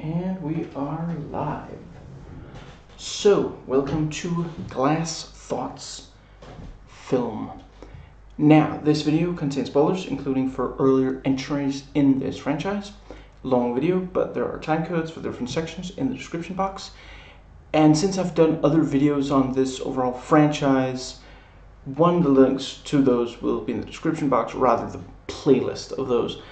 And we are live. So, welcome to Glass Thoughts Film. Now, this video contains spoilers, including for earlier entries in this franchise. Long video, but there are time codes for different sections in the description box. And since I've done other videos on this overall franchise, one, the links to those will be in the description box, or rather the playlist of those.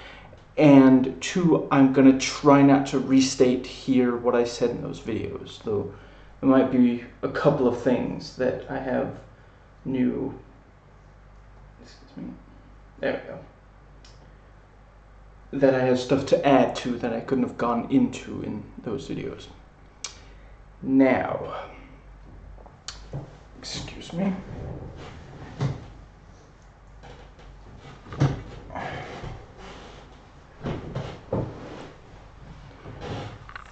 And two, I'm going to try not to restate here what I said in those videos, though there might be a couple of things that I have new, excuse me, there we go, that I have stuff to add to that I couldn't have gone into in those videos. Now, excuse me.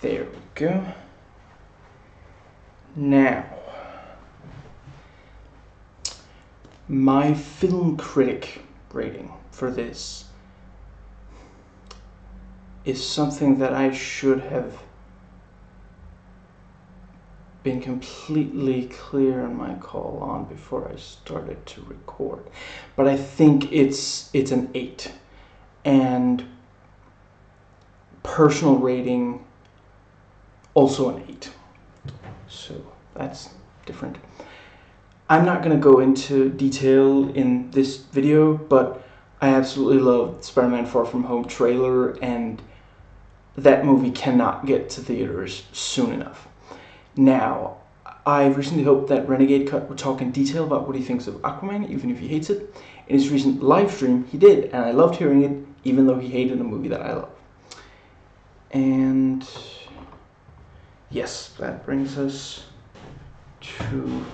There we go. Now, my film critic rating for this is something that I should have been completely clear on my call on before I started to record. But I think it's an 8. And personal rating, also an 8. So that's different. I'm not going to go into detail in this video, but I absolutely love Spider-Man Far From Home trailer, and that movie cannot get to theaters soon enough. Now, I recently hoped that Renegade Cut would talk in detail about what he thinks of Aquaman, even if he hates it. In his recent live stream, he did, and I loved hearing it, even though he hated a movie that I love. And yes, that brings us to,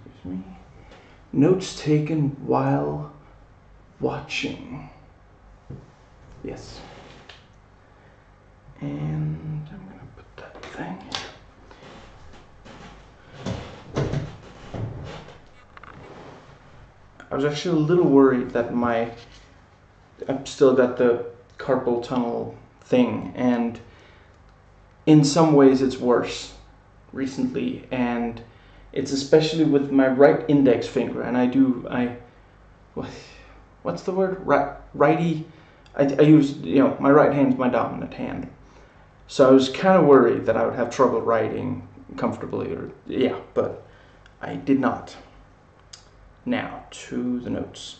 excuse me, notes taken while watching. Yes. And I'm going to put that thing. I was actually a little worried that I've still got the carpal tunnel thing, and in some ways it's worse recently, and it's especially with my right index finger, and what's the word? Righty. I use, my right hand's my dominant hand. So I was kind of worried that I would have trouble writing comfortably, but I did not. Now, to the notes.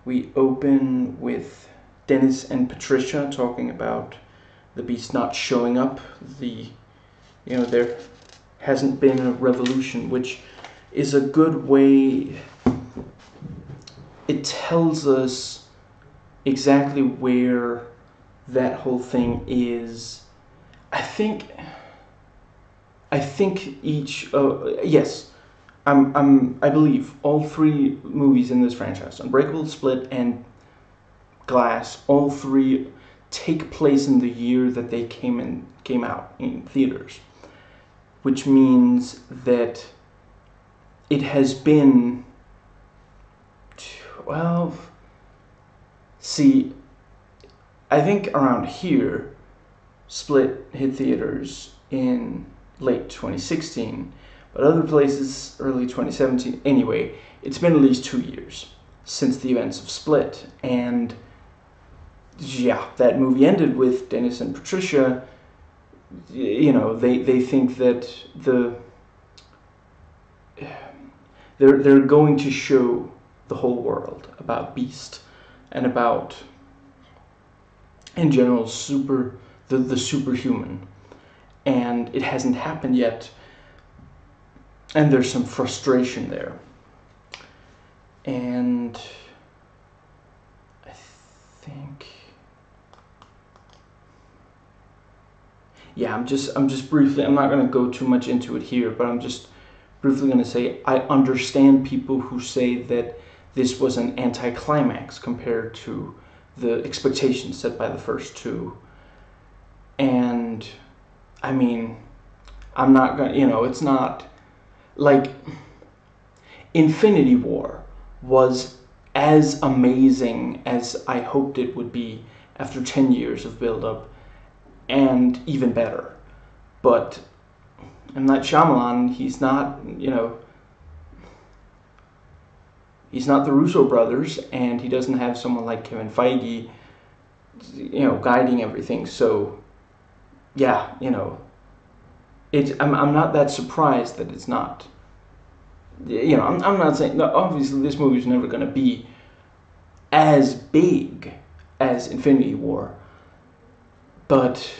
We open with Dennis and Patricia talking about the Beast not showing up. There hasn't been a revolution, which is a good way. It tells us exactly where that whole thing is. I think each, yes, I believe all three movies in this franchise, Unbreakable, Split, and Glass, all three take place in the year that they came out in theaters, which means that it has been 12. See, I think around here, Split hit theaters in late 2016, but other places early 2017. Anyway, it's been at least 2 years since the events of Split, and yeah, that movie ended with Dennis and Patricia. They think that they're going to show the whole world about Beast and about, in general, the superhuman, and it hasn't happened yet, and there's some frustration there. And I think, yeah, I'm just briefly, I'm not going to go too much into it here, but I'm just briefly going to say I understand people who say that this was an anticlimax compared to the expectations set by the first two. And I mean, I'm not gonna, it's not like Infinity War was as amazing as I hoped it would be after 10 years of build-up, and even better. But M. Night Shyamalan, he's not, he's not the Russo brothers, and he doesn't have someone like Kevin Feige, guiding everything. So, yeah, I'm not that surprised that it's not. I'm not saying, no, obviously this movie's never going to be as big as Infinity War, but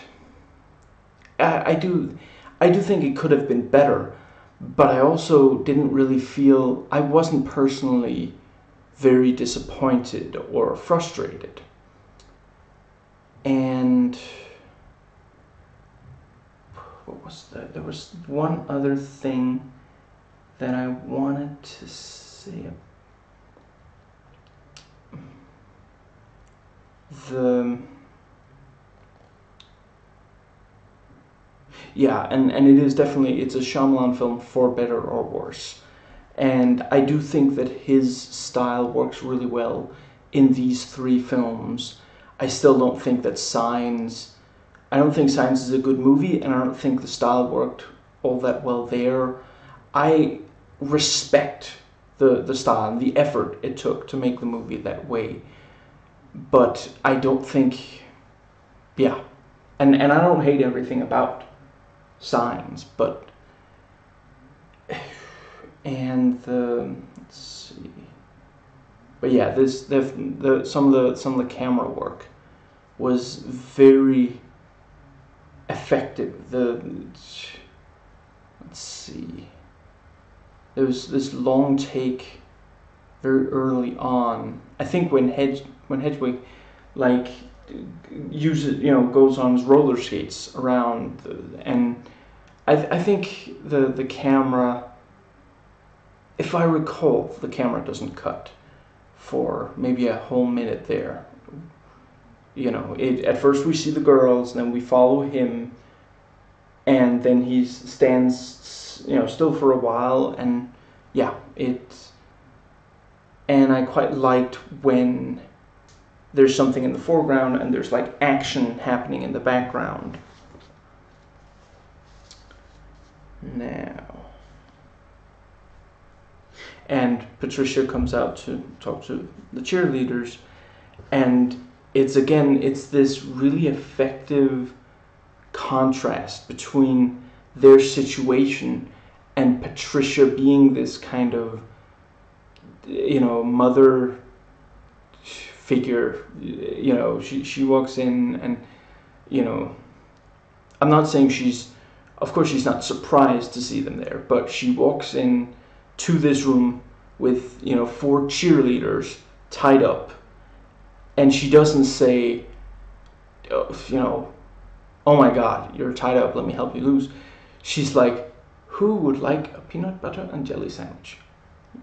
I do think it could have been better. But I also didn't really feel, I wasn't personally very disappointed or frustrated. And what was that? There was one other thing that I wanted to say. And it is definitely, it's a Shyamalan film for better or worse. And I do think that his style works really well in these three films. I still don't think that Signs is a good movie, and I don't think the style worked all that well there. I respect the style and the effort it took to make the movie that way, but I don't think, and I don't hate everything about Signs, but let's see, but yeah, some of the camera work was very effective. Let's see, there was this long take very early on. I think when Hedwig goes on his roller skates around, and I think the camera, if I recall, the camera doesn't cut for maybe a whole minute there. At first we see the girls, then we follow him, and then he stands, still for a while, and and I quite liked when there's something in the foreground and there's like action happening in the background. Now, and Patricia comes out to talk to the cheerleaders, and it's this really effective contrast between their situation and Patricia being this kind of, mother figure. She walks in, and I'm not saying of course she's not surprised to see them there, but she walks in to this room with 4 cheerleaders tied up, and she doesn't say, oh my God, you're tied up, let me help you loose. She's like, who would like a peanut butter and jelly sandwich?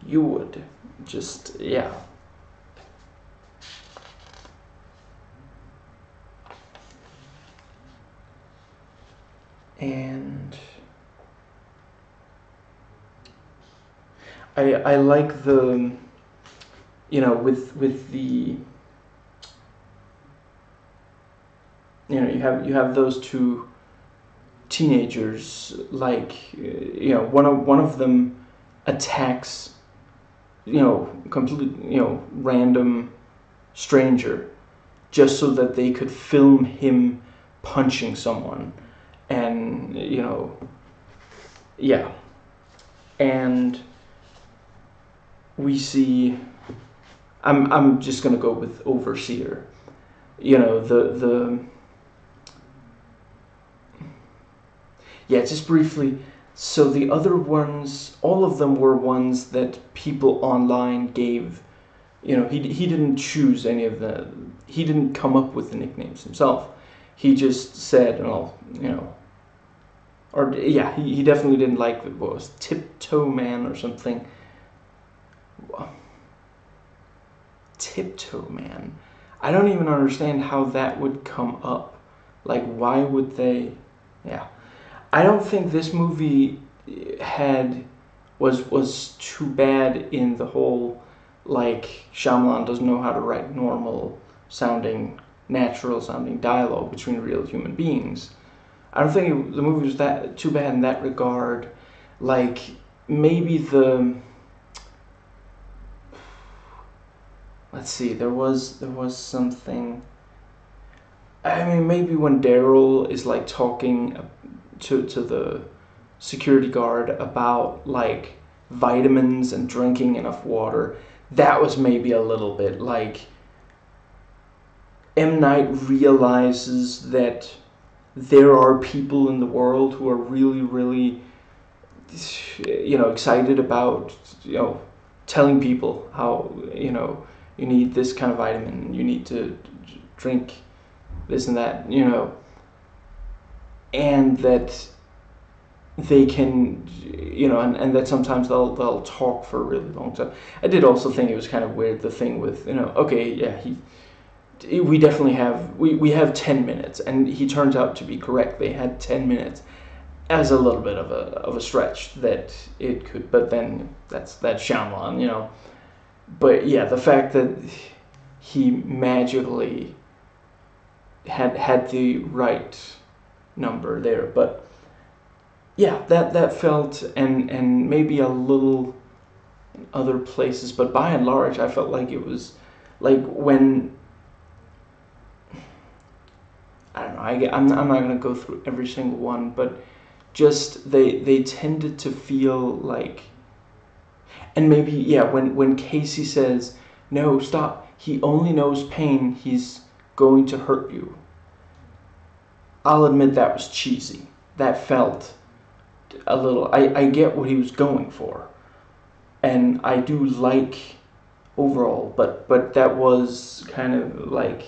You would. Just, yeah. And I like the, with the, you have those 2 teenagers, like, one of them attacks, complete, random stranger, just so that they could film him punching someone. And and we see, I'm just gonna go with Overseer, just briefly. So the other ones, all of them were ones that people online gave, he didn't choose any of he didn't come up with the nicknames himself. He just said, he definitely didn't like what was Tiptoe Man or something. Tiptoe Man. I don't even understand how that would come up. Like, why would they? Yeah, I don't think this movie was too bad in the whole, like Shyamalan doesn't know how to write normal sounding, natural sounding dialogue between real human beings. I don't think the movie was that too bad in that regard. Like maybe let's see, there was something. I mean, maybe when Daryl is like talking to the security guard about like vitamins and drinking enough water, that was maybe a little bit like M. Night realizes that there are people in the world who are really, really, excited about, telling people how, you need this kind of vitamin, you need to drink this and that, and that they can, and that sometimes they'll talk for a really long time. I did also think it was kind of weird, the thing with, okay, yeah, we definitely have, we have 10 minutes, and he turns out to be correct. They had 10 minutes as a little bit of a stretch that it could, but then that's Shyamalan, But yeah, the fact that he magically had the right number there, but yeah, that felt, and maybe a little in other places, but by and large, I felt like it was like when, I don't know, I'm not going to go through every single one, but just they tended to feel like, and maybe, yeah, when Casey says, no, stop, he only knows pain, he's going to hurt you. I'll admit that was cheesy. That felt a little, I get what he was going for, and I do like overall, but that was kind of like,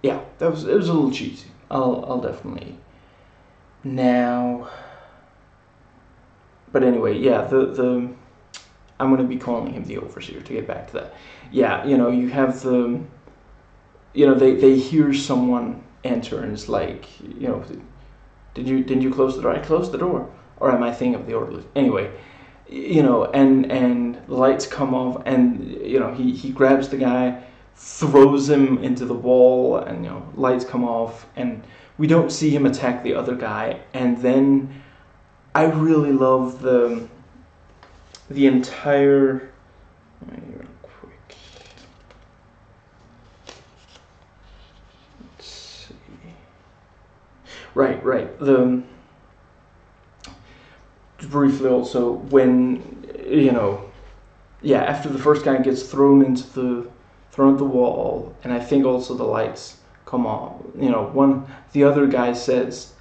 yeah, it was a little cheesy. I'll definitely. Now, but anyway, yeah, the I'm gonna be calling him the overseer to get back to that. Yeah, you have they hear someone enter, and it's like, didn't you close the door? I closed the door, or am I thinking of the orderly? Anyway, and the lights come off, and he grabs the guy, throws him into the wall, and lights come off, and we don't see him attack the other guy. And then I really love the entire, real quick, let's see, right, the briefly also, when after the first guy gets thrown at the wall, and I think also the lights come on, the other guy says,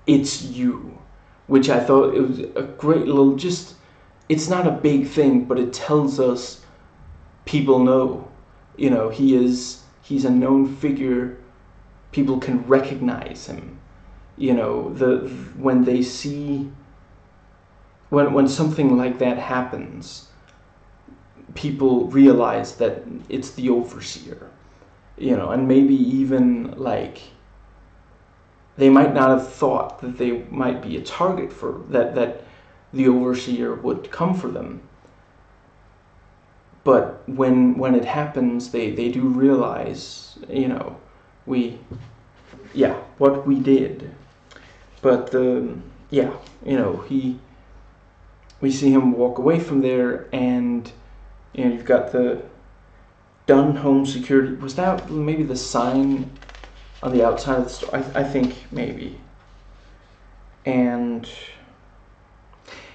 "It's you," which I thought it was a great little, just, it's not a big thing, but it tells us people know, he's a known figure, people can recognize him, when they see, when something like that happens, people realize that it's the overseer, and maybe even like they might not have thought that they might be a target for that the overseer would come for them. But when it happens, they do realize, what we did. But we see him walk away from there, and you've got the done home security. Was that maybe the sign on the outside of the store? I think maybe. And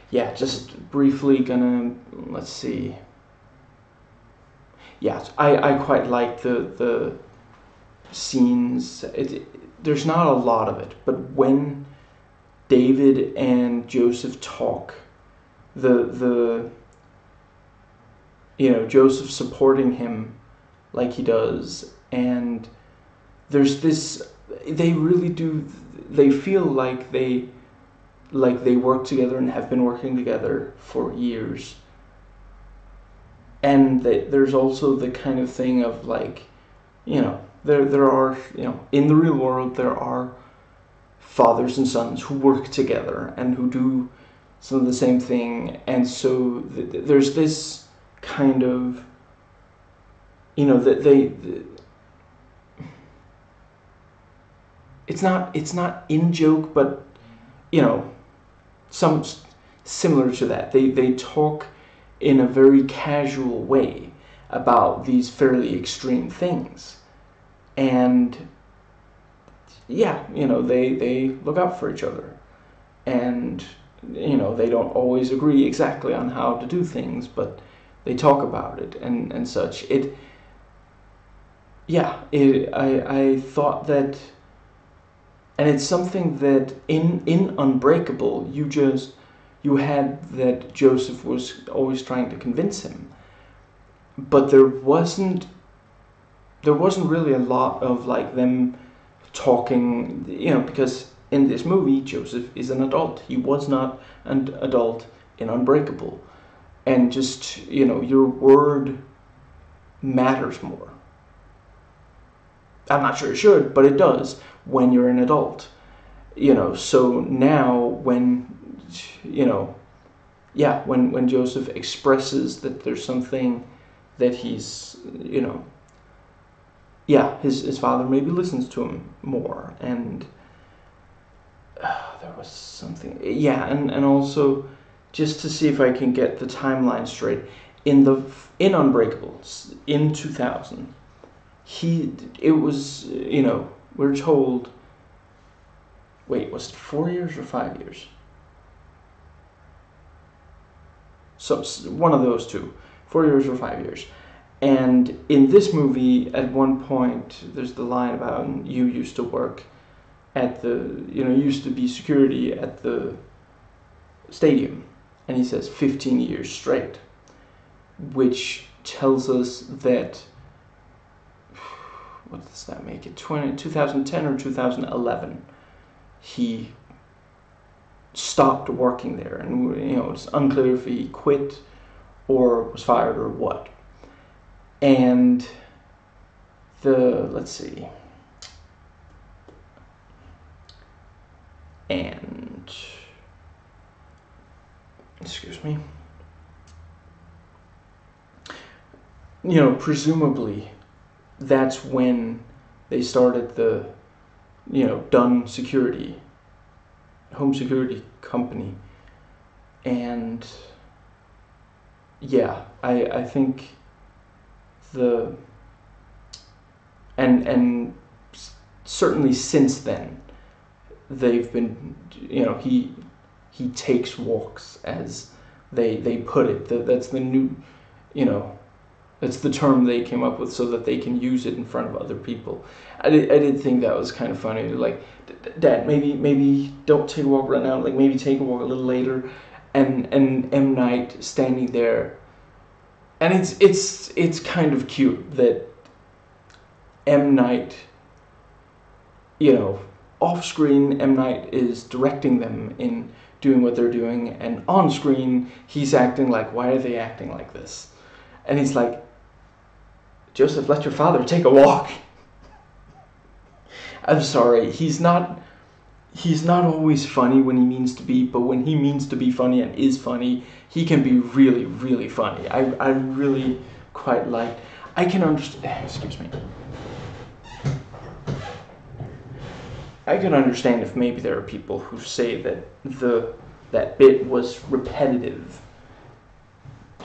yeah, just briefly gonna, let's see. Yeah, I quite like the scenes. There's not a lot of it, but when David and Joseph talk, Joseph supporting him like he does, and there's this, they really do, they feel like they work together and have been working together for years. And there's also the kind of thing of like, there are, in the real world, there are fathers and sons who work together and who do some of the same thing. And so there's this kind of you know, that it's not in joke, but you know, some similar to that. They talk in a very casual way about these fairly extreme things, and yeah, you know, they look out for each other, and you know, they don't always agree exactly on how to do things, but they talk about it and such. I thought that, and it's something that in Unbreakable you had that Joseph was always trying to convince him, but there wasn't really a lot of like them talking, you know, because in this movie Joseph is an adult. He was not an adult in Unbreakable, and just, you know, your word matters more. I'm not sure it should, but it does when you're an adult, you know. So now when, you know, yeah, when Joseph expresses that there's something that he's, you know, yeah, his father maybe listens to him more, and there was something, yeah, and also just to see if I can get the timeline straight, in Unbreakable in 2000, it was, you know, we're told, wait, was it 4 years or 5 years? So one of those two, 4 years or 5 years. And in this movie, at one point, there's the line about, you used to work at the, you know, used to be security at the stadium. And he says 15 years straight, which tells us that, what does that make it, 2010 or 2011, he stopped working there. And, you know, it's unclear if he quit or was fired or what. And let's see, and excuse me, you know, presumably that's when they started the, you know, Dunn Security, home security company. And yeah, I think and certainly since then they've been, you know, he takes walks, as they put it. That's the new, you know, that's the term they came up with so that they can use it in front of other people. I did think that was kind of funny. Like, Dad, maybe don't take a walk right now. Like, maybe take a walk a little later. And M. Night standing there, and it's kind of cute that M. Night, you know, off screen M. Night is directing them in doing what they're doing, and on screen he's acting like, why are they acting like this? And he's like, Joseph, let your father take a walk. I'm sorry, he's not always funny when he means to be, but when he means to be funny and is funny, he can be really, really funny. I really quite like, I can understand, excuse me, I can understand if maybe there are people who say that that bit was repetitive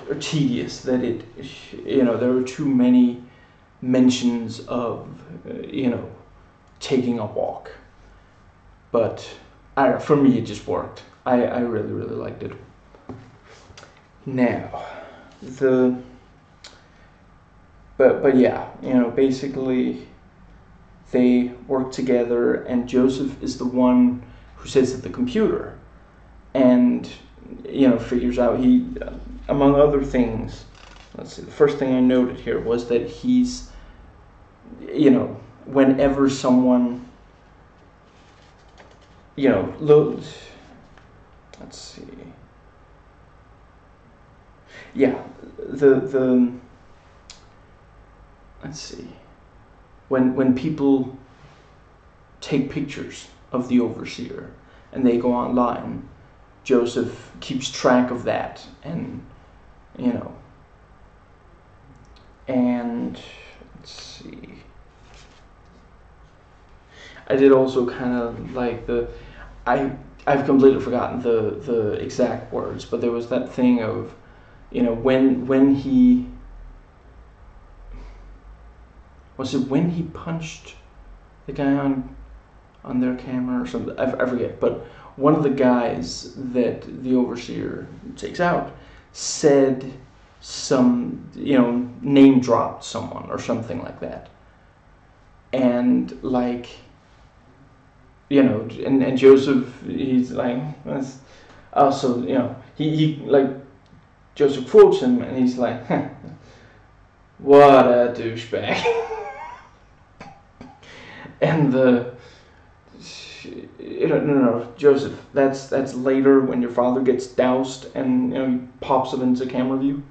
or tedious, that it, you know, there were too many mentions of, you know, taking a walk. But I don't know, for me it just worked. I really, really liked it. Now, but yeah, you know, basically they work together, and Joseph is the one who sits at the computer and, you know, figures out, he, among other things, let's see, the first thing I noted here was that he's, you know, whenever someone, you know, let's see, yeah, let's see, when people take pictures of the overseer and they go online, Joseph keeps track of that, and, you know, And let's see. I did also kind of like I've completely forgotten the exact words, but there was that thing of, when he when he punched the guy on their camera or something. I forget, but one of the guys that the overseer takes out said some, name dropped someone or something like that. And like, and Joseph, he's like, that's also, he like, Joseph quotes him and he's like, what a douchebag. And no, Joseph, that's later when your father gets doused and he pops it into camera view.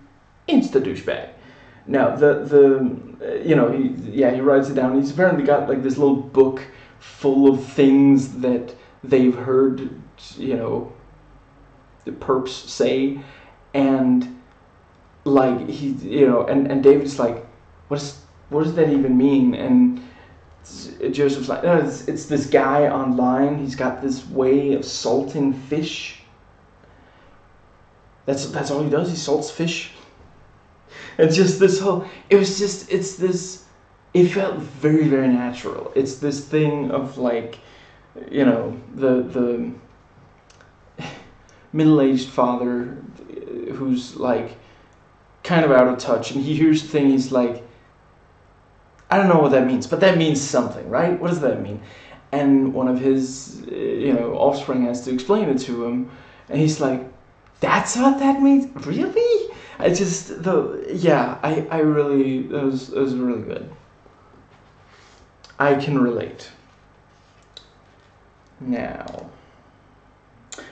Insta douchebag. Now he writes it down. He's apparently got like this little book full of things that they've heard, the perps say, and like and David's like, what does that even mean? And Joseph's like, no, it's this guy online. He's got this way of salting fish. That's all he does. He salts fish. It's just this whole. It felt very, very natural. It's this thing of like, the middle-aged father who's like kind of out of touch, and he hears the thing. He's like, I don't know what that means, but that means something, right? What does that mean? And one of his, offspring has to explain it to him, and he's like, "That's what that means, really?" I really, it was really good. I can relate. Now,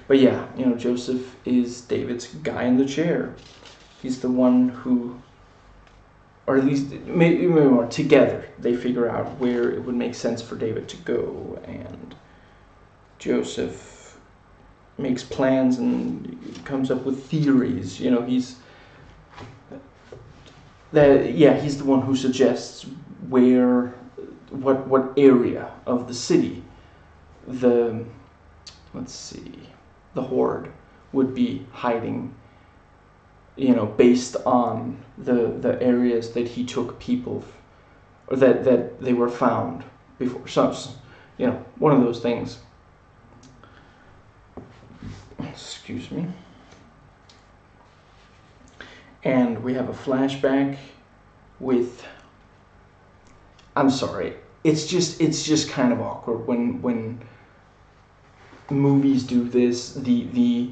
but yeah, Joseph is David's guy in the chair. He's the one who, or at least maybe more, together they figure out where it would make sense for David to go, and Joseph makes plans and comes up with theories. He's the one who suggests what area of the city the horde would be hiding, based on the areas that he took people, or that they were found before. So, one of those things. Excuse me. And we have a flashback with. I'm sorry. It's just kind of awkward when movies do this. The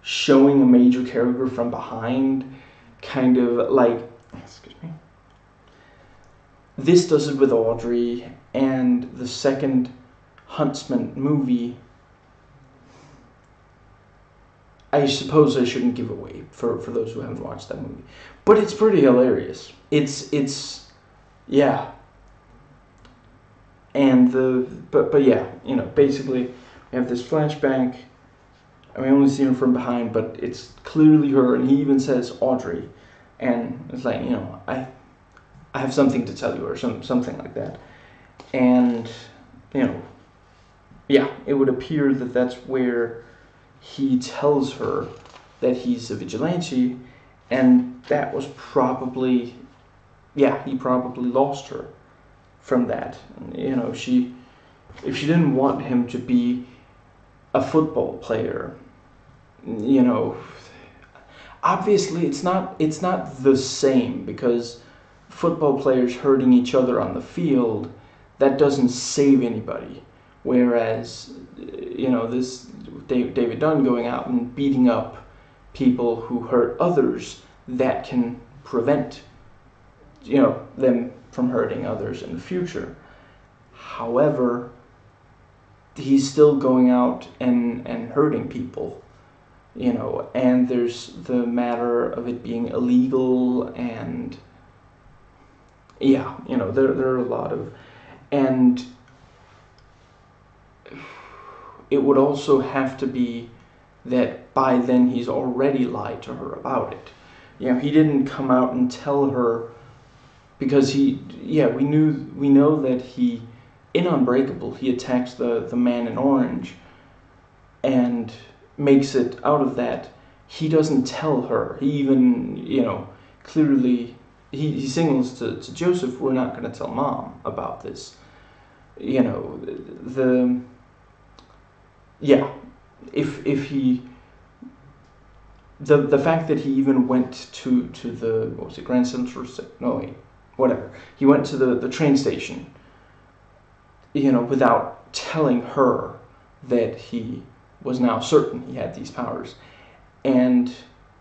showing a major character from behind, kind of like. Excuse me. This does it with Audrey, and the second Huntsman movie. I suppose I shouldn't give away for those who haven't watched that movie, but it's pretty hilarious. It's yeah. And but yeah, basically we have this flashback. I mean, I only see her from behind, but it's clearly her, and he even says Audrey, and it's like, I have something to tell you, or something like that, and yeah, it would appear that that's where he tells her that he's a vigilante, and that was probably, he probably lost her from that. If she didn't want him to be a football player, obviously it's not the same, because football players hurting each other on the field, that doesn't save anybody, whereas this David Dunn going out and beating up people who hurt others, that can prevent them from hurting others in the future. However, he's still going out and hurting people, and there's the matter of it being illegal, and there are a lot of, and it would also have to be that by then he's already lied to her about it, he didn't come out and tell her, because we know that he, in Unbreakable, he attacks the man in orange and makes it out of that. He doesn't tell her. He even, clearly, he signals to Joseph, we're not going to tell Mom about this. If he, the fact that he even went to the, what was it, Grand Central, no wait, whatever, he went to the train station, without telling her that he was now certain he had these powers, and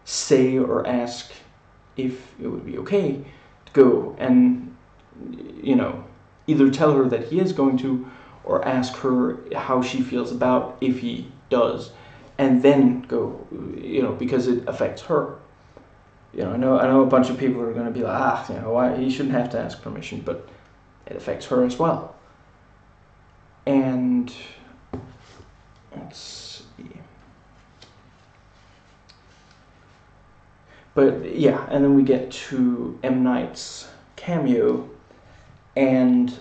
say or ask if it would be okay to go and, either tell her that he is going to, or ask her how she feels about if he does, and then go, because it affects her. I know a bunch of people are going to be like, why he shouldn't have to ask permission, but it affects her as well. And let's see. But yeah, and then we get to M. Night's cameo, and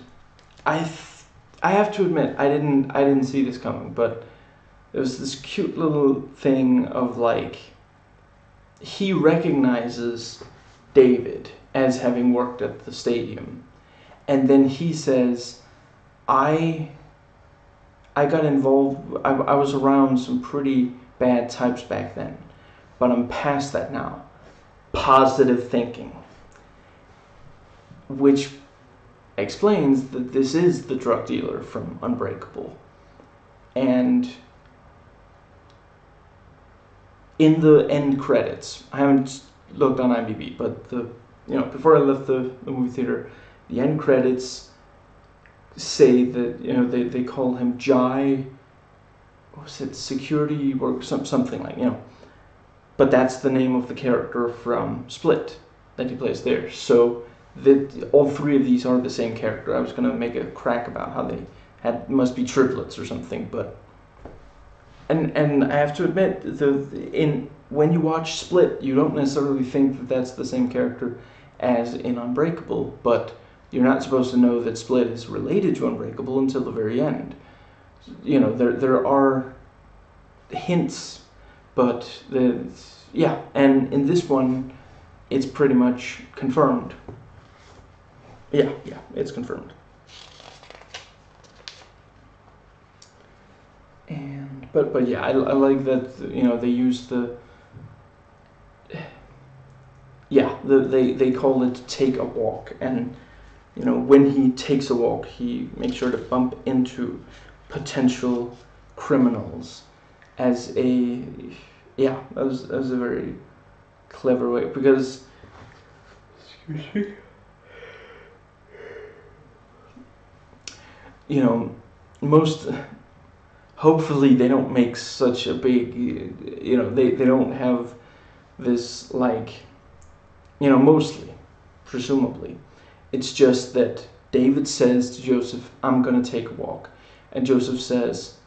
I have to admit, I didn't see this coming, but there was this cute little thing of like, he recognizes David as having worked at the stadium, and then he says, I got involved, I was around some pretty bad types back then, but I'm past that now. Positive thinking. Which explains that this is the drug dealer from Unbreakable. And in the end credits, I haven't looked on IMDb, but before I left the movie theater, the end credits say that, they call him Jai, what was it, security work, something like, but that's the name of the character from Split that he plays there. So all three of these are the same character. I was gonna make a crack about how they must be triplets or something, but and I have to admit, when you watch Split, you don't necessarily think that that's the same character as in Unbreakable, but you're not supposed to know that Split is related to Unbreakable until the very end. There are hints, but and in this one, it's pretty much confirmed. Yeah, it's confirmed. And but yeah, I like that, they use they call it take a walk, and when he takes a walk, he makes sure to bump into potential criminals as a that was a very clever way, because most, hopefully they don't make such a big, they don't have this, like, mostly, presumably, it's just that David says to Joseph, I'm gonna take a walk, and Joseph says,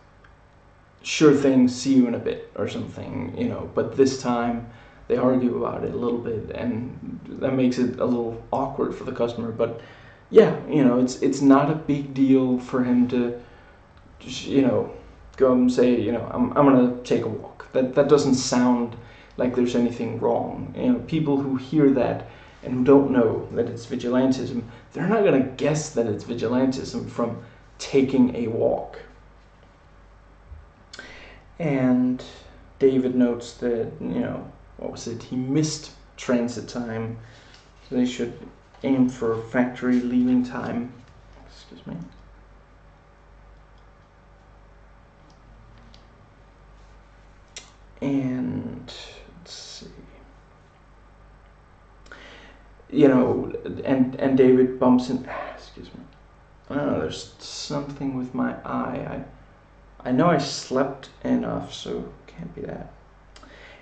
sure thing, see you in a bit, or something, but this time they argue about it a little bit, and that makes it a little awkward for the customer, but yeah, it's not a big deal for him to just, go and say, I'm gonna take a walk. That doesn't sound like there's anything wrong. People who hear that and who don't know that it's vigilantism, they're not gonna guess that it's vigilantism from taking a walk. And David notes that, what was it? He missed transit time, so they should aim for factory leaving time. Excuse me. And let's see. And David bumps in. Excuse me. I don't know. There's something with my eye. I know I slept enough, so can't be that.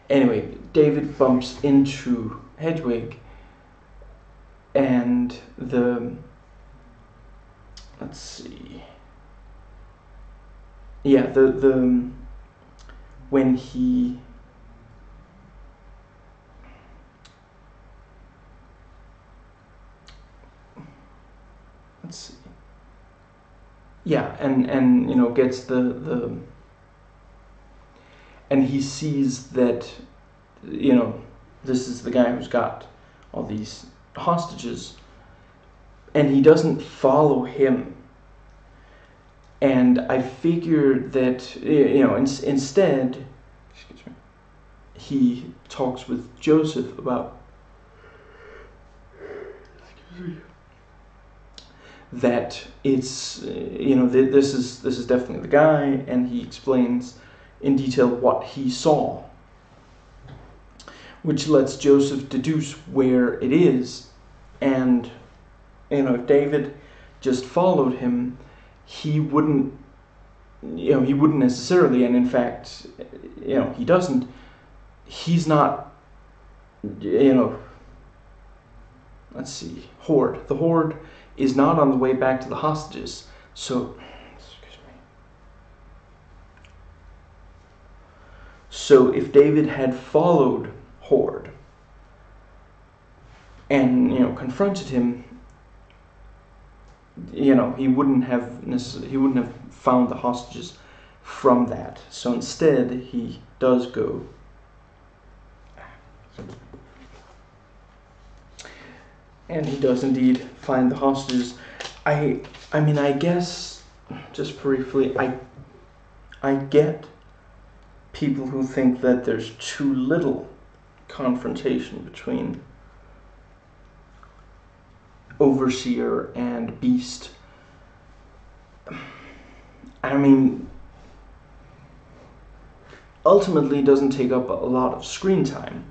Anyway, David bumps into Hedwig, and let's see. Yeah, when he let's see. Yeah, and you know, gets the and he sees that, you know, this is the guy who's got all these hostages, and he doesn't follow him. And I figured that, you know, instead, excuse me, he talks with Joseph about, excuse me, that it's, you know, this is definitely the guy, and he explains in detail what he saw, which lets Joseph deduce where it is. And, you know, if David just followed him, he wouldn't, you know, he wouldn't necessarily, and in fact, you know, he doesn't, he's not, you know, let's see, the horde is not on the way back to the hostages. So, excuse me. So if David had followed Horde and, you know, confronted him, you know, he wouldn't have found the hostages from that. So instead, he does go. And he does indeed find the hostages. I mean, I guess, just briefly, I get people who think that there's too little confrontation between Overseer and Beast. I mean, ultimately it doesn't take up a lot of screen time,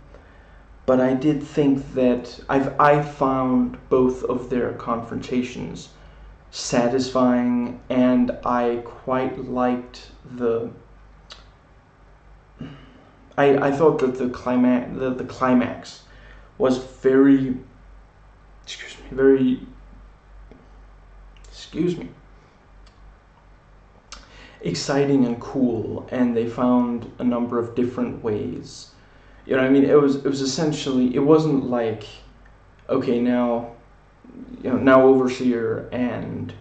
but I did think that I found both of their confrontations satisfying, and I quite liked the. I thought that the climax was very, exciting and cool, and they found a number of different ways. You know, I mean, it was essentially, it wasn't like, okay, now, you know, now Overseer and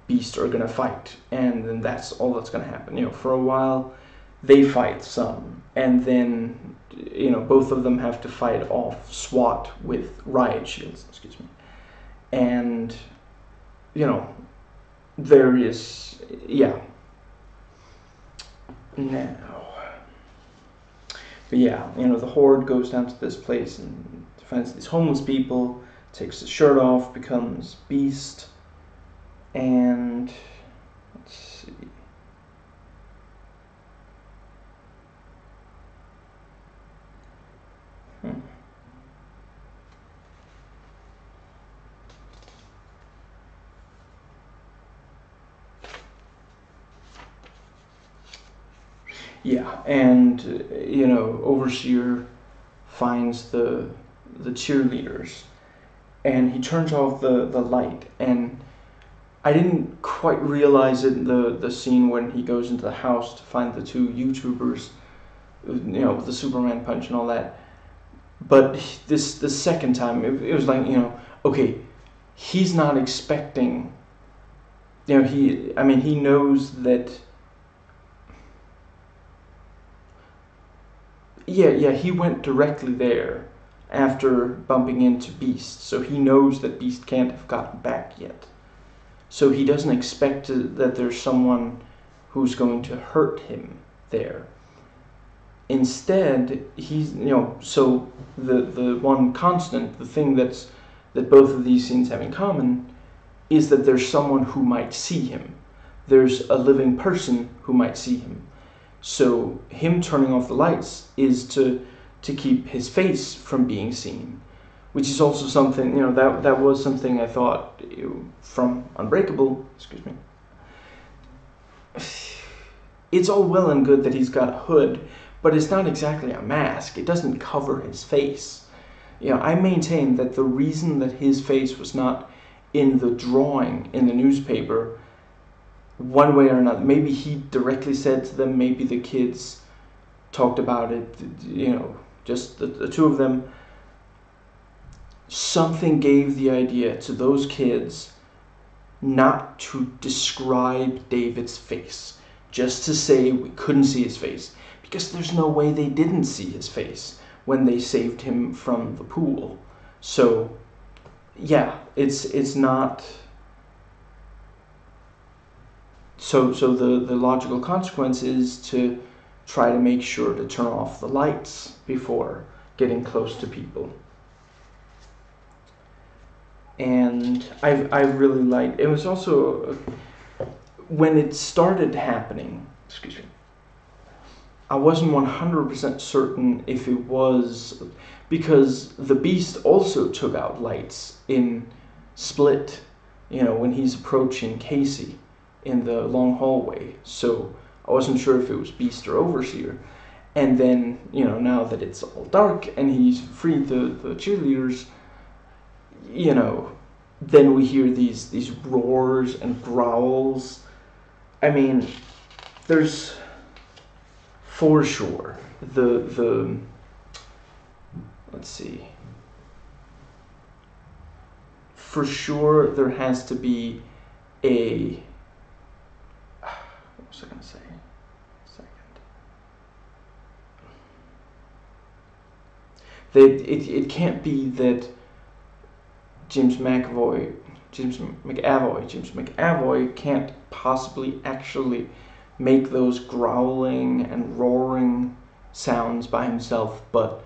Beast are gonna fight, and then that's all that's gonna happen. You know, for a while, they fight some, and then, you know, both of them have to fight off SWAT with riot shields, excuse me, and, you know, various, yeah. Now, but yeah, you know, the Horde goes down to this place and finds these homeless people, takes his shirt off, becomes Beast, and let's see. Yeah, and you know, Overseer finds the cheerleaders, and he turns off the light, and I didn't quite realize it in the scene when he goes into the house to find the two YouTubers, you know, with the Superman punch and all that. But this the second time, it was like, you know, okay, he's not expecting, you know, he knows that. Yeah, he went directly there after bumping into Beast, so he knows that Beast can't have gotten back yet. So he doesn't expect that there's someone who's going to hurt him there. Instead, he's, you know, so the one constant, the thing that both of these scenes have in common, is that there's someone who might see him. There's a living person who might see him. So him turning off the lights is to keep his face from being seen, which is also something, you know, that was something I thought from Unbreakable, excuse me. It's all well and good that he's got a hood, but it's not exactly a mask. It doesn't cover his face. You know, I maintain that the reason that his face was not in the drawing in the newspaper, one way or another, maybe he directly said to them, maybe the kids talked about it, you know, just the two of them, something gave the idea to those kids not to describe David's face, just to say we couldn't see his face, because there's no way they didn't see his face when they saved him from the pool. So yeah, it's not. So the logical consequence is to try to make sure to turn off the lights before getting close to people. And I really liked it. Was also when it started happening. Excuse me. I wasn't 100% certain if it was because the Beast also took out lights in Split. You know, when he's approaching Casey in the long hallway. So I wasn't sure if it was Beast or Overseer. And then, you know, now that it's all dark and he's freed the cheerleaders, you know, then we hear these roars and growls. I mean, there's for sure the let's see. For sure there has to be a what was I gonna say? It can't be that James McAvoy can't possibly actually make those growling and roaring sounds by himself, but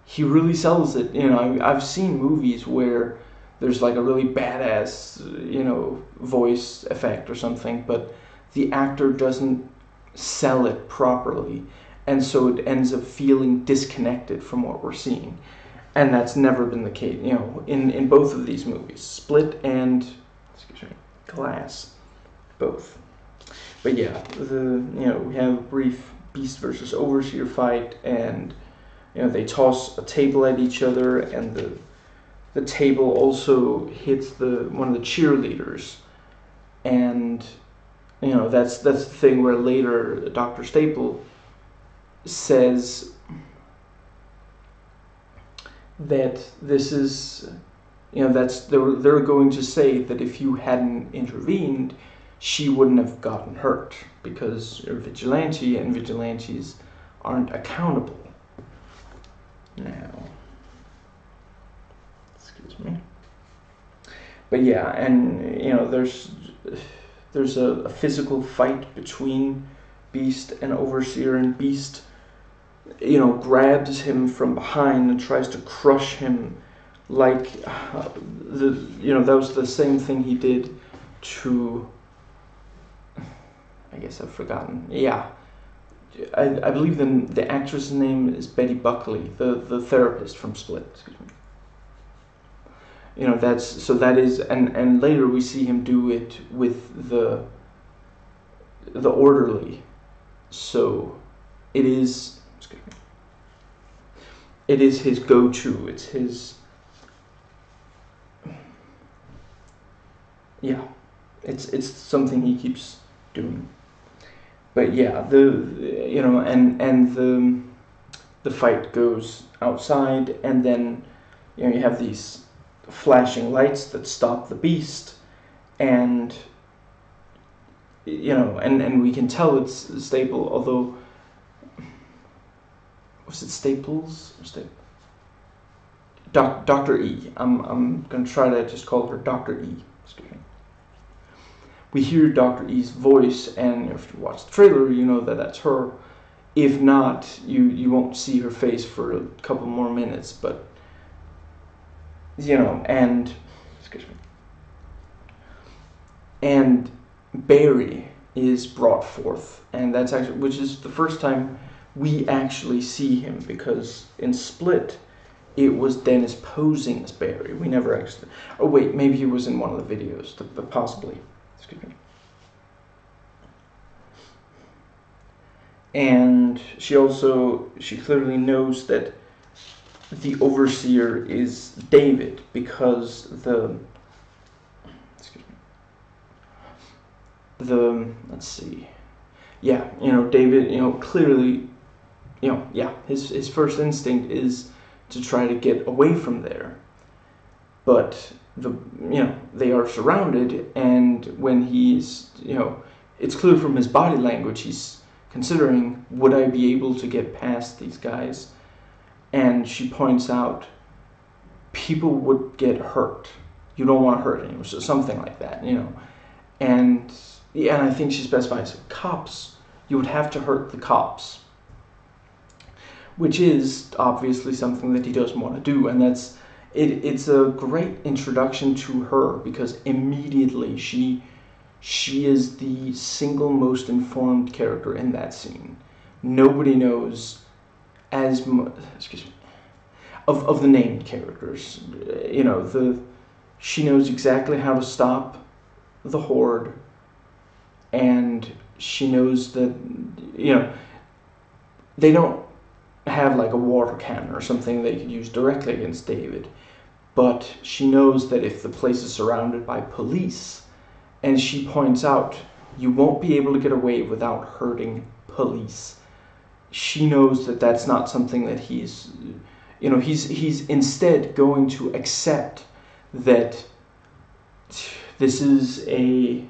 he really sells it. You know, I've seen movies where there's like a really badass, you know, voice effect or something, but the actor doesn't sell it properly, and so it ends up feeling disconnected from what we're seeing. And that's never been the case, you know, in both of these movies, Split and Glass, both. But yeah, we have a brief Beast versus Overseer fight, and you know they toss a table at each other, and the table also hits one of the cheerleaders, and you know that's the thing where later Dr. Staple says that this is, you know, they're going to say that if you hadn't intervened, she wouldn't have gotten hurt because you're a vigilante and vigilantes aren't accountable. Now, excuse me. But yeah, and you know, there's a physical fight between Beast and Overseer, and Beast, you know, grabs him from behind and tries to crush him, like that was the same thing he did to, I guess I've forgotten. Yeah, I believe the actress's name is Betty Buckley, the therapist from Split. Excuse me. You know, that is, and later we see him do it with the orderly. So it is. It is his go-to. It's his. Yeah, it's something he keeps doing. But yeah, the fight goes outside, and then you have these flashing lights that stop the Beast, and and we can tell it's Staple, although. Was it Staples or Dr. E. I'm gonna try to just call her Dr. E. Excuse me. We hear Dr. E's voice, and if you watch the trailer, you know that that's her. If not, you won't see her face for a couple more minutes. But and excuse me. And Barry is brought forth, and that's actually, which is the first time we actually see him, because in Split it was Dennis posing as Barry. We never actually. Oh wait, maybe he was in one of the videos, but possibly. Excuse me. And she clearly knows that the Overseer is David, because let's see. Yeah, David, clearly, his first instinct is to try to get away from there. But they are surrounded, and when he's, it's clear from his body language, he's considering, would I be able to get past these guys? And she points out, people would get hurt. You don't want to hurt anyone, so something like that, And yeah, and I think she specifies, cops, you would have to hurt the cops, which is obviously something that he doesn't want to do, and that's it. It's a great introduction to her, because immediately she is the single most informed character in that scene. Nobody knows as much, excuse me, of the named characters. She knows exactly how to stop the Horde, and she knows that, they don't have like a water cannon or something they could use directly against David, but she knows that if the place is surrounded by police, and she points out, you won't be able to get away without hurting police. She knows that that's not something that he's instead going to accept that this is a,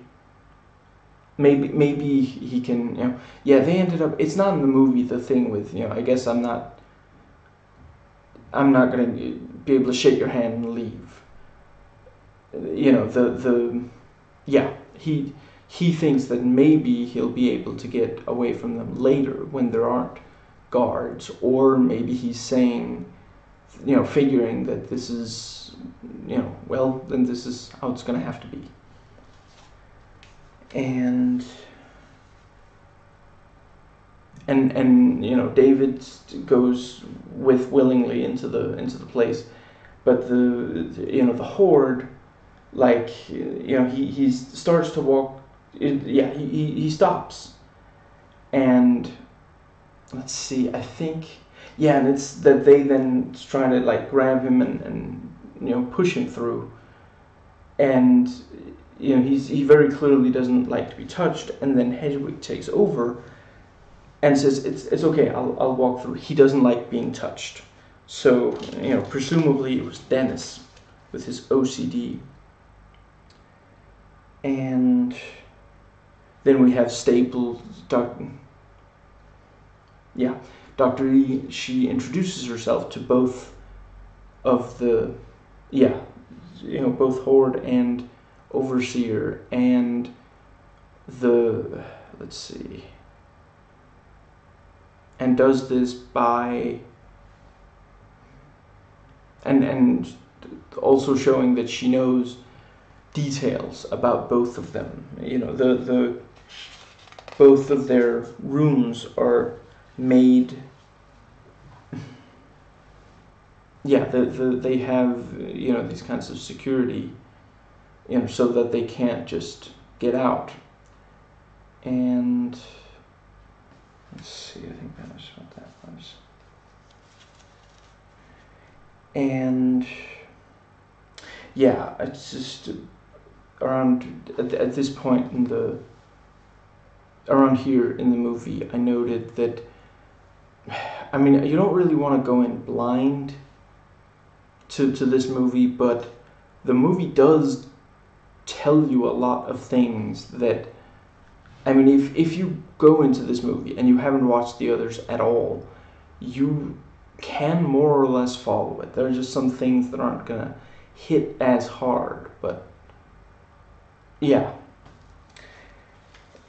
maybe he can, they ended up, it's not in the movie, the thing with, I guess I'm not going to be able to shake your hand and leave. He thinks that maybe he'll be able to get away from them later when there aren't guards, or maybe he's saying, figuring that this is, then this is how it's going to have to be. And David goes willingly into the place, but the Horde, like, he starts to walk. He stops, and let's see, I think, and it's that they then try to like grab him and push him through, and he very clearly doesn't like to be touched, and then Hedwig takes over and says, it's okay, I'll walk through. He doesn't like being touched, so presumably it was Dennis with his OCD. And then we have Staples, Dr. E. She introduces herself to both of the, both Horde and Overseer, and let's see, and does this by, and also showing that she knows details about both of them. Both of their rooms are made. They have these kinds of security, so that they can't just get out. And let's see, I think that was what that was. And it's just around at this point around here in the movie, I noted that, you don't really want to go in blind to this movie, but the movie does tell you a lot of things that, if you go into this movie and you haven't watched the others at all, you can more or less follow it. There are just some things that aren't going to hit as hard, but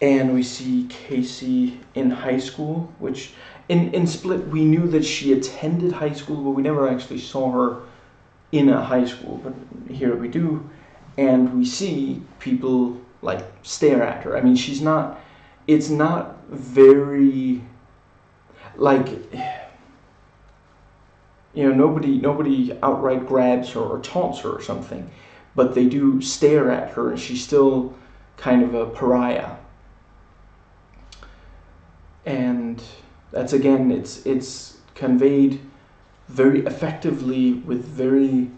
and we see Casey in high school, which in Split we knew that she attended high school, but we never actually saw her in a high school, but here we do, and we see people like stare at her. It's not very, like, nobody outright grabs her or taunts her or something, but they do stare at her, and she's still kind of a pariah. And that's, again, it's conveyed very effectively with very,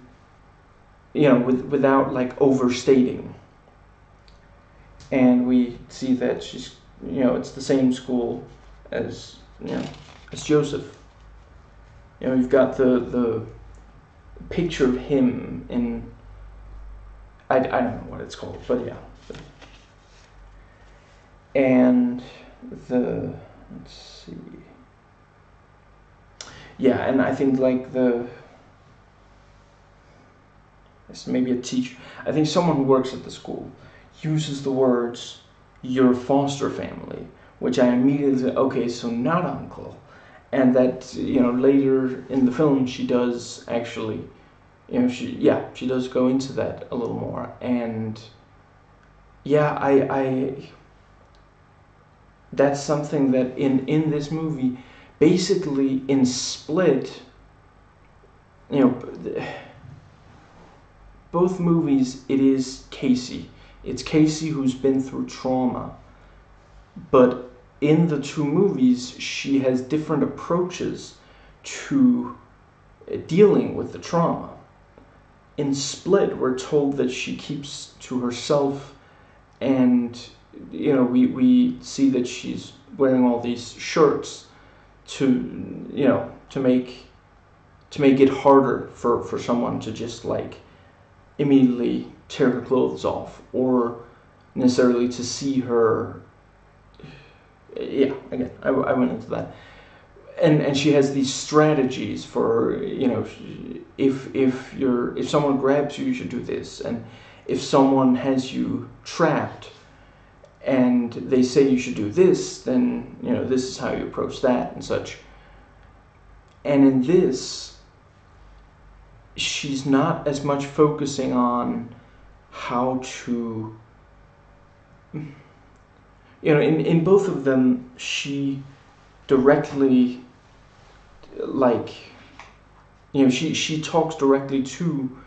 without like overstating. And we see that she's, it's the same school as Joseph. You've got the picture of him in I don't know what it's called, but yeah. And let's see. Yeah, and I think like it's maybe a teacher. I think someone who works at the school uses the words "your foster family," which I immediately say, okay, so not uncle. And that, later in the film she does actually, she does go into that a little more. And yeah, I that's something that in this movie, basically in Split, both movies, it is Casey. It's Casey who's been through trauma. But in the two movies, she has different approaches to dealing with the trauma. In Split, we're told that she keeps to herself, and we see that she's wearing all these shirts to make it harder for someone to just like immediately tear her clothes off, or necessarily to see her. Yeah, again, I went into that. And she has these strategies for, if someone grabs you, you should do this, and if someone has you trapped and they say you should do this, then this is how you approach that and such. And in this, she's not as much focusing on how to, in both of them, she directly, like, she talks directly to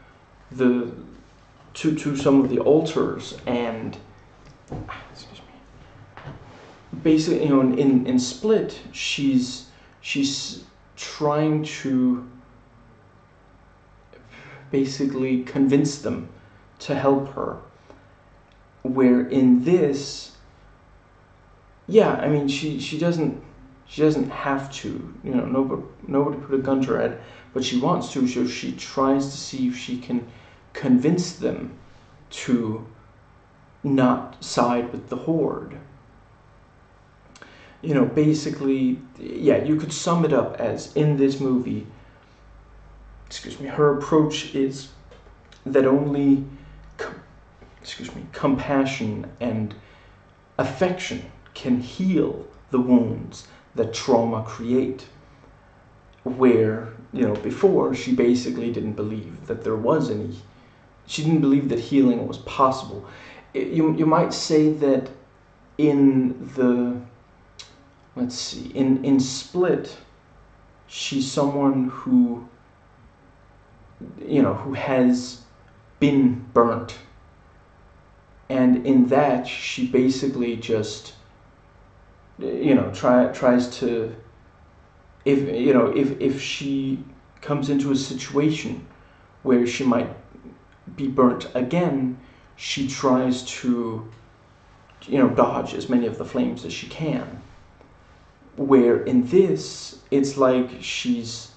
some of the altars, and excuse me, basically, in Split, she's trying to basically convince them to help her, where in this, yeah, I mean, she doesn't have to, nobody put a gun to her head, but she wants to, so she tries to see if she can convince them to not side with the Horde. Basically, yeah, you could sum it up as, in this movie, her approach is that only, compassion and affection can heal the wounds that trauma create. Where, before, she basically didn't believe that there was any, she didn't believe that healing was possible. You might say that in in Split, she's someone who, who has been burnt. And in that, she basically just, tries to, if she comes into a situation where she might be burnt again, she tries to, dodge as many of the flames as she can. Where in this, it's like she's,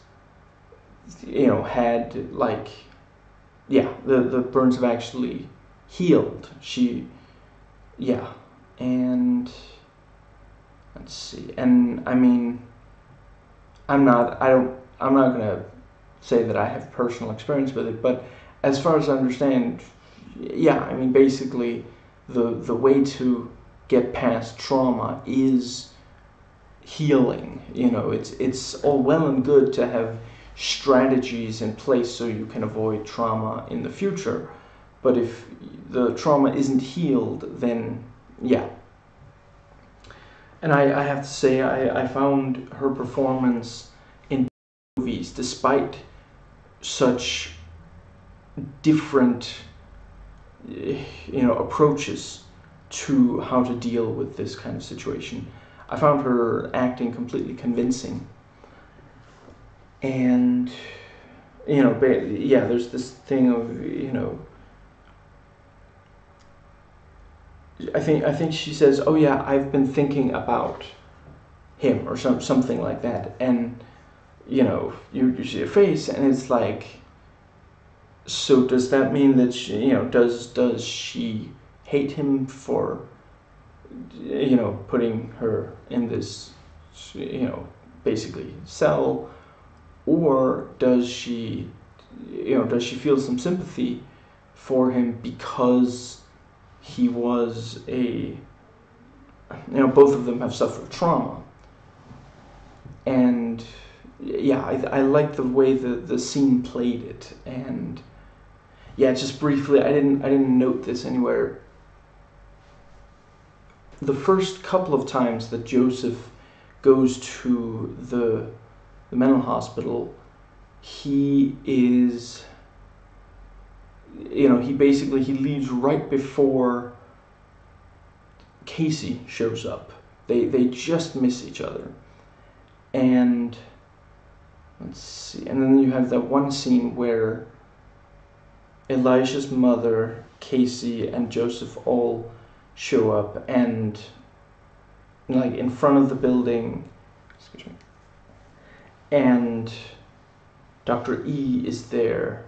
had like, yeah, the burns have actually healed. And let's see, and I mean, I'm not gonna say that I have personal experience with it, but as far as I understand, yeah, I mean, basically, the way to get past trauma is healing. It's all well and good to have strategies in place so you can avoid trauma in the future, but if the trauma isn't healed, then yeah. And I have to say, I found her performance in movies, despite such different approaches to how to deal with this kind of situation, I found her acting completely convincing. And yeah, there's this thing of I think she says, "Oh yeah, I've been thinking about him," or something like that, and you see her face, and it's like, So does that mean that does she hate him for putting her in this basically cell, or does she feel some sympathy for him because he was both of them have suffered trauma. And yeah, I like the way the scene played it. And yeah, just briefly, I didn't note this anywhere. The first couple of times that Joseph goes to the mental hospital, he is, he leaves right before Casey shows up. They just miss each other. And let's see, and then you have that one scene where Elijah's mother, Casey, and Joseph all show up, and like in front of the building, excuse me, and Dr. E is there.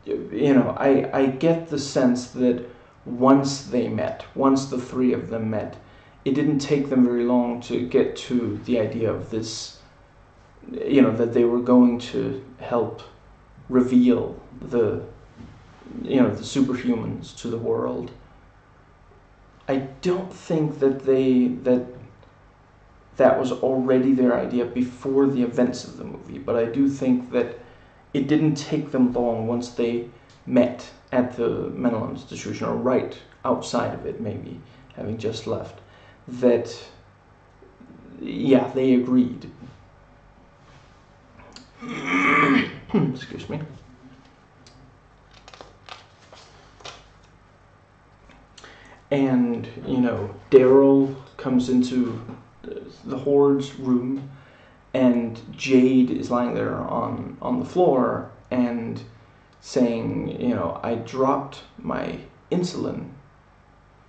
I get the sense that once the three of them met, it didn't take them very long to get to the idea of this, that they were going to help reveal the superhumans to the world. I don't think that that was already their idea before the events of the movie, but I do think that it didn't take them long once they met at the mental institution, or right outside of it, maybe, having just left, that, yeah, they agreed. Excuse me. And, Daryl comes into the Horde's room, and Jade is lying there on the floor and saying, I dropped my insulin,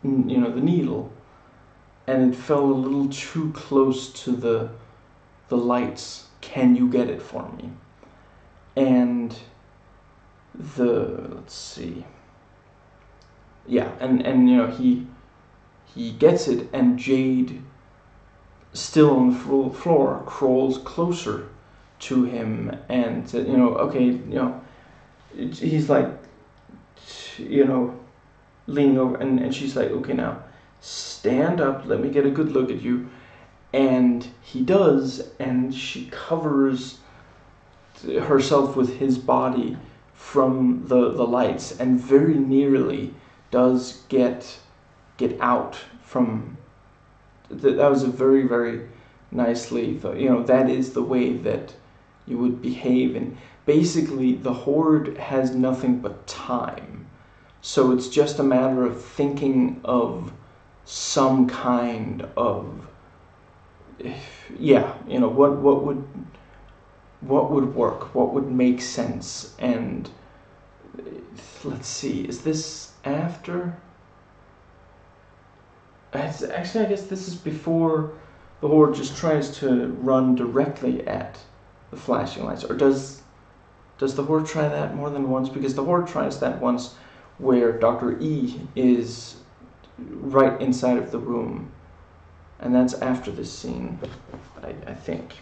the needle, and it fell a little too close to the lights. Can you get it for me? And let's see. Yeah, and he gets it, and Jade, still on the floor, crawls closer to him and said, okay, he's like, leaning over, and she's like, okay, now stand up, let me get a good look at you. And he does, and she covers herself with his body from the lights, and very nearly does get out from. That was a very, very nicely, that is the way that you would behave. And basically the Horde has nothing but time, so it's just a matter of thinking of some kind of, what would work, what would make sense. And let's see, is this after? Actually, I guess this is before the Horde just tries to run directly at the flashing lights. Or does the Horde try that more than once? Because the Horde tries that once where Dr. E is right inside of the room, and that's after this scene, I think.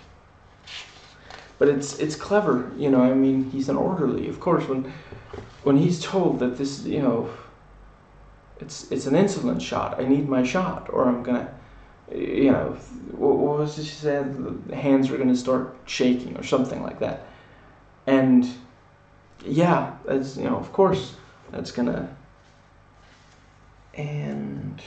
But it's clever, he's an orderly. Of course, when he's told that this, it's an insulin shot, I need my shot, or I'm gonna, what was it she said? The hands are gonna start shaking or something like that. And yeah, that's, of course that's gonna. And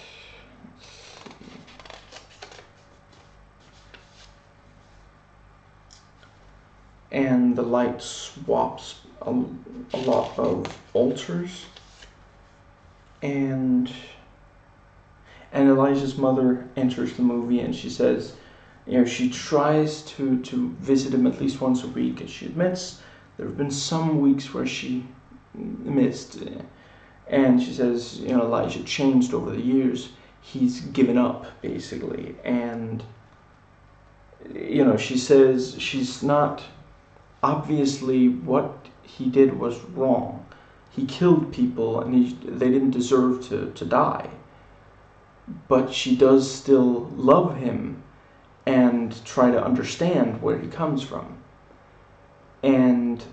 and the light swaps a lot of alters, and Elijah's mother enters the movie, and she says, she tries to visit him at least once a week, and she admits there have been some weeks where she missed, and she says, Elijah changed over the years, he's given up, basically. And she says she's not obviously what he did was wrong. He killed people, and they didn't deserve to die. But she does still love him and try to understand where he comes from. And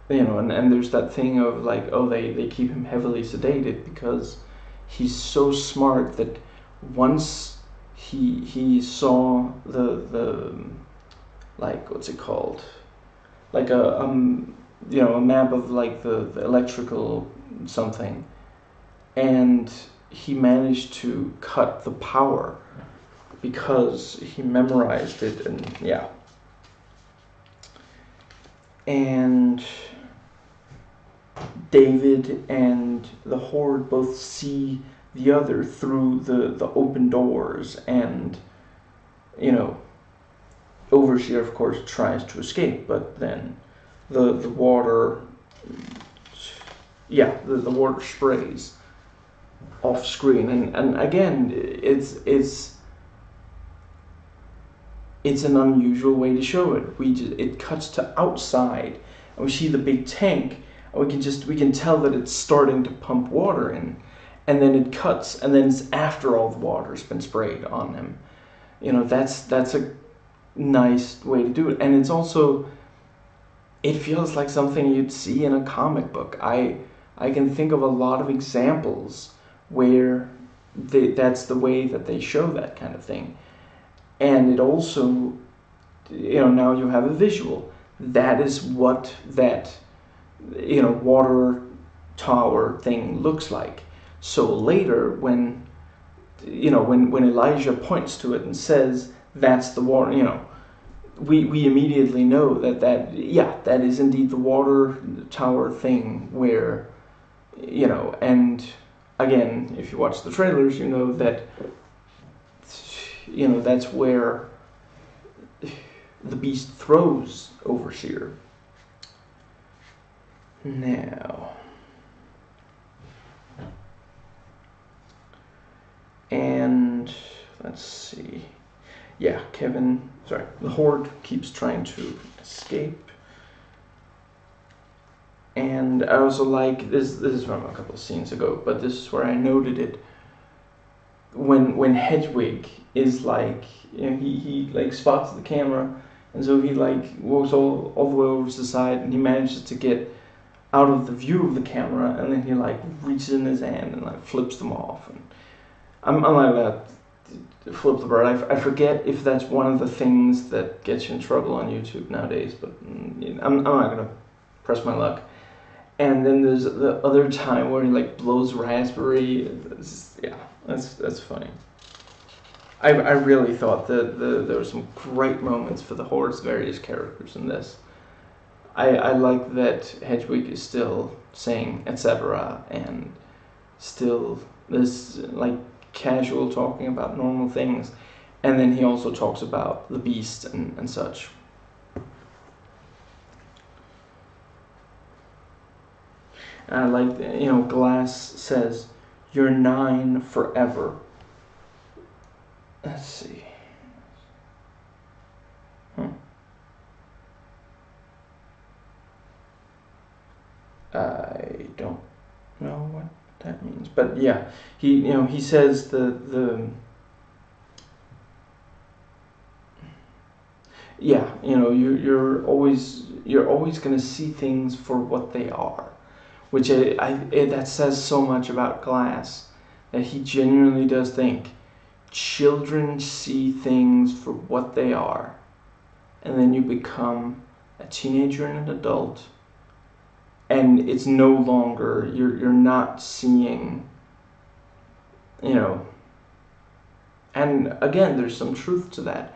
and there's that thing of like, oh, they keep him heavily sedated because he's so smart that once he saw the like, what's it called, like a map of like the electrical something, and he managed to cut the power because he memorized it. And yeah, and David and the Horde both see the other through the open doors, and Overseer, of course, tries to escape, but then the water, the water sprays off screen, and again, it's an unusual way to show it. It cuts to outside, and we see the big tank, and we can tell that it's starting to pump water in, and then it cuts, and then it's after all the water's been sprayed on him. That's a nice way to do it, and it's also, it feels like something you'd see in a comic book. I can think of a lot of examples where that's the way that they show that kind of thing. And it also, now you have a visual. That is what that, water tower thing looks like. So later, when Elijah points to it and says, that's the water, we immediately know that is indeed the water tower thing where, and again, if you watch the trailers, you know that, that's where the beast throws Overseer. Now, and let's see. Yeah, the Horde keeps trying to escape. And I also like, this is from a couple of scenes ago, but this is where I noted it. When Hedwig is like, he like spots the camera, and so he like walks all the way over to the side, and he manages to get out of the view of the camera, and then he like reaches in his hand and like flips them off. And I'm like that, flip the bird. I forget if that's one of the things that gets you in trouble on YouTube nowadays, but I'm not gonna press my luck. And then there's the other time where he like blows raspberry. That's funny. I really thought that there were some great moments for the Horde's various characters in this. I like that Hedwig is still saying etc. and still this like casual talking about normal things, and then he also talks about the beast and such. And I like, Glass says, "You're 9 forever." Let's see. I don't know what that means, but yeah, he says you're always gonna see things for what they are, which that says so much about Glass, that he genuinely does think children see things for what they are, and then you become a teenager and an adult, and it's no longer, you're not seeing, and again, there's some truth to that.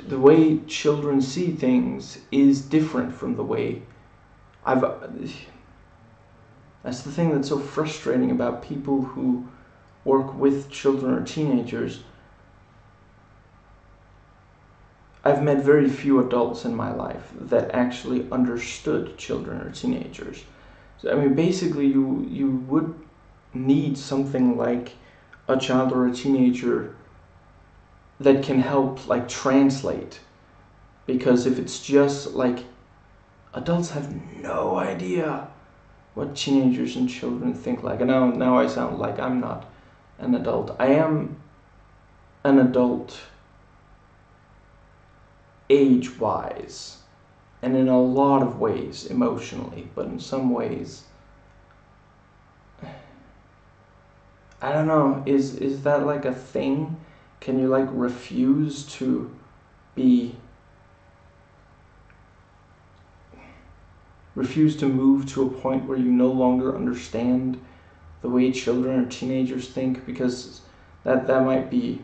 The way children see things is different from the way that's the thing that's so frustrating about people who work with children or teenagers. I've met very few adults in my life that actually understood children or teenagers. So, I mean, basically you would need something like a child or a teenager that can help like translate Because if it's just like, adults have no idea what teenagers and children think like. And now I sound like I'm not an adult. I am an adult age-wise, and in a lot of ways emotionally, but in some ways, I don't know, is that like a thing? Can you like refuse to move to a point where you no longer understand the way children or teenagers think? Because that might be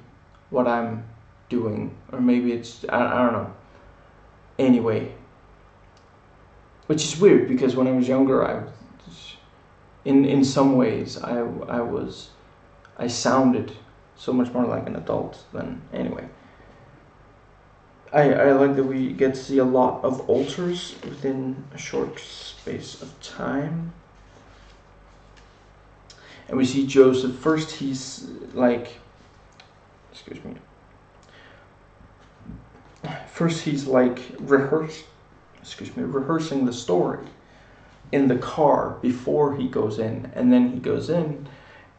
what I'm doing, or maybe it's, I don't know. Anyway, which is weird because when I was younger, in some ways I sounded so much more like an adult than, anyway. I like that we get to see a lot of altars within a short space of time. And we see Joseph. First he's like, rehearsing the story in the car before he goes in. And then he goes in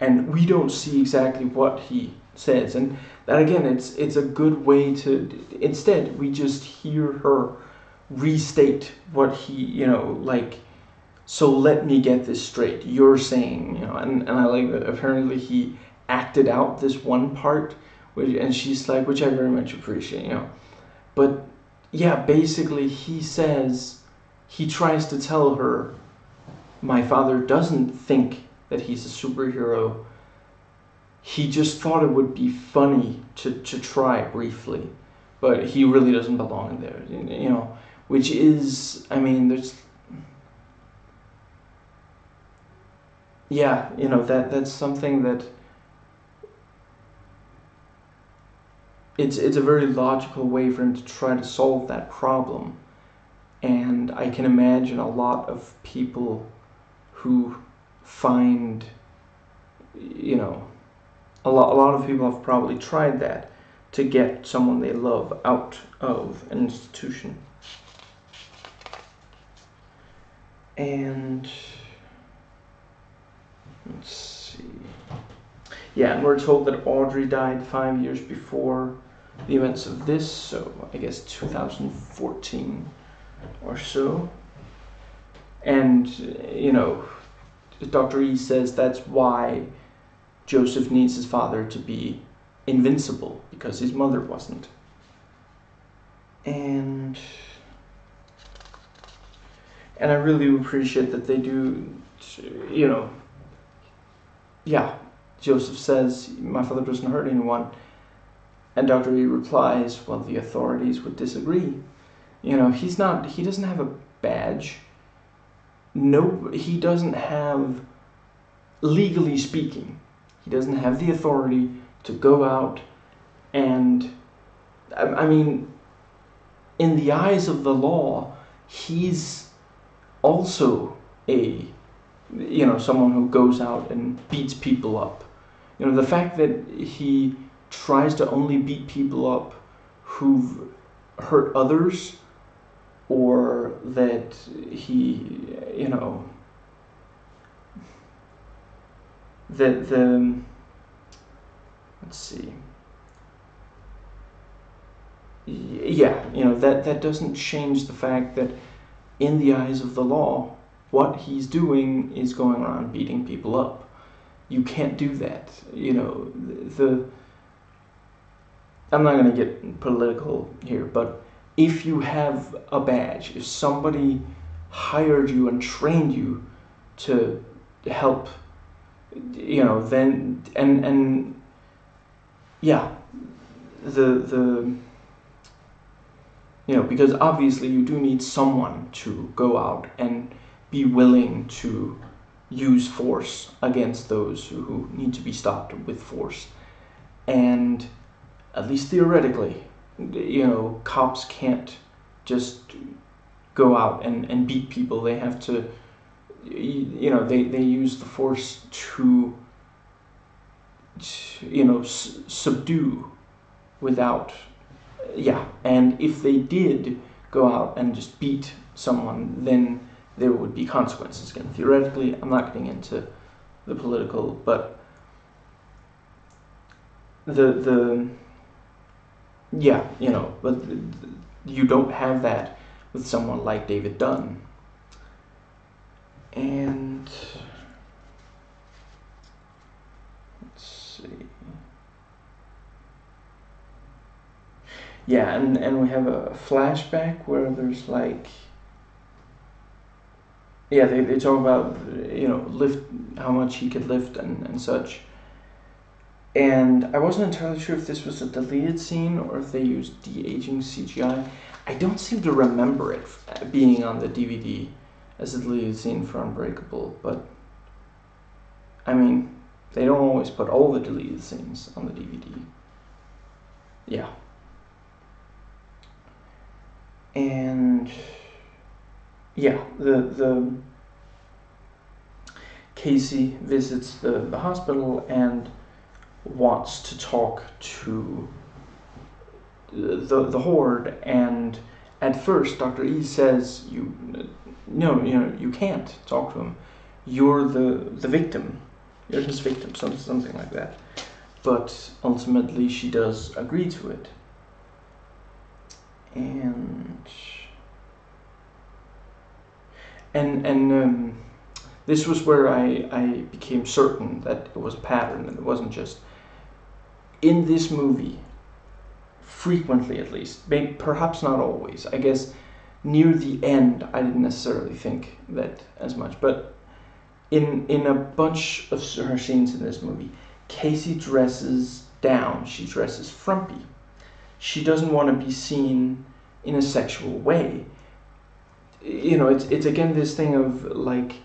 and we don't see exactly what he says. And that again, it's a good way to, instead we just hear her restate what he, like, so let me get this straight. You're saying, and I like that apparently he acted out this one part, and she's like, which I very much appreciate, But yeah, basically he tries to tell her, my father doesn't think that he's a superhero. He just thought it would be funny to try briefly, but he really doesn't belong in there, which is, I mean, there's, yeah, that's something that it's a very logical way for him to try to solve that problem. And I can imagine a lot of people who find, a lot of people have probably tried that to get someone they love out of an institution. And let's see. Yeah, and we're told that Audrey died 5 years before the events of this, so I guess 2014 or so. And, Dr. E says that's why Joseph needs his father to be invincible, because his mother wasn't. And I really appreciate that they do, yeah, Joseph says, my father doesn't hurt anyone. And Dr. E replies, well, the authorities would disagree. He doesn't have a badge. No, he doesn't have, legally speaking, he doesn't have the authority to go out and, I mean, in the eyes of the law, he's also someone who goes out and beats people up. The fact that he tries to only beat people up who've hurt others, or that he, let's see. Yeah, that doesn't change the fact that in the eyes of the law, what he's doing is going around beating people up. You can't do that. I'm not going to get political here, but if you have a badge, if somebody hired you and trained you to help, then, and yeah, because obviously you do need someone to go out and be willing to use force against those who need to be stopped with force. And at least theoretically, cops can't just go out and beat people. They have to, they use the force to subdue without yeah, and if they did go out and just beat someone, then there would be consequences. Again, theoretically, I'm not getting into the political, but the yeah, but you don't have that with someone like David Dunn. And let's see. Yeah, and we have a flashback where there's like, yeah, they talk about, lift, how much he could lift and such. And I wasn't entirely sure if this was a deleted scene or if they used de-aging CGI. I don't seem to remember it being on the DVD as a deleted scene for Unbreakable, but I mean, they don't always put all the deleted scenes on the DVD. Yeah. And yeah, the Casey visits the hospital and wants to talk to the Horde, and at first Dr. E says, you can't talk to him. You're the victim. You're his victim, something like that. But ultimately she does agree to it. And this was where I became certain that it was a pattern, and it wasn't just in this movie, frequently at least, maybe, perhaps not always. I guess near the end I didn't necessarily think that as much, but in a bunch of her scenes in this movie, Casey dresses down. She dresses frumpy. She doesn't want to be seen in a sexual way. It's again this thing of like,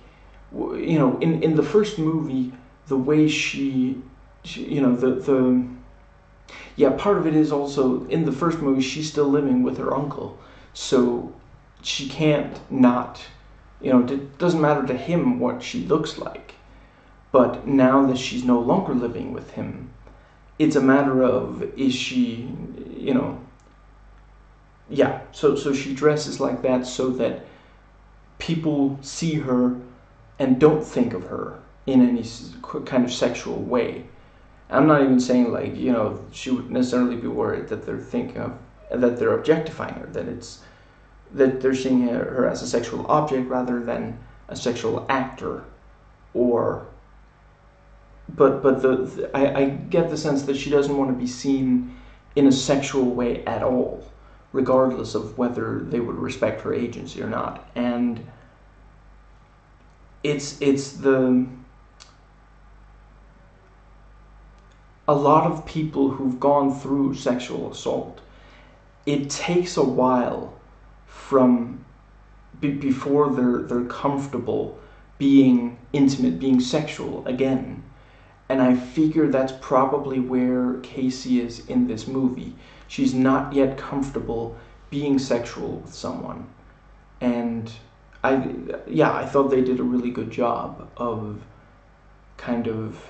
in the first movie, the way she the yeah, part of it is also in the first movie she's still living with her uncle, so she can't not, it doesn't matter to him what she looks like. But now that she's no longer living with him, it's a matter of, is she, yeah, so she dresses like that so that people see her and don't think of her in any kind of sexual way. I'm not even saying like, she would necessarily be worried that they're thinking of, that they're objectifying her, that they're seeing her as a sexual object rather than a sexual actor, or but I get the sense that she doesn't want to be seen in a sexual way at all, regardless of whether they would respect her agency or not. And it's a lot of people who've gone through sexual assault, it takes a while from before they're comfortable being intimate, being sexual again. And I figure that's probably where Casey is in this movie. She's not yet comfortable being sexual with someone. And I thought they did a really good job of kind of,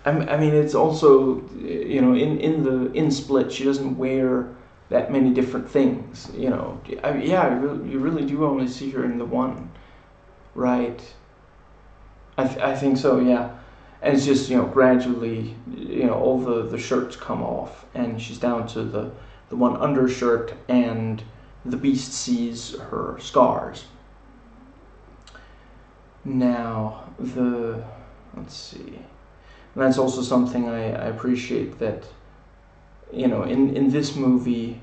I mean, it's also, in Split, she doesn't wear that many different things, you really do only see her in the one, right? I think so, yeah. And it's just, gradually, all the shirts come off, and she's down to the one undershirt, and the Beast sees her scars. Now, let's see. And that's also something I appreciate, that, in this movie,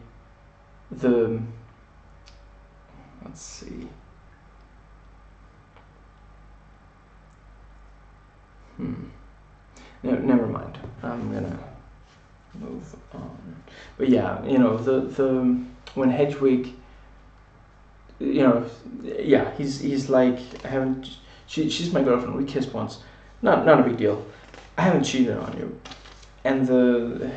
let's see. No, never mind. I'm gonna move on. But yeah, the when Hedwig, yeah, he's like, she's my girlfriend. We kissed once. Not a big deal. I haven't cheated on you. And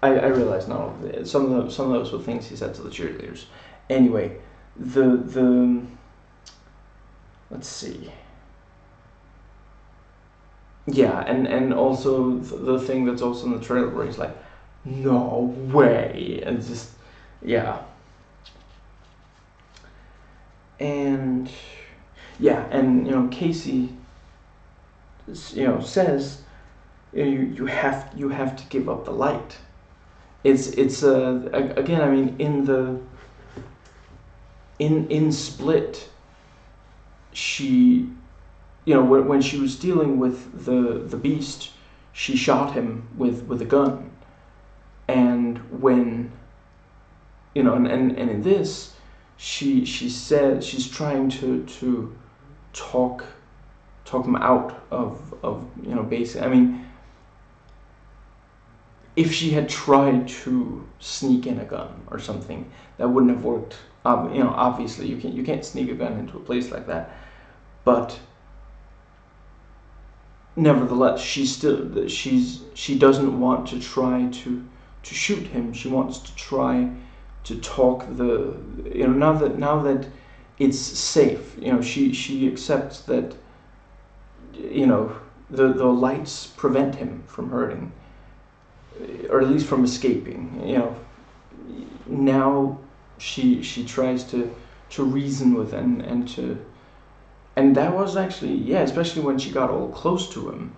I realize now some of those were things he said to the cheerleaders. Anyway, the let's see. Yeah, and also the thing that's also in the trailer where he's like, no way. And just, yeah. And yeah, and Casey, says, you have to give up the light. It's again, I mean, in Split, she, when she was dealing with the Beast, she shot him with a gun. And when, and in this, she said she's trying to talk him out of basically, I mean, if she had tried to sneak in a gun or something, that wouldn't have worked. Obviously you can't sneak a gun into a place like that. But nevertheless, she doesn't want to try to shoot him. She wants to try to talk now that it's safe. She accepts that the lights prevent him from hurting, or at least from escaping. Now she tries to reason with and that was actually, yeah, especially when she got all close to him,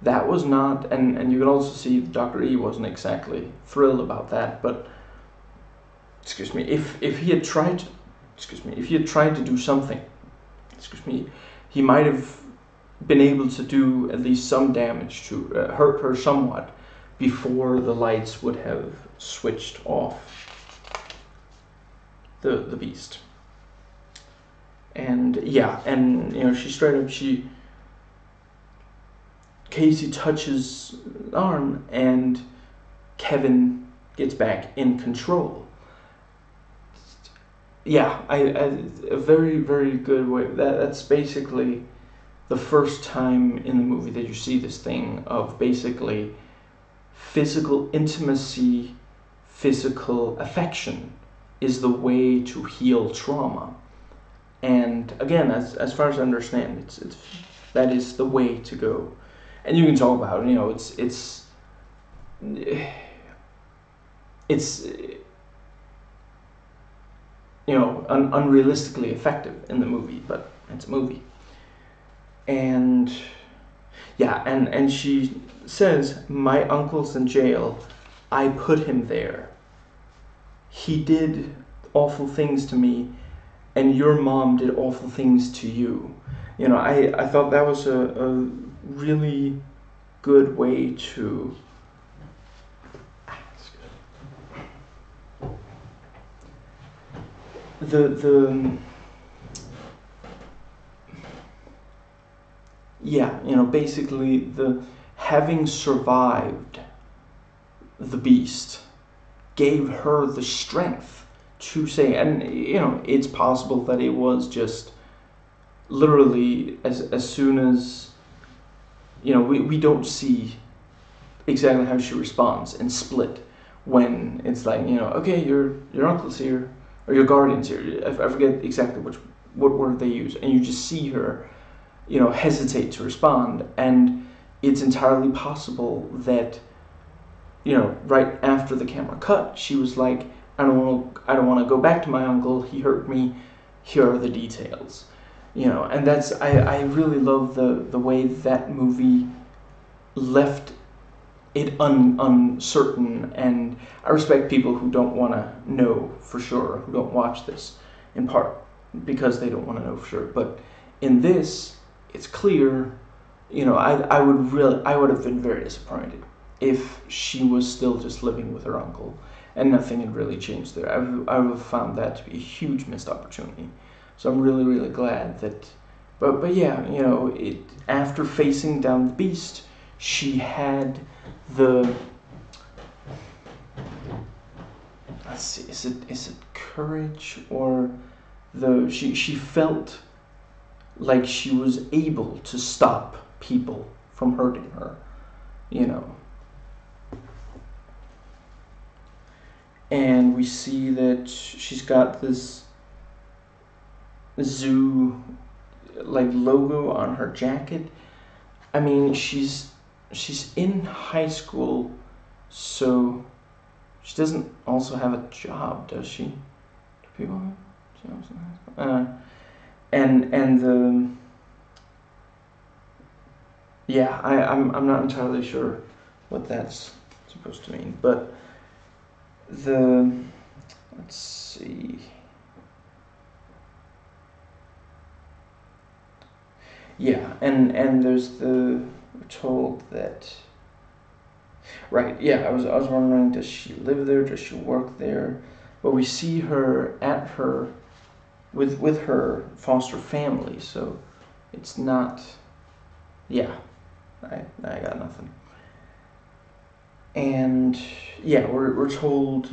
that was not, and you can also see Dr. E wasn't exactly thrilled about that. But if he had tried to do something, he might have been able to do at least some damage to hurt her somewhat before the lights would have switched off the Beast. And yeah, and she straight up, Casey touches the arm and Kevin gets back in control. Yeah, a very, very good way. That's basically the first time in the movie that you see this thing of basically physical intimacy, physical affection is the way to heal trauma. And again, as far as I understand, it's that is the way to go. And you can talk about it, it's unrealistically effective in the movie, but it's a movie. And yeah, and she says, my uncle's in jail, I put him there, he did awful things to me, and your mom did awful things to you. I thought that was a really good way to basically the having survived the Beast gave her the strength to say, and it's possible that it was just literally as soon as we don't see exactly how she responds in Split, when it's like, okay, your uncle's here, or your guardian's here. I forget exactly what word they use, and you just see her hesitate to respond. And it's entirely possible that right after the camera cut, she was like, I don't want to go back to my uncle, he hurt me, here are the details. And that's, I really love the way that movie left it uncertain. And I respect people who don't want to know for sure, who don't watch this, in part because they don't want to know for sure. But in this, it's clear. I would have been very disappointed if she was still just living with her uncle and nothing had really changed there. I would have found that to be a huge missed opportunity. So I'm really, really glad that. But yeah, after facing down the Beast, she had the, let's see, is it courage, or she felt like she was able to stop people from hurting her, and we see that she's got this zoo like logo on her jacket. I mean, she's in high school, so She doesn't also have a job, does she? Do people have jobs in high school? And the yeah, I'm not entirely sure what that's supposed to mean, but let's see. Yeah, and there's we're told that, right, yeah, I was wondering, does she live there, does she work there? But we see her at her with her foster family, so it's not, yeah, I got nothing. And yeah, we're told,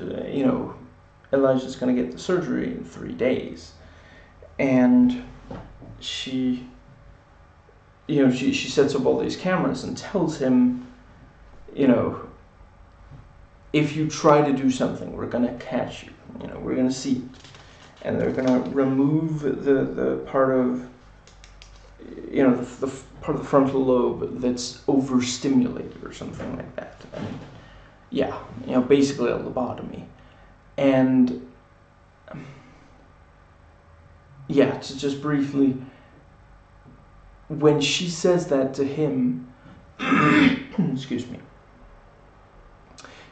Elijah's going to get the surgery in 3 days, and she sets up all these cameras and tells him, if you try to do something, we're going to catch you. We're going to see it. And they're going to remove the part of, the part of the frontal lobe that's overstimulated or something like that. And yeah, basically a lobotomy. And yeah, to just briefly, when she says that to him, excuse me,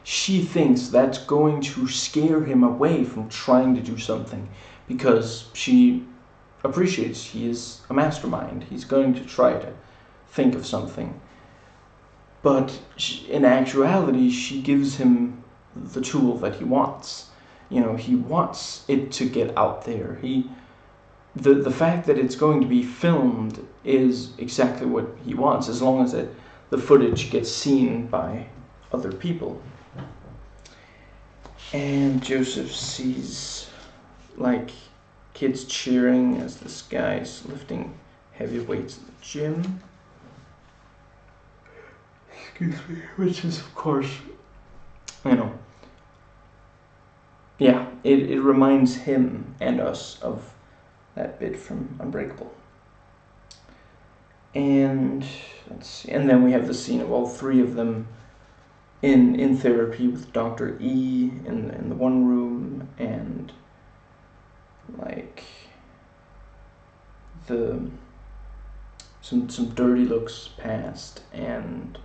she thinks that's going to scare him away from trying to do something, because she appreciates he is a mastermind. He's going to try to think of something. But in actuality, she gives him the tool that he wants. He wants it to get out there. The fact that it's going to be filmed is exactly what he wants, as long as the footage gets seen by other people. And Joseph sees, kids cheering as this guy's lifting heavy weights at the gym. Excuse me, which is, of course, yeah, it reminds him and us of that bit from Unbreakable. And let's see, and then we have the scene of all three of them in therapy with Dr. E in the one room, and some dirty looks passed, and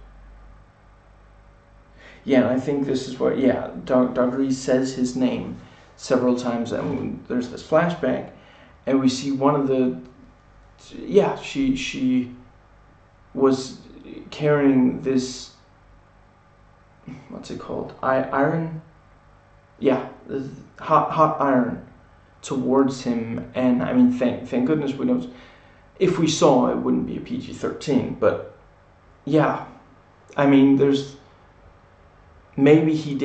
yeah, I think this is what, yeah, Dr. E says his name several times, and there's this flashback, and we see one of the, yeah, she was carrying this, what's it called, iron? Yeah, hot iron towards him, and I mean, thank goodness we don't, if we saw, it wouldn't be a PG-13, but yeah, I mean, maybe she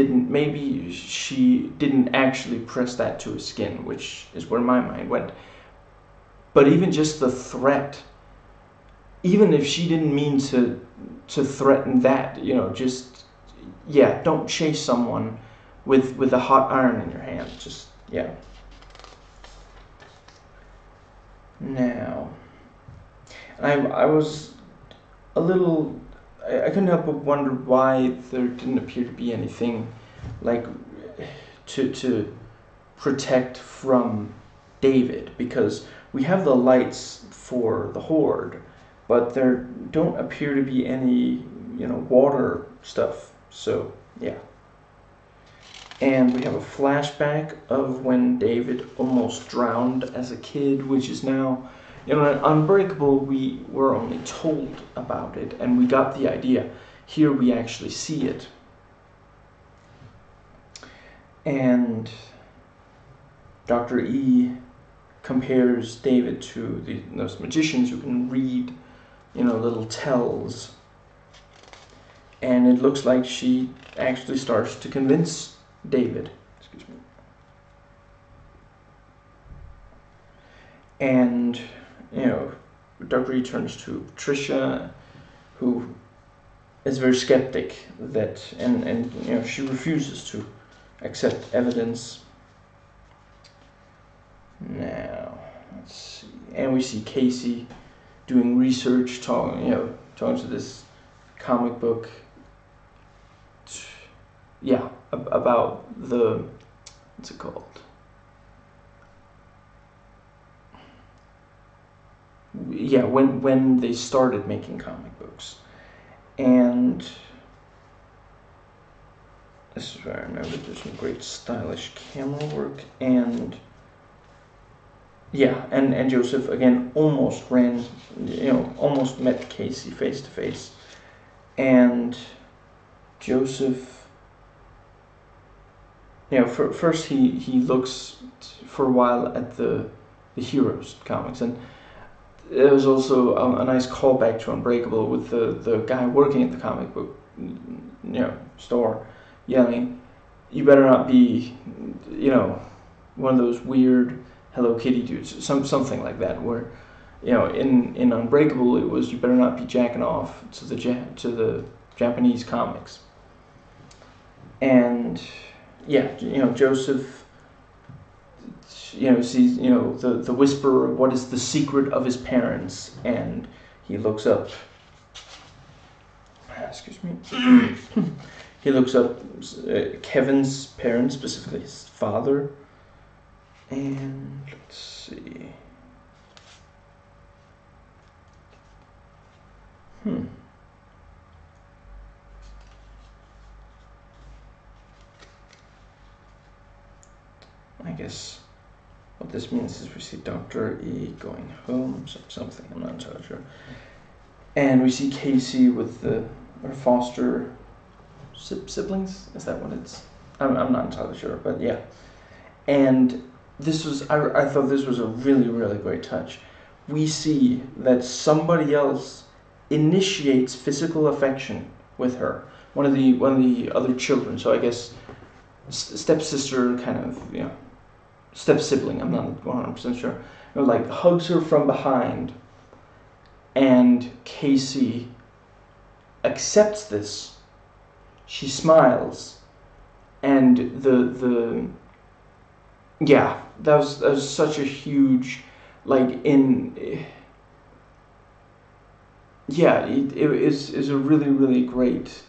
didn't actually press that to his skin, which is where my mind went. But even just the threat, even if she didn't mean to threaten that, just, yeah, don't chase someone with a hot iron in your hand. Just, yeah. Now, I was a little, I couldn't help but wonder why there didn't appear to be anything to protect from David, because we have the lights for the Horde, but there don't appear to be any, water stuff. So, yeah. And we have a flashback of when David almost drowned as a kid, which is now, in Unbreakable, we were only told about it, and we got the idea. Here we actually see it. And Dr. E compares David to those magicians who can read, little tells. And it looks like she actually starts to convince David. Excuse me. And, Dr. E turns to Patricia, who is very skeptic that, and she refuses to accept evidence. Now, let's see. And we see Casey doing research, talking to this comic book. Yeah, about the, what's it called? Yeah, when they started making comic books. And this is where I remember there's some great stylish camera work. And yeah, and Joseph again almost almost met Casey face to face. And Joseph, first he looks for a while at the Heroes comics, and it was also a nice callback to Unbreakable with the guy working at the comic book store yelling, "You better not be, one of those weird Hello Kitty dudes," something like that. Where, in Unbreakable it was, "You better not be jacking off to the Japanese comics." And yeah, Joseph, sees, the whisper of what is the secret of his parents, and he looks up. Excuse me. He looks up Kevin's parents, specifically his father, and let's see. I guess what this means is we see Dr. E going home, something, I'm not entirely sure. And we see Casey with her foster siblings. Is that what it's? I'm not entirely sure, but yeah. And this was, I thought this was a really, really great touch. We see that somebody else initiates physical affection with her. One of the other children. So I guess stepsister, kind of, step sibling. I'm not 100% sure. Like hugs her from behind, and Casey accepts this. She smiles, and that was such a huge, it is a really, really great,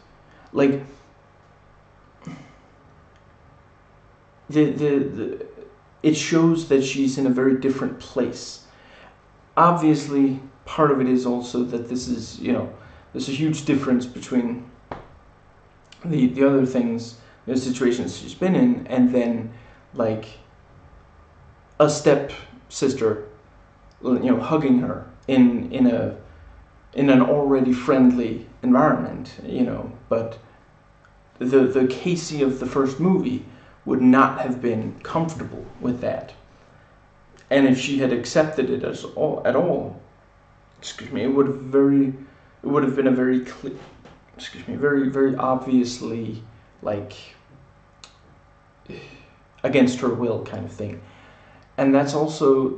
it shows that she's in a very different place. Obviously, part of it is also that this is, there's a huge difference between the other things, the situations she's been in, and then a step sister, hugging her in an already friendly environment, but the Casey of the first movie would not have been comfortable with that. And if she had accepted it at all, it would have been a very clear, very, very obviously against her will kind of thing. And that's also,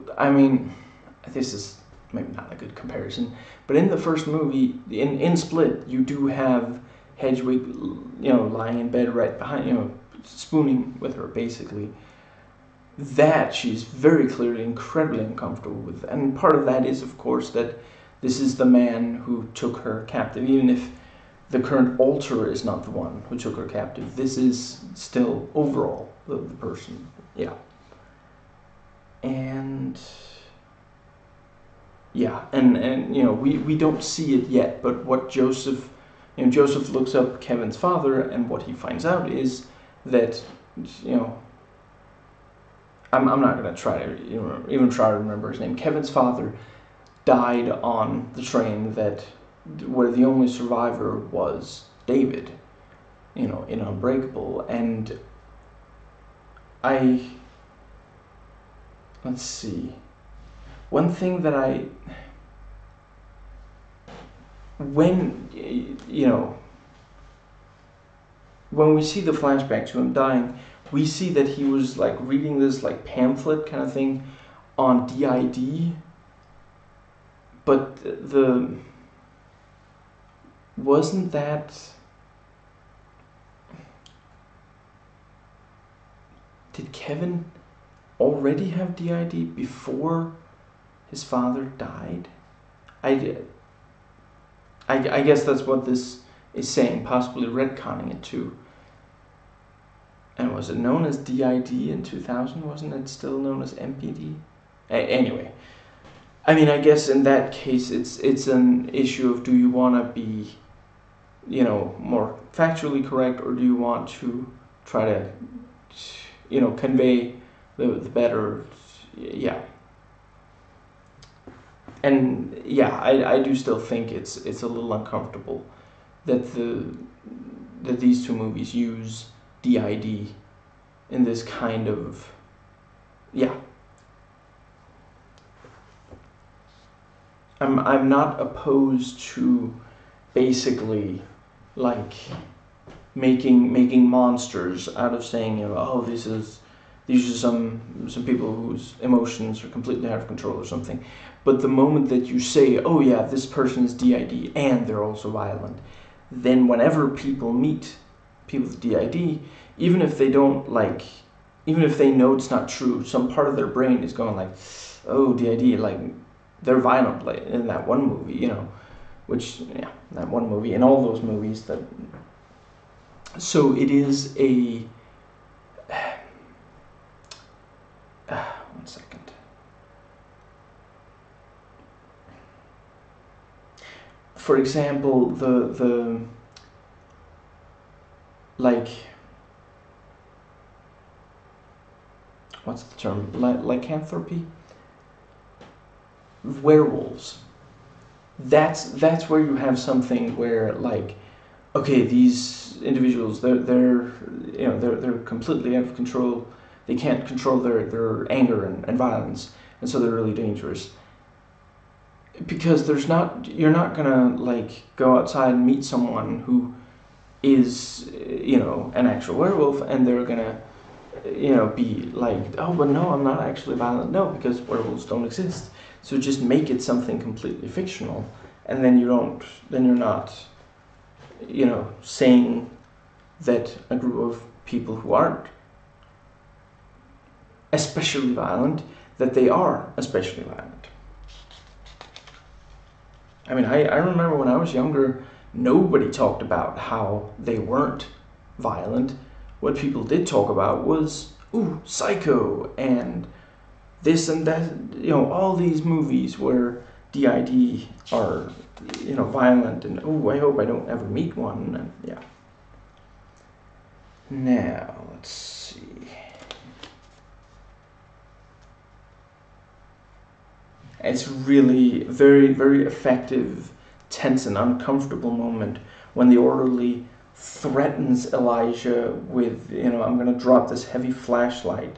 this is maybe not a good comparison, but in the first movie, in Split, you do have Hedwig, lying in bed right behind, spooning with her, basically. That she's very clearly incredibly uncomfortable with. And part of that is, of course, that this is the man who took her captive. Even if the current alter is not the one who took her captive, this is still overall the person. Yeah. And yeah, and we don't see it yet, but what Joseph looks up Kevin's father, and what he finds out is that, I'm not going to try to even try to remember his name. Kevin's father died on the train where the only survivor was David, in Unbreakable. And let's see. One thing that when we see the flashback to him dying, we see that he was reading this pamphlet kind of thing on DID, but wasn't that, did Kevin already have DID before his father died? I guess that's what this is saying, possibly retconning it too. And was it known as DID in 2000? Wasn't it still known as MPD? Anyway, I mean, I guess in that case, it's an issue of, do you want to be, more factually correct, or do you want to try to, convey the better, yeah. And yeah, I do still think it's a little uncomfortable that these two movies use DID in this kind of, yeah. I'm not opposed to basically like making monsters out of saying, oh, these are some people whose emotions are completely out of control or something. But the moment that you say, oh yeah, this person is DID and they're also violent, then whenever people meet people with DID, even if they know it's not true, some part of their brain is going like, oh, DID, like they're violent, like in that one movie, which, yeah, that one movie, and all those movies that. So it is a. One second. For example, the like, what's the term? Lycanthropy? Werewolves. That's where you have something where, like, okay, these individuals, they're completely out of control. They can't control their anger and violence, and so they're really dangerous. Because you're not gonna like go outside and meet someone who is an actual werewolf, and they're gonna be like, oh, but no, I'm not actually violent. No, because werewolves don't exist. So just make it something completely fictional, and then you're not saying that a group of people who aren't especially violent, that they are especially violent. I mean, I remember when I was younger, nobody talked about how they weren't violent. What people did talk about was, ooh, Psycho, and this and that, all these movies where DID are, violent, and oh, I hope I don't ever meet one, and yeah. Now, let's see. It's really very, very effective, tense, and uncomfortable moment when the orderly threatens Elijah with, I'm going to drop this heavy flashlight,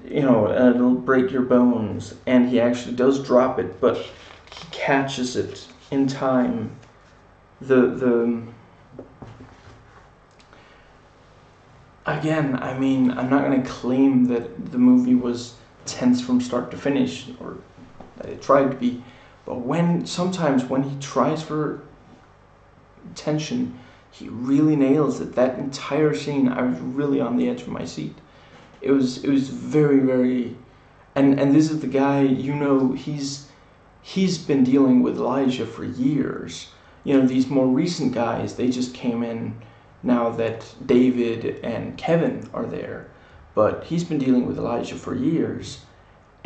and it'll break your bones. And he actually does drop it, but he catches it in time. Again, I mean, I'm not going to claim that the movie was tense from start to finish, or that it tried to be, but sometimes when he tries for tension, he really nails it. That entire scene, I was really on the edge of my seat. It was very, very, and this is the guy, he's been dealing with Elijah for years. These more recent guys, they just came in now that David and Kevin are there, but he's been dealing with Elijah for years,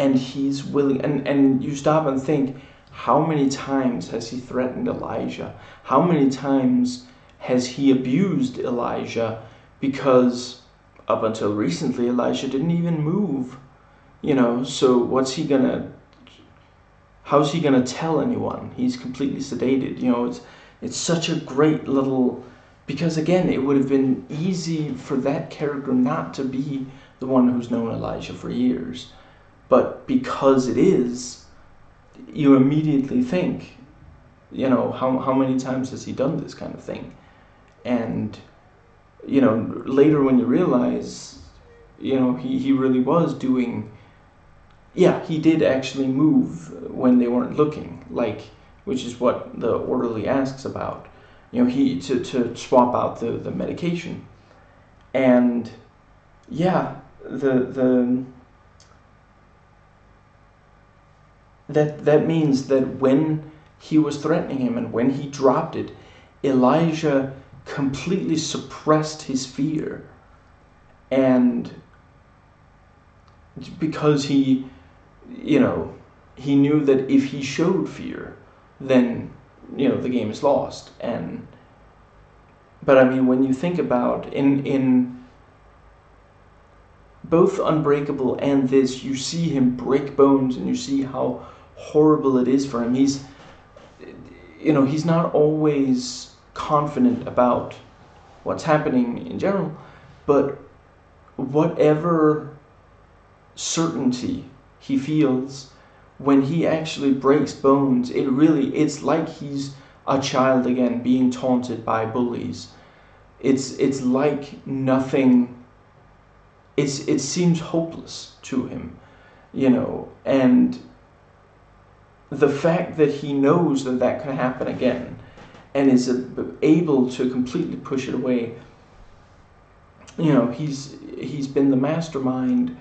and he's willing, and you stop and think, how many times has he threatened Elijah? How many times has he abused Elijah? Because up until recently, Elijah didn't even move, so how's he gonna tell anyone? He's completely sedated, it's such a great little, because again, it would have been easy for that character not to be the one who's known Elijah for years. But because it is, you immediately think, how many times has he done this kind of thing? And, later when you realize, he really was doing, yeah, he did actually move when they weren't looking, which is what the orderly asks about. He to swap out the medication. And, yeah, that means that when he was threatening him and when he dropped it, Elijah completely suppressed his fear. and because he, he knew that if he showed fear, then, the game is lost. But I mean, when you think about in both Unbreakable and this, you see him break bones, and you see how horrible it is for him. He's not always confident about what's happening in general, but whatever certainty he feels, when he actually breaks bones, it's like he's a child again, being taunted by bullies. It's like nothing. It seems hopeless to him, and the fact that he knows that can happen again, and is able to completely push it away. He's been the mastermind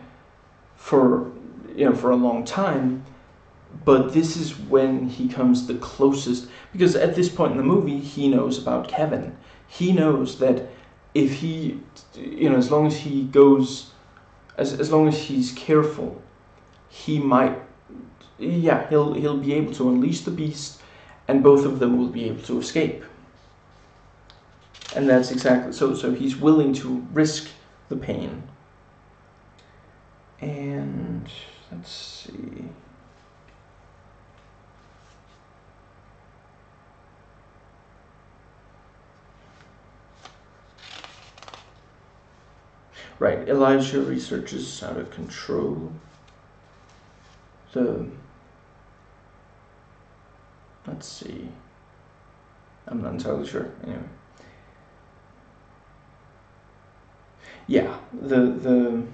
for a long time, but this is when he comes the closest, because at this point in the movie he knows about Kevin. He knows that if he, as long as he goes, as long as he's careful, he might, he'll be able to unleash the beast, and both of them will be able to escape. And that's exactly so he's willing to risk the pain. And let's see. Right, Elijah research is out of control. Let's see. I'm not entirely sure. Anyway. Yeah, this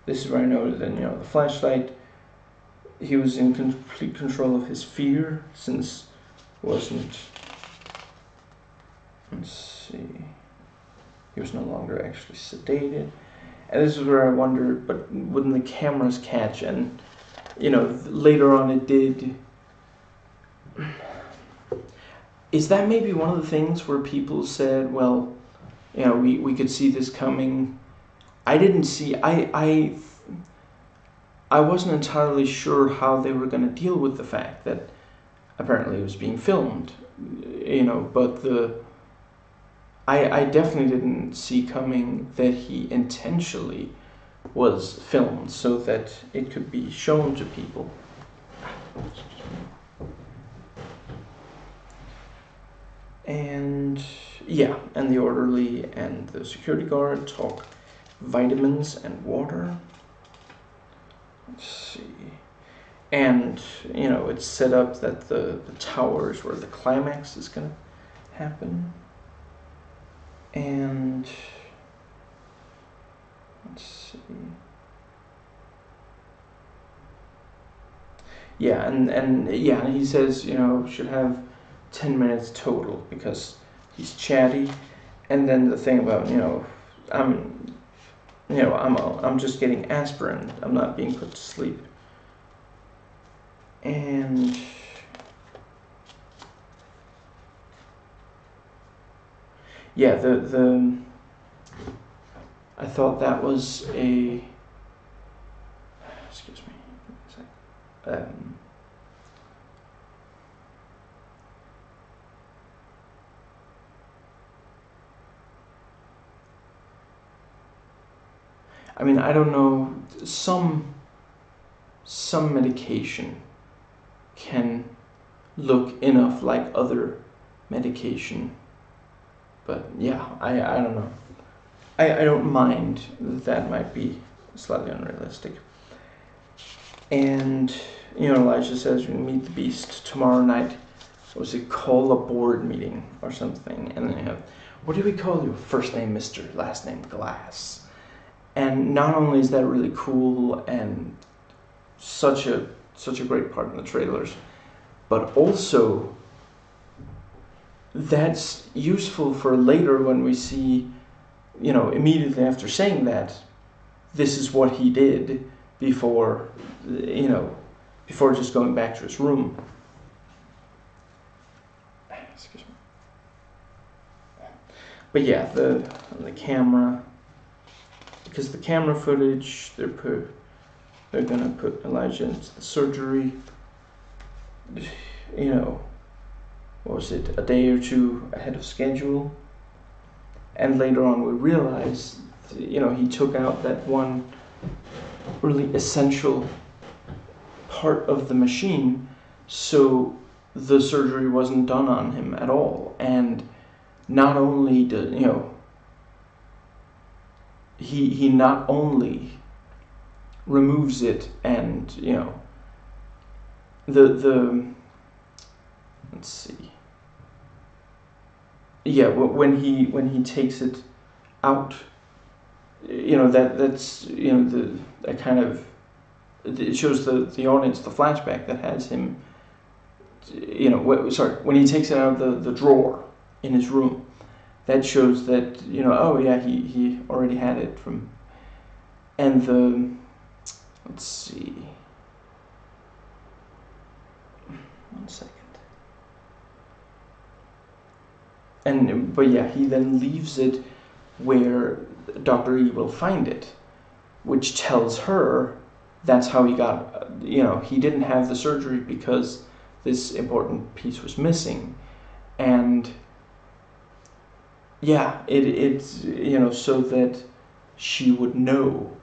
is where I know that, the flashlight, he was in complete control of his fear, since he wasn't, let's see, he was no longer actually sedated. And this is where I wonder, but wouldn't the cameras catch? And, later on it did. Is that maybe one of the things where people said, well, we could see this coming? I didn't see, I wasn't entirely sure how they were going to deal with the fact that apparently it was being filmed, but I definitely didn't see coming that he intentionally was filmed so that it could be shown to people. And and the orderly and the security guard talk vitamins and water. Let's see. And, it's set up that the tower is where the climax is going to happen. And let's see. Yeah, and he says, should have 10 minutes total because he's chatty. And then the thing about, I'm just getting aspirin. I'm not being put to sleep. And yeah, I thought that was a, excuse me, I mean, I don't know, some medication can look enough like other medication, but yeah, I don't know. I don't mind that might be slightly unrealistic. And, Elijah says we meet the beast tomorrow night. What was it, call a board meeting or something? And then you have, what do we call you? First name Mr., last name Glass. And not only is that really cool and such a great part in the trailers, but also that's useful for later when we see, immediately after saying that, this is what he did before, before just going back to his room. Excuse me. But yeah, the camera. because the camera footage, they're gonna put Elijah into the surgery, you know, what was it, a day or two ahead of schedule. And later on we realize, you know, he took out that one really essential part of the machine, so the surgery wasn't done on him at all. And not only did, you know, he not only removes it, and, you know, the let's see, yeah, when he takes it out, you know, that's, you know, that kind of, it shows the audience the flashback that has him, you know, when he takes it out of the drawer in his room, that shows that, you know, oh yeah, he already had it from. And let's see, 1 second. But yeah, he then leaves it where Dr. E will find it, which tells her that's how he got, you know, he didn't have the surgery because this important piece was missing. And yeah, it's, you know, so that she would know,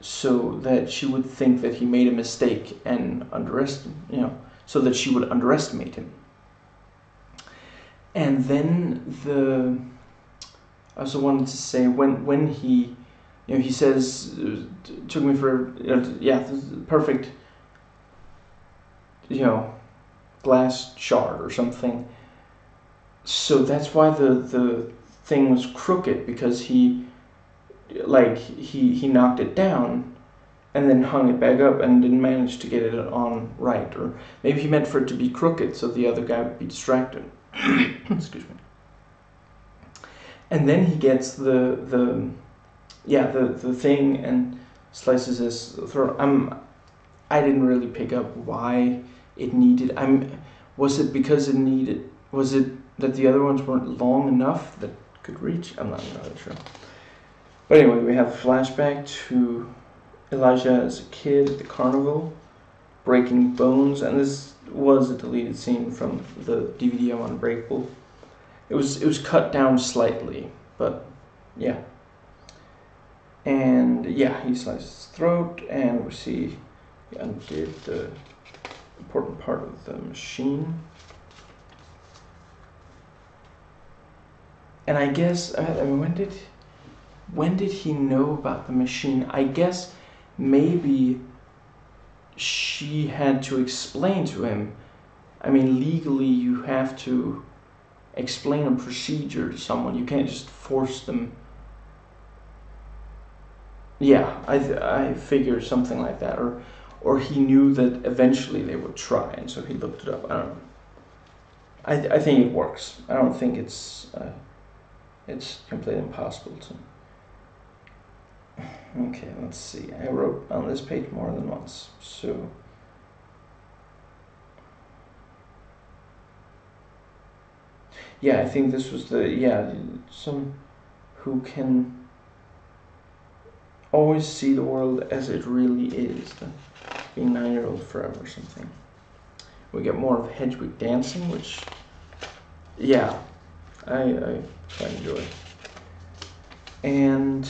so that she would think that he made a mistake and you know, so that she would underestimate him. And then I also wanted to say, when he, you know, he says, took me for, yeah, perfect, you know, glass shard or something. So that's why the thing was crooked, because he knocked it down and then hung it back up and didn't manage to get it on right. Or maybe he meant for it to be crooked so the other guy would be distracted. Excuse me. And then he gets the thing and slices his throat. I didn't really pick up why it needed. Was it because it needed? Was it that the other ones weren't long enough that could reach? I'm not entirely sure. But anyway, we have a flashback to Elijah as a kid at the carnival, breaking bones, and this was a deleted scene from the DVD of Unbreakable. It was cut down slightly, but yeah. And yeah, he slices his throat, and we see he undid the important part of the machine. And I guess, I mean, when did he know about the machine? I guess maybe she had to explain to him. I mean, legally you have to explain a procedure to someone. You can't just force them. Yeah, I figure something like that. Or he knew that eventually they would try, and so he looked it up. I don't know. I think it works. I don't think it's completely impossible to. Okay, let's see. I wrote on this page more than once, so. Yeah, I think this was some who can always see the world as it really is. Being 9-year-old forever or something. We get more of Hedwig dancing, which, yeah, I quite enjoy. And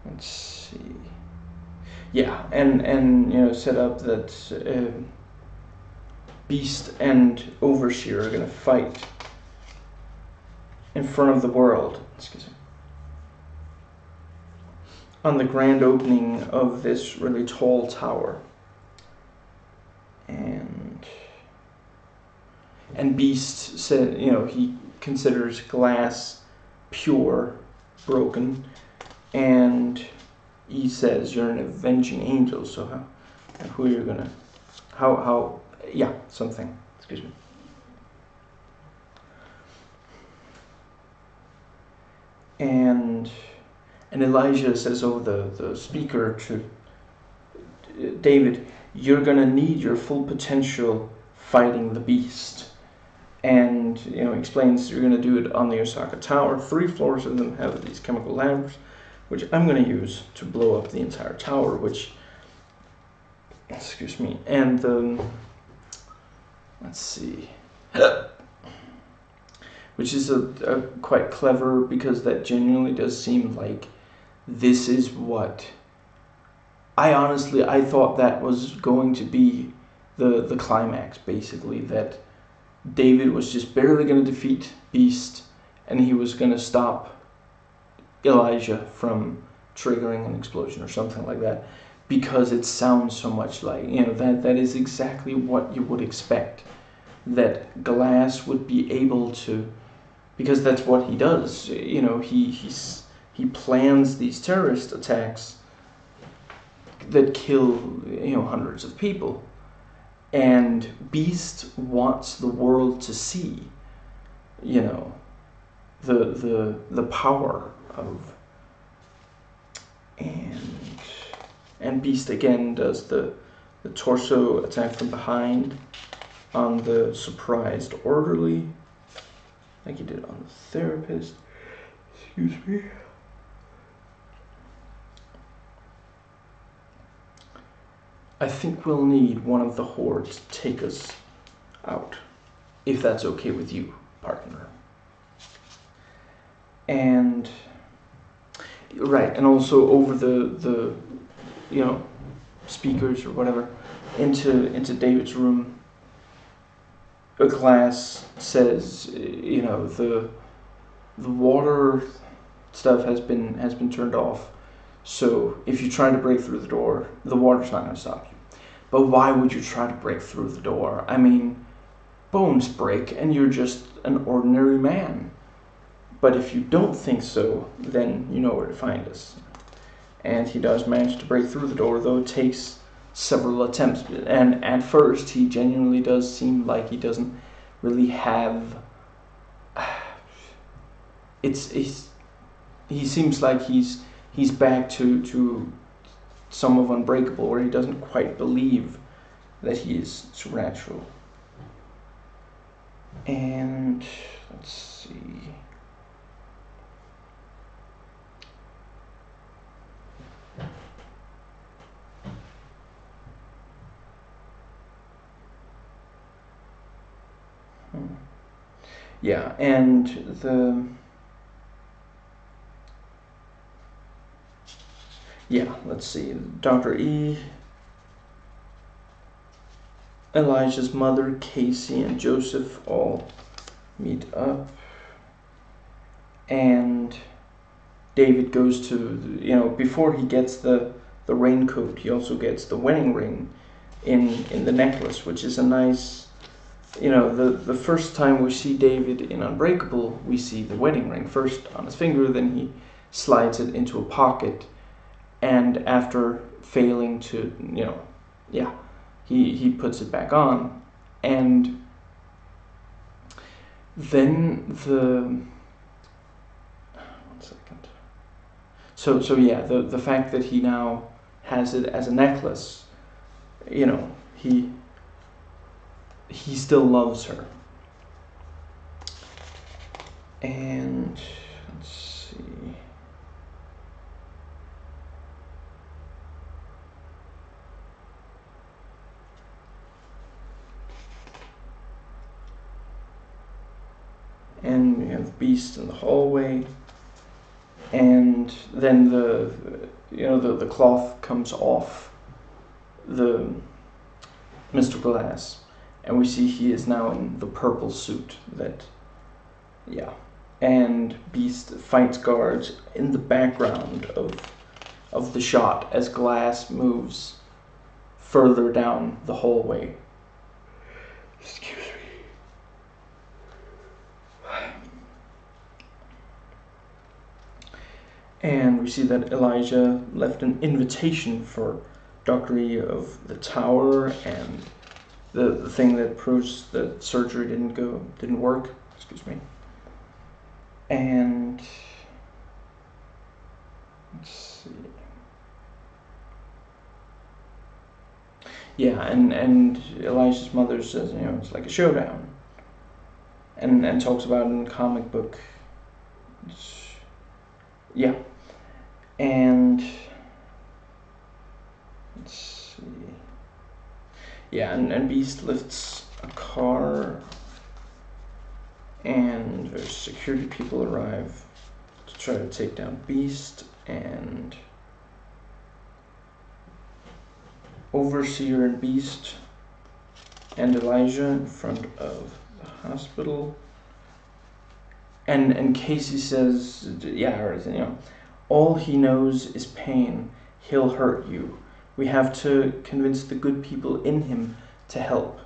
let's see. Yeah, and you know, set up that Beast and Overseer are gonna fight in front of the world. Excuse me. On the grand opening of this really tall tower. And Beast said, you know, he considers glass pure, broken, and he says you're an avenging angel. So who are you gonna? How? Yeah, something. Excuse me. And Elijah says over the speaker to David, you're gonna need your full potential fighting the beast. and explains you're going to do it on the Osaka Tower. 3 floors of them have these chemical lamps, which I'm going to use to blow up the entire tower, which, excuse me, and let's see, which is a quite clever, because that genuinely does seem like this is what I thought that was going to be the climax, basically, that David was just barely going to defeat Beast, and he was going to stop Elijah from triggering an explosion or something like that, because it sounds so much like, that is exactly what you would expect, that Glass would be able to, because that's what he does. He plans these terrorist attacks that kill hundreds of people, and Beast wants the world to see the power of, and Beast again does the torso attack from behind on the surprised orderly, like he did on the therapist. Excuse me. I think we'll need one of the Horde to take us out, if that's okay with you, partner. And right, and also over the speakers or whatever into David's room, a Glass says, the water stuff has been turned off. So if you try to break through the door, the water's not going to stop you. But why would you try to break through the door? I mean, bones break and you're just an ordinary man. But if you don't think so, then you know where to find us. And he does manage to break through the door, though it takes several attempts. And at first, he genuinely does seem like he doesn't really have... He seems like he's back to some of Unbreakable, where he doesn't quite believe that he is supernatural. And let's see. Yeah, and let's see. Dr. E, Elijah's mother, Casey, and Joseph all meet up. And David goes to, before he gets the raincoat, he also gets the wedding ring in the necklace, which is a nice, the first time we see David in Unbreakable, we see the wedding ring first on his finger, then he slides it into a pocket, and after failing to, he puts it back on, and then one second. So yeah, the fact that he now has it as a necklace, he still loves her. And let's see. And we have Beast in the hallway, and then the cloth comes off the Mr. Glass, and we see he is now in the purple suit and Beast fights guards in the background of the shot as Glass moves further down the hallway. Excuse me. And we see that Elijah left an invitation for Dr. E of the tower, and the thing that proves that surgery didn't work. Excuse me. And let's see. Yeah, and Elijah's mother says, it's like a showdown. and talks about it in the comic book. Yeah, and let's see. Yeah, and Beast lifts a car, and there's security people arrive to try to take down Beast, and Overseer and Beast and Elijah in front of the hospital. And Casey says, yeah, all he knows is pain. He'll hurt you. We have to convince the good people in him to help.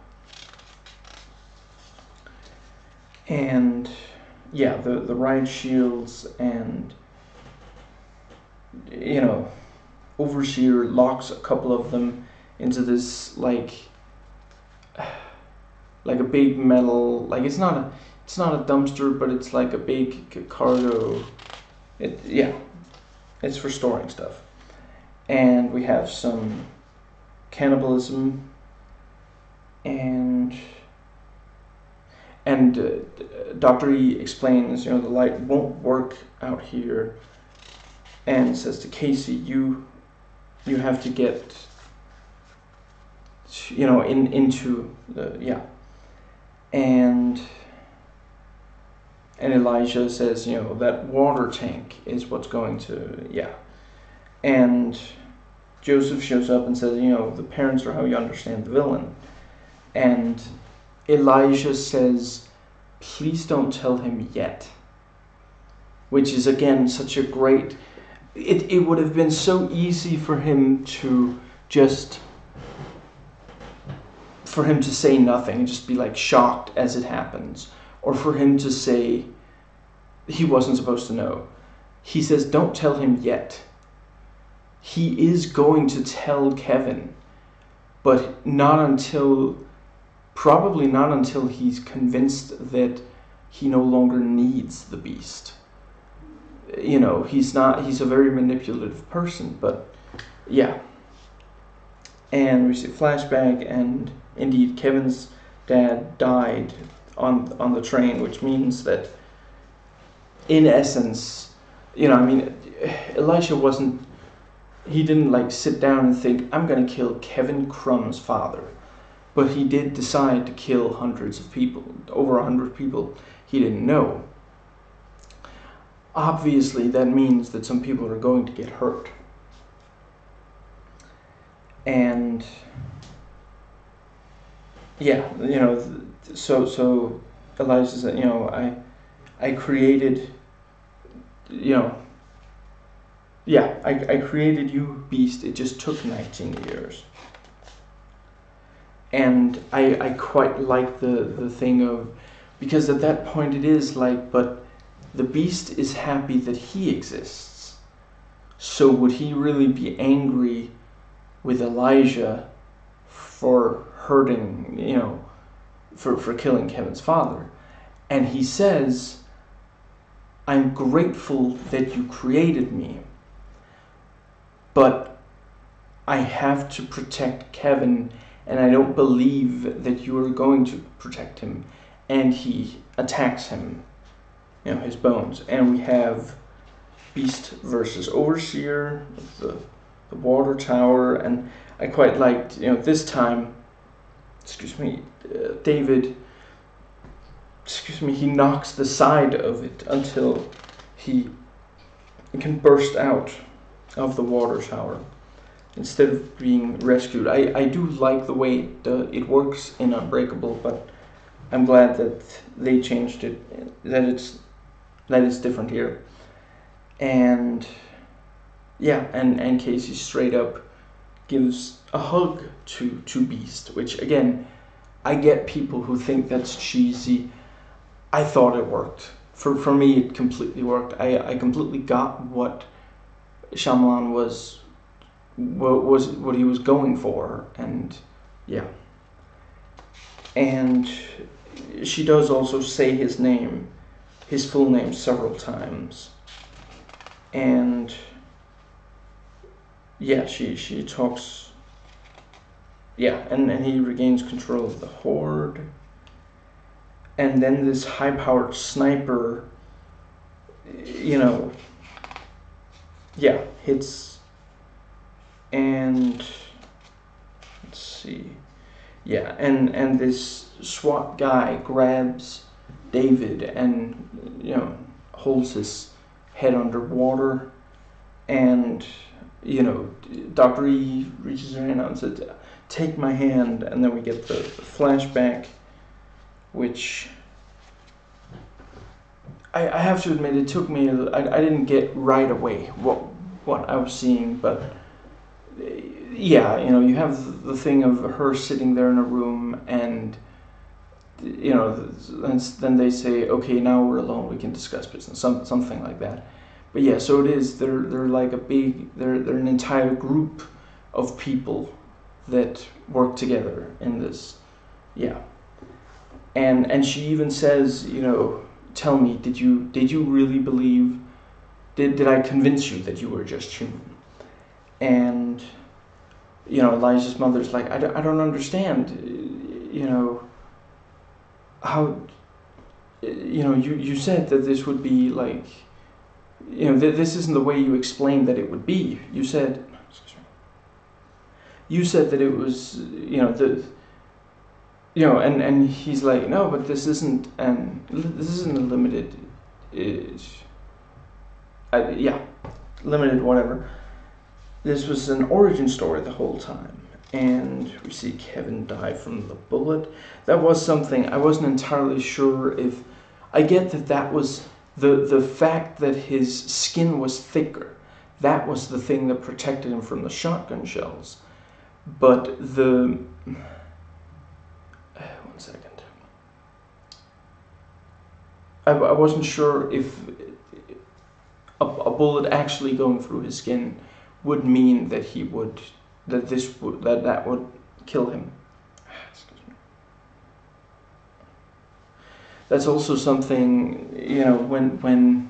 And yeah, the riot shields, and Overseer locks a couple of them into this like a big metal, like it's not a dumpster, but it's like a big cargo. It's for storing stuff. And we have some cannibalism, and Dr. E explains, the light won't work out here, and says to Casey, you have to get, into the, and Elijah says, that water tank is what's going to, and Joseph shows up and says, the parents are how you understand the villain. And Elijah says, please don't tell him yet. Which is, again, such a great... It would have been so easy for him to say nothing and just be like shocked as it happens. Or for him to say he wasn't supposed to know. He says, don't tell him yet. He is going to tell Kevin, but probably not until he's convinced that he no longer needs the beast. He's a very manipulative person, but yeah. And we see a flashback, and indeed Kevin's dad died on the train, which means that in essence, Elisha he didn't sit down and think, I'm going to kill Kevin Crumb's father. But he did decide to kill hundreds of people, over 100 people he didn't know. Obviously, that means that some people are going to get hurt. And so Elijah said, I created, I created you, Beast. It just took 19 years. And I quite like the thing of, because at that point it is but the Beast is happy that he exists. So would he really be angry with Elijah for hurting, for killing Kevin's father? And he says, I'm grateful that you created me, but I have to protect Kevin, and I don't believe that you are going to protect him. And he attacks him, his bones. And we have Beast versus Overseer, the water tower. And I quite liked, this time, David, he knocks the side of it until he can burst out of the water tower instead of being rescued. I do like the way it works in Unbreakable, but I'm glad that they changed it, that it's different here. And and Casey straight up gives a hug to Beast, which again, I get people who think that's cheesy. I thought it worked. For me, it completely worked. I completely got what Shyamalan was what he was going for, and yeah. And she does also say his full name several times. And yeah, she talks, and he regains control of the horde. and then this high-powered sniper, you know, yeah, hits, and let's see, yeah, and this SWAT guy grabs David and, you know, holds his head underwater, and, you know, Dr. E reaches her hand out and says, "Take my hand," and then we get the flashback, which I have to admit, it took me, I didn't get right away what I was seeing, but yeah, you know, you have the thing of her sitting there in a room, and, you know, then they say, "Okay, now we're alone, we can discuss business," something like that. But yeah, so it is, they're like they're an entire group of people that work together in this, yeah. And she even says, you know, "Tell me, did you really believe, did I convince you that you were just human?" And, you know, Elijah's mother's like, I don't understand, you know, how, you know, you said that this would be like, you know, this isn't the way you explained that it would be. You said that it was, you know, you know, and he's like, "No, but this isn't a limited, yeah, limited whatever. This was an origin story the whole time." And we see Kevin die from the bullet. That was something I wasn't entirely sure if. I get that was the fact that his skin was thicker. That was the thing that protected him from the shotgun shells. But the one second. I wasn't sure if a bullet actually going through his skin would mean that he would, that would kill him. That's also something, you know, when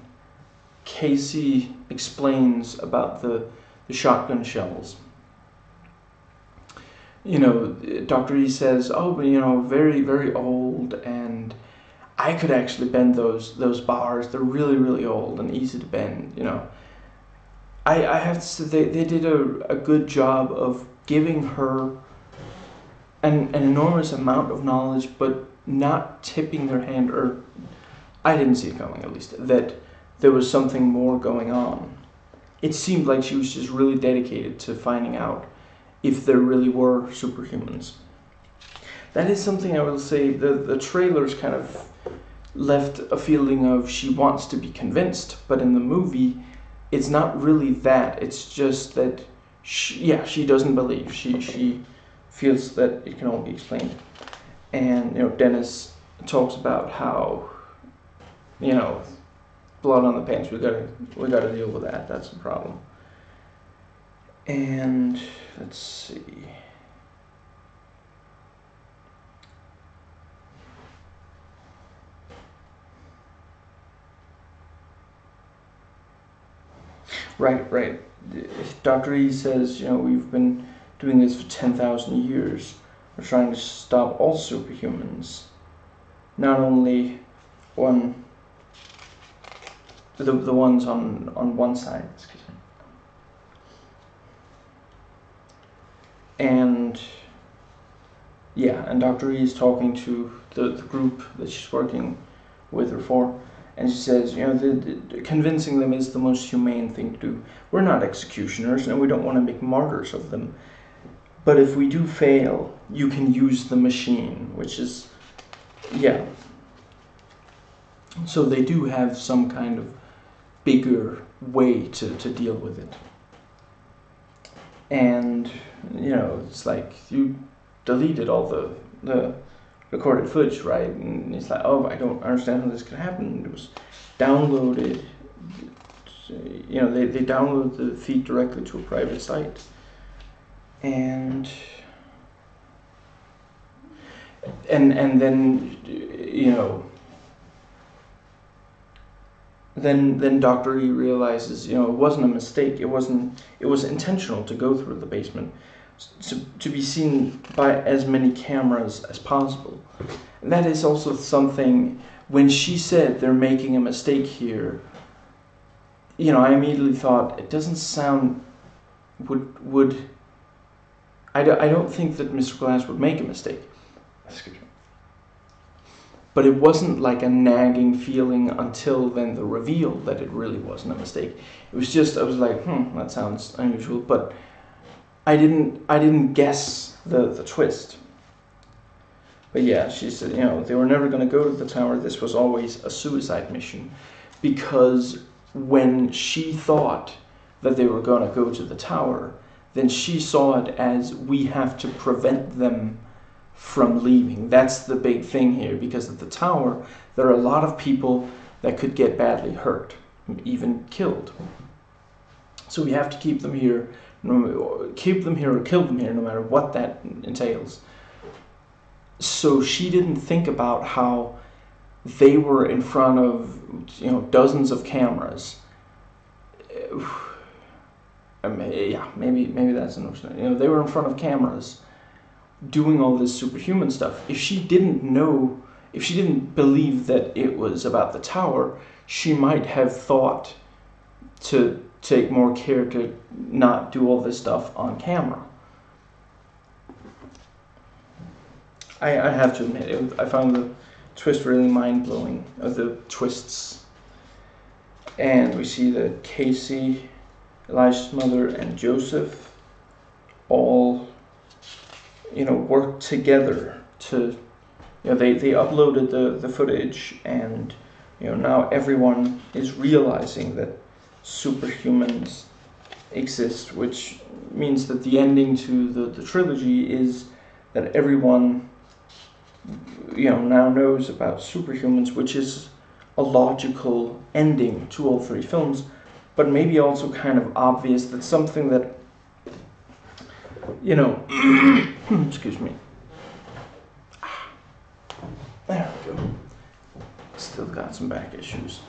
Casey explains about the shotgun shells. You know, Dr. E says, "Oh, but, you know, very, very old, and I could actually bend those bars. They're really, really old and easy to bend," you know. I have to say they did a good job of giving her an enormous amount of knowledge, but not tipping their hand, or I didn't see it coming, at least, that there was something more going on. It seemed like she was just really dedicated to finding out if there really were superhumans. That is something I will say, the trailers kind of left a feeling of she wants to be convinced, but in the movie, it's not really that. It's just that, she doesn't believe. She feels that it can all be explained. And, you know, Dennis talks about how, you know, blood on the pants, we gotta deal with that. That's the problem. And let's see. Right. Dr. E says, you know, "We've been doing this for 10,000 years. We're trying to stop all superhumans. Not only the ones on one side, excuse me." And yeah, and Dr. E is talking to the group that she's working with her for, and she says, you know, the convincing them is the most humane thing to do. We're not executioners, and we don't want to make martyrs of them. But if we do fail, you can use the machine, which is, yeah. So they do have some kind of bigger way to deal with it. And, you know, it's like, you deleted all the recorded footage, right? And it's like, "Oh, I don't understand how this could happen." It was downloaded, you know, they download the feed directly to a private site. And then, you know, then Dr. E realizes, you know, it wasn't a mistake. It was intentional to go through the basement. to be seen by as many cameras as possible. And that is also something, when she said they're making a mistake here, I immediately thought, it doesn't sound, I don't think that Mr. Glass would make a mistake. Excuse me. But it wasn't like a nagging feeling until then the reveal that it really wasn't a mistake. It was just, I was like, that sounds unusual, but I didn't guess the twist. But yeah, she said, they were never going to go to the tower. This was always a suicide mission. Because when she thought that they were going to go to the tower, then she saw it as, we have to prevent them from leaving. That's the big thing here, because at the tower, there are a lot of people that could get badly hurt, even killed. So we have to keep them here, or kill them here, no matter what that entails. So she didn't think about how they were in front of, dozens of cameras. Maybe that's an option. They were in front of cameras doing all this superhuman stuff. If she didn't believe that it was about the tower, she might have thought to take more care to not do all this stuff on camera. I have to admit, I found the twist really mind-blowing, of the twists. And we see that Casey, Elijah's mother, and Joseph all work together to, they uploaded the footage, and now everyone is realizing that superhumans exist, which means that the ending to the trilogy is that everyone now knows about superhumans, which is a logical ending to all three films, but maybe also kind of obvious. That something that excuse me. There we go. Still got some back issues.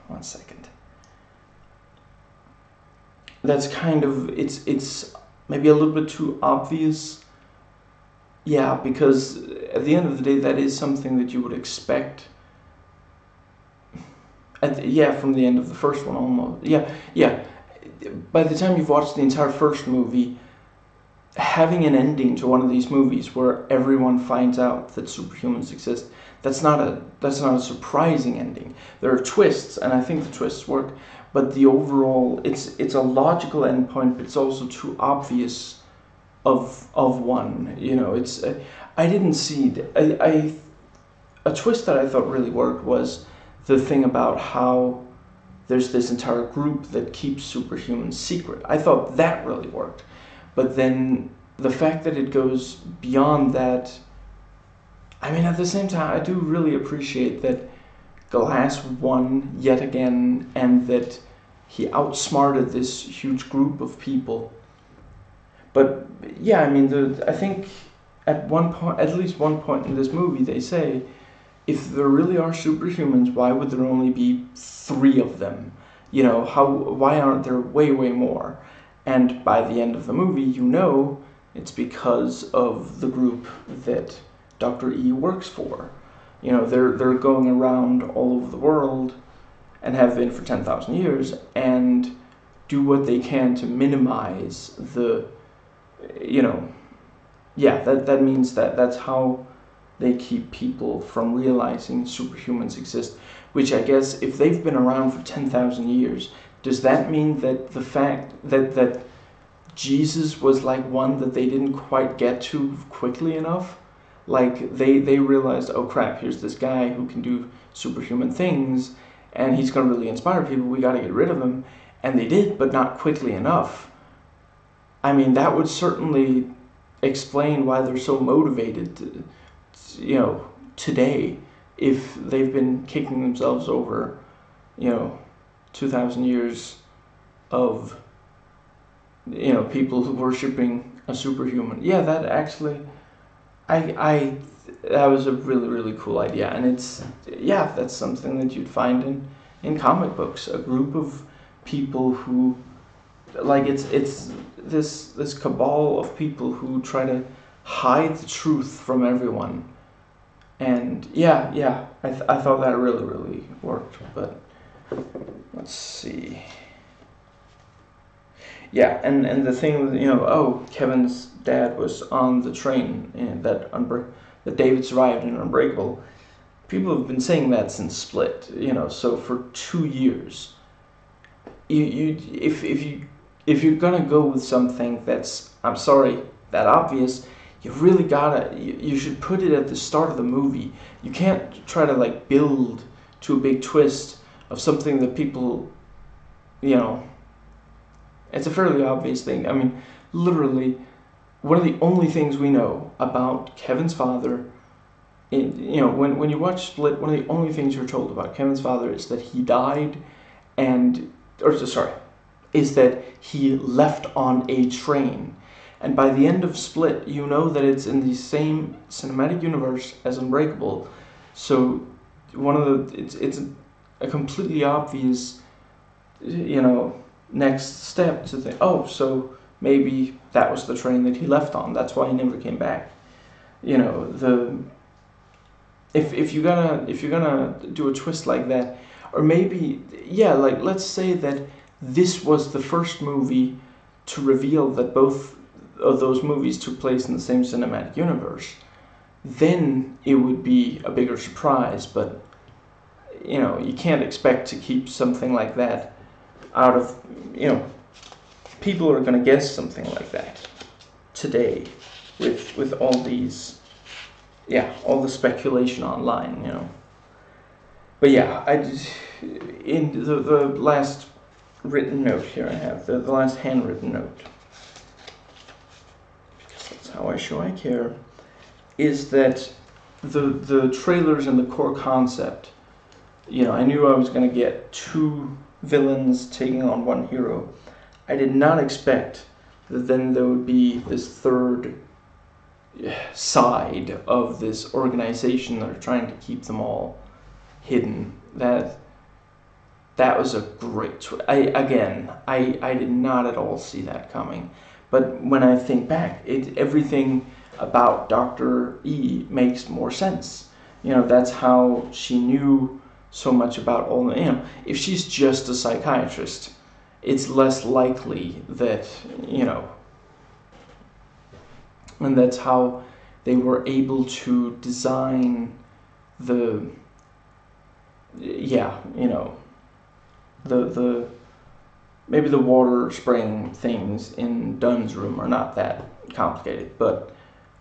One second. That's kind of, it's maybe a little bit too obvious. Yeah, because at the end of the day, that is something that you would expect. From the end of the first one, almost. Yeah. By the time you've watched the entire first movie, having an ending to one of these movies where everyone finds out that superhumans exist, that's not a surprising ending. There are twists, and I think the twists work, but the overall, it's a logical endpoint, but it's also too obvious of one. It's I didn't see a twist that I thought really worked was the thing about how there's this entire group that keeps superhumans secret. I thought that really worked. But then the fact that it goes beyond that, at the same time, I do really appreciate that Glass won yet again, and that he outsmarted this huge group of people. But yeah, I think at least one point in this movie, they say, if there really are superhumans, why would there only be 3 of them? Why aren't there way, way more? And by the end of the movie, it's because of the group that Dr. E works for. They're going around all over the world, and have been for 10,000 years, and do what they can to minimize the, that means that's how they keep people from realizing superhumans exist. Which I guess, if they've been around for 10,000 years, does that mean that the fact that Jesus was like one that they didn't quite get to quickly enough? Like, they realized, oh crap, here's this guy who can do superhuman things, and he's going to really inspire people, we got to get rid of him. And they did, but not quickly enough. That would certainly explain why they're so motivated today, if they've been kicking themselves over, 2,000 years of, people worshipping a superhuman. Yeah, that actually, that was a really, really cool idea. And that's something that you'd find in comic books, a group of people who like it's this cabal of people who try to hide the truth from everyone. And yeah, I thought that really worked. But let's see. Yeah, and the thing with, oh, Kevin's dad was on the train and that David survived in Unbreakable. People have been saying that since Split, so for 2 years. If you're gonna go with something that's, I'm sorry, that obvious, you really gotta, you should put it at the start of the movie. You can't try to like build to a big twist of something that people, it's a fairly obvious thing. I mean, literally, one of the only things we know about Kevin's father, when you watch Split, one of the only things you're told about Kevin's father is that he died, is that he left on a train. And by the end of Split, you know that it's in the same cinematic universe as Unbreakable. So it's a completely obvious, next step to think, oh, so maybe that was the train that he left on. That's why he never came back. If you're gonna do a twist like that, or maybe, like let's say that this was the first movie to reveal that both of those movies took place in the same cinematic universe, then it would be a bigger surprise. But you can't expect to keep something like that out of, people are going to guess something like that today with all these, all the speculation online, But yeah, in the last written note here I have, the last handwritten note, because that's how I show I care, is that the trailers and the core concept, I knew I was going to get 2 villains taking on 1 hero. I did not expect that then there would be this third side of this organization that are trying to keep them all hidden. That was a great I did not at all see that coming. But when I think back, everything about Dr. E makes more sense. That's how she knew so much about all the, if she's just a psychiatrist, it's less likely that, and that's how they were able to design the maybe the water spraying things in Dunn's room are not that complicated, but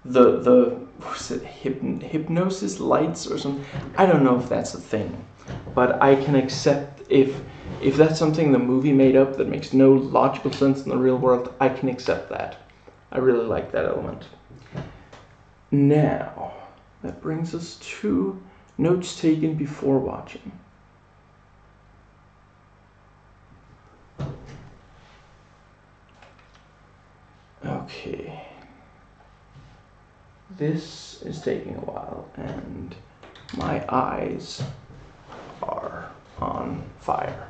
the what's it, hypnosis lights or something, I don't know if that's a thing, but I can accept if that's something the movie made up that makes no logical sense in the real world, I can accept that. I really like that element. Now, that brings us to notes taken before watching. Okay. This is taking a while, and my eyes are on fire.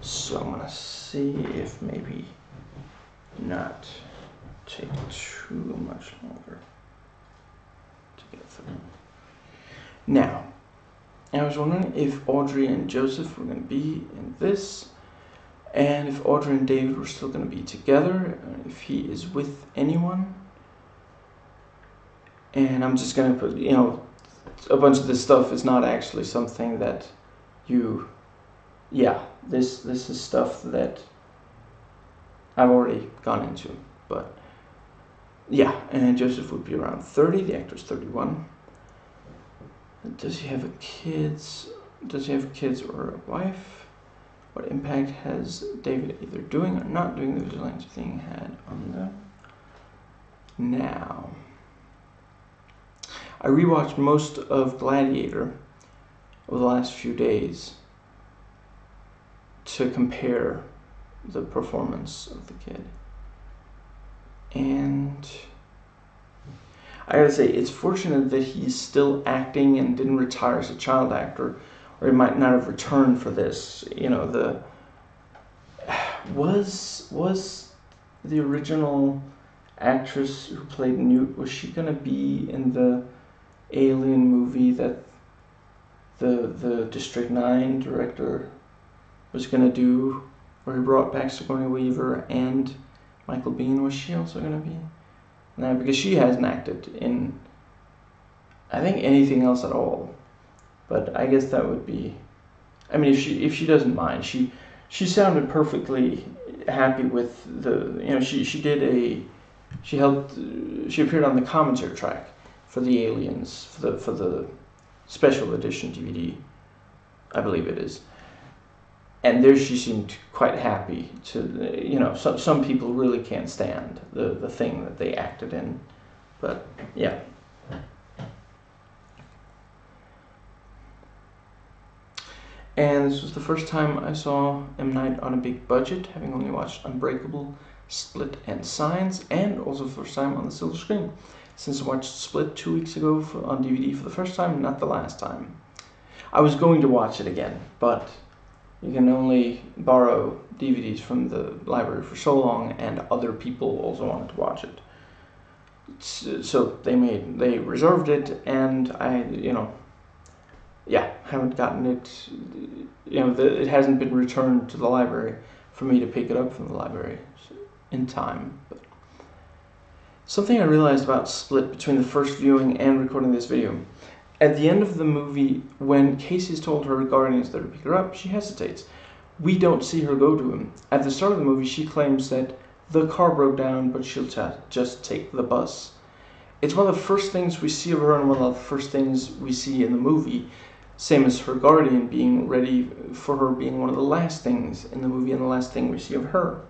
So I'm gonna see if maybe not take too much longer to get through. Now, I was wondering if Audrey and Joseph were going to be in this, and if Audrey and David were still going to be together, if he is with anyone. And I'm just going to put, a bunch of this stuff is not actually something that this is stuff that I've already gone into, but yeah, and Joseph would be around 30, the actor's 31. Does he have kids? Does he have kids or a wife? What impact has David either doing or not doing the vigilante thing had on them? Now, I rewatched most of Gladiator over the last few days to compare the performance of the kid. And I gotta say, it's fortunate that he's still acting and didn't retire as a child actor, or he might not have returned for this. Was the original actress who played Newt, was she gonna be in the Alien movie that the District 9 director was gonna do, where he brought back Sigourney Weaver and Michael Biehn? Was she also gonna be? No, because she hasn't acted in, I think, anything else at all. But I guess that would be, I mean, if she doesn't mind, she sounded perfectly happy with the, she helped, she appeared on the commentary track for the Aliens, for the special edition DVD, I believe it is. And there she seemed quite happy to, some people really can't stand the thing that they acted in. But, yeah. And this was the first time I saw M. Night on a big budget, having only watched Unbreakable, Split, and Signs, and also the first time on the silver screen, since I watched Split 2 weeks ago on DVD for the first time, not the last time. I was going to watch it again, but you can only borrow DVDs from the library for so long, and other people also wanted to watch it. So they reserved it, and I, haven't gotten it. It hasn't been returned to the library for me to pick it up from the library in time. But something I realized about Split between the first viewing and recording this video. At the end of the movie, when Casey's told her guardians that to pick her up, she hesitates. We don't see her go to him. At the start of the movie, she claims that the car broke down, but she'll just take the bus. It's one of the first things we see of her, and one of the first things we see in the movie. Same as her guardian being ready for her being one of the last things in the movie, and the last thing we see of her.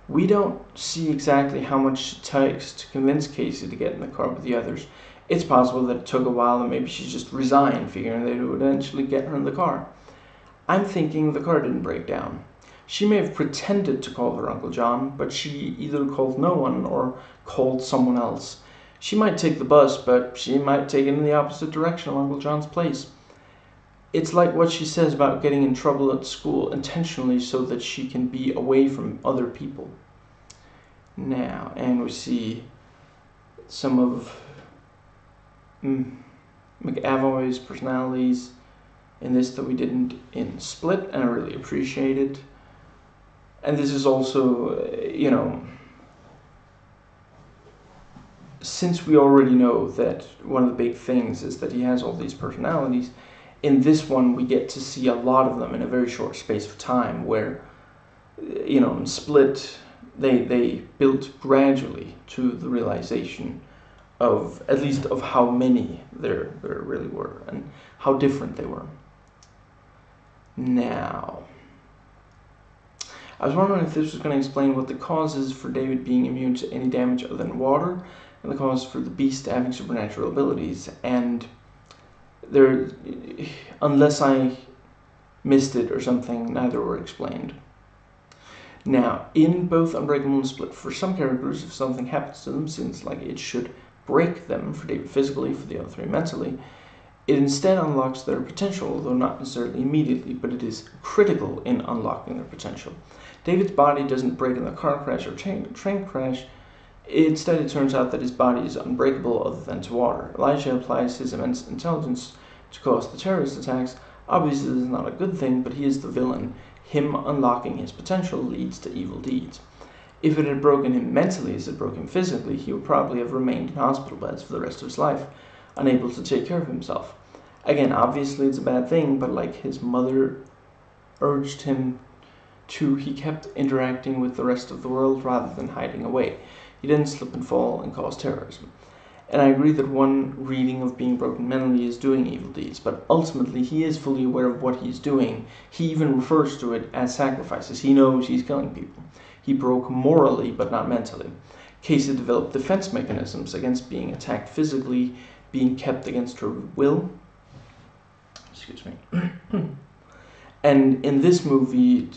We don't see exactly how much it takes to convince Casey to get in the car with the others. It's possible that it took a while, and maybe she just resigned, figuring they would eventually get her in the car. I'm thinking the car didn't break down. She may have pretended to call her Uncle John, but she either called no one or called someone else. She might take the bus, but she might take it in the opposite direction of Uncle John's place. It's like what she says about getting in trouble at school intentionally so that she can be away from other people. Now, and we see some of McAvoy's personalities in this that we didn't in Split, and I really appreciate it. And this is also, since we already know that one of the big things is that he has all these personalities, in this one we get to see a lot of them in a very short space of time, where, in Split, they built gradually to the realization of, at least of how many there really were, and how different they were. Now, I was wondering if this was going to explain what the cause is for David being immune to any damage other than water, and the cause for the beast having supernatural abilities. And there, unless I missed it or something, neither were explained. Now, in both Unbreakable and Split, for some characters, if something happens to them, seems like it should break them, for David physically, for the other three mentally. It instead unlocks their potential, although not necessarily immediately, but it is critical in unlocking their potential. David's body doesn't break in the car crash or train crash. Instead, it turns out that his body is unbreakable other than to water. Elijah applies his immense intelligence to cause the terrorist attacks. Obviously, this is not a good thing, but he is the villain. Him unlocking his potential leads to evil deeds. If it had broken him mentally as it broke him physically, he would probably have remained in hospital beds for the rest of his life, unable to take care of himself. Again, obviously it's a bad thing, but like his mother urged him to, he kept interacting with the rest of the world rather than hiding away. He didn't slip and fall and cause terrorism. And I agree that one reading of being broken mentally is doing evil deeds, but ultimately he is fully aware of what he's doing. He even refers to it as sacrifices. He knows he's killing people. He broke morally, but not mentally. Casey developed defense mechanisms against being attacked physically, being kept against her will. Excuse me. And in this movie,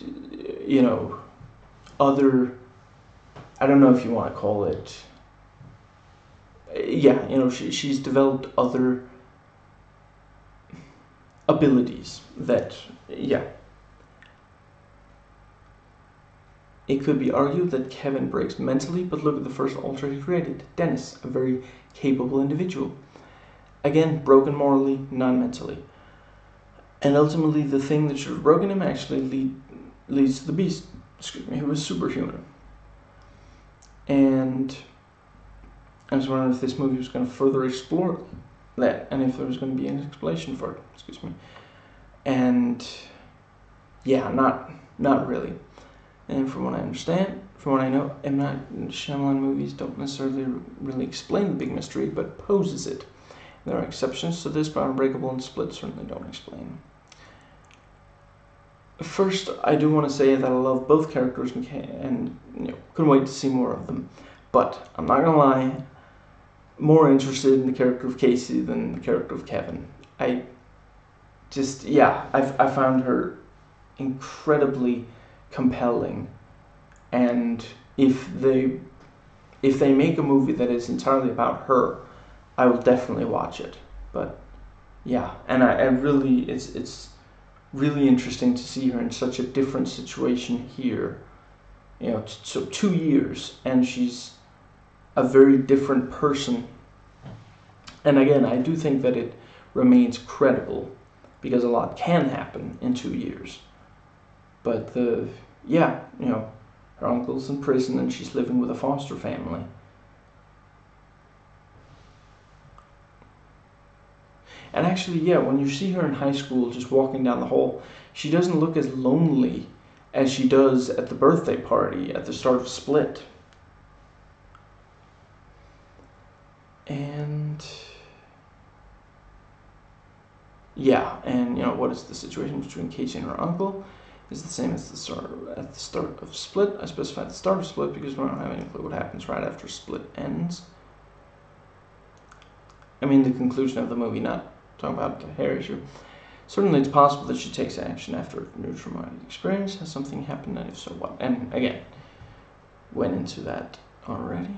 I don't know if you want to call it, she's developed other abilities that, It could be argued that Kevin breaks mentally, but look at the first alter he created, Dennis, a very capable individual. Again, broken morally, non-mentally. And ultimately, the thing that should have broken him actually leads to the beast, who was superhuman. And I was wondering if this movie was going to further explore that, and if there was going to be an explanation for it. And yeah, not really. And from what I understand, from what I know, M. Night Shyamalan movies don't necessarily really explain the big mystery, but poses it. There are exceptions to this, but Unbreakable and Split certainly don't explain. First, I do want to say that I love both characters and couldn't wait to see more of them. But I'm not gonna lie, more interested in the character of Casey than the character of Kevin. I found her incredibly compelling, and if they make a movie that is entirely about her, I will definitely watch it. But yeah, and I really, it's really interesting to see her in such a different situation here. So 2 years, and she's a very different person. And again, I do think that it remains credible, because a lot can happen in 2 years. But her uncle's in prison and she's living with a foster family. And actually, when you see her in high school just walking down the hall, she doesn't look as lonely as she does at the birthday party at the start of Split. And what is the situation between Casey and her uncle is the same as at the start of Split. I specified the start of Split because we don't have any clue what happens right after Split ends. I mean the conclusion of the movie, not talking about the hair issue. Certainly it's possible that she takes action after a new traumatic experience. Has something happened, and if so, what? And again, went into that already.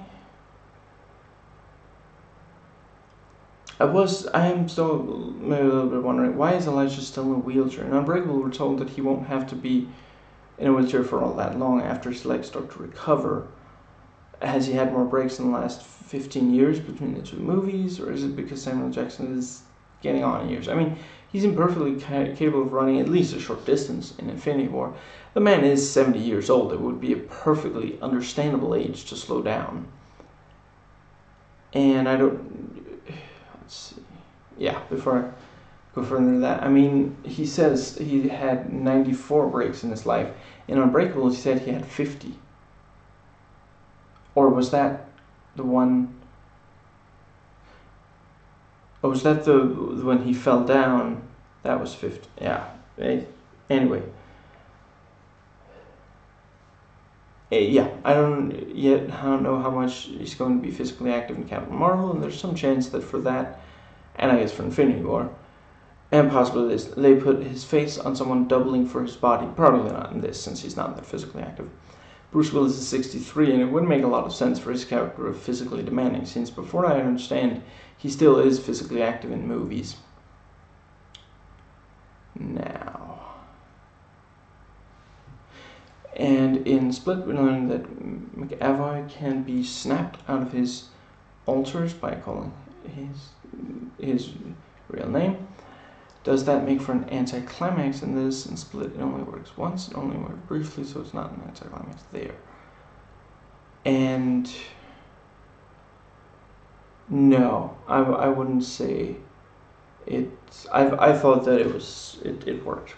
I am still maybe a little bit wondering, why is Elijah still in a wheelchair? In Unbreakable, we're told that he won't have to be in a wheelchair for all that long after his legs start to recover. Has he had more breaks in the last 15 years between the two movies, or is it because Samuel Jackson is getting on in years? I mean, he's imperfectly capable of running at least a short distance in Infinity War. The man is 70 years old. It would be a perfectly understandable age to slow down. And I don't... Let's see. Yeah, before I go further into that, I mean, he says he had 94 breaks in his life. In Unbreakable, he said he had 50. Or was that the one... Or was that the when he fell down? That was 50. Yeah. Anyway. I don't know how much he's going to be physically active in Captain Marvel, and there's some chance that for that, and I guess for Infinity War, and possibly this, they put his face on someone doubling for his body. Probably not in this, since he's not that physically active. Bruce Willis is 63, and it wouldn't make a lot of sense for his character of physically demanding, since before I understand, he still is physically active in movies. Now... And in Split, we learned that McAvoy can be snapped out of his alters by calling his real name. Does that make for an anticlimax in this? In Split, it only works once, it only worked briefly, so it's not an anticlimax there. And no, I wouldn't say it. I thought that it worked.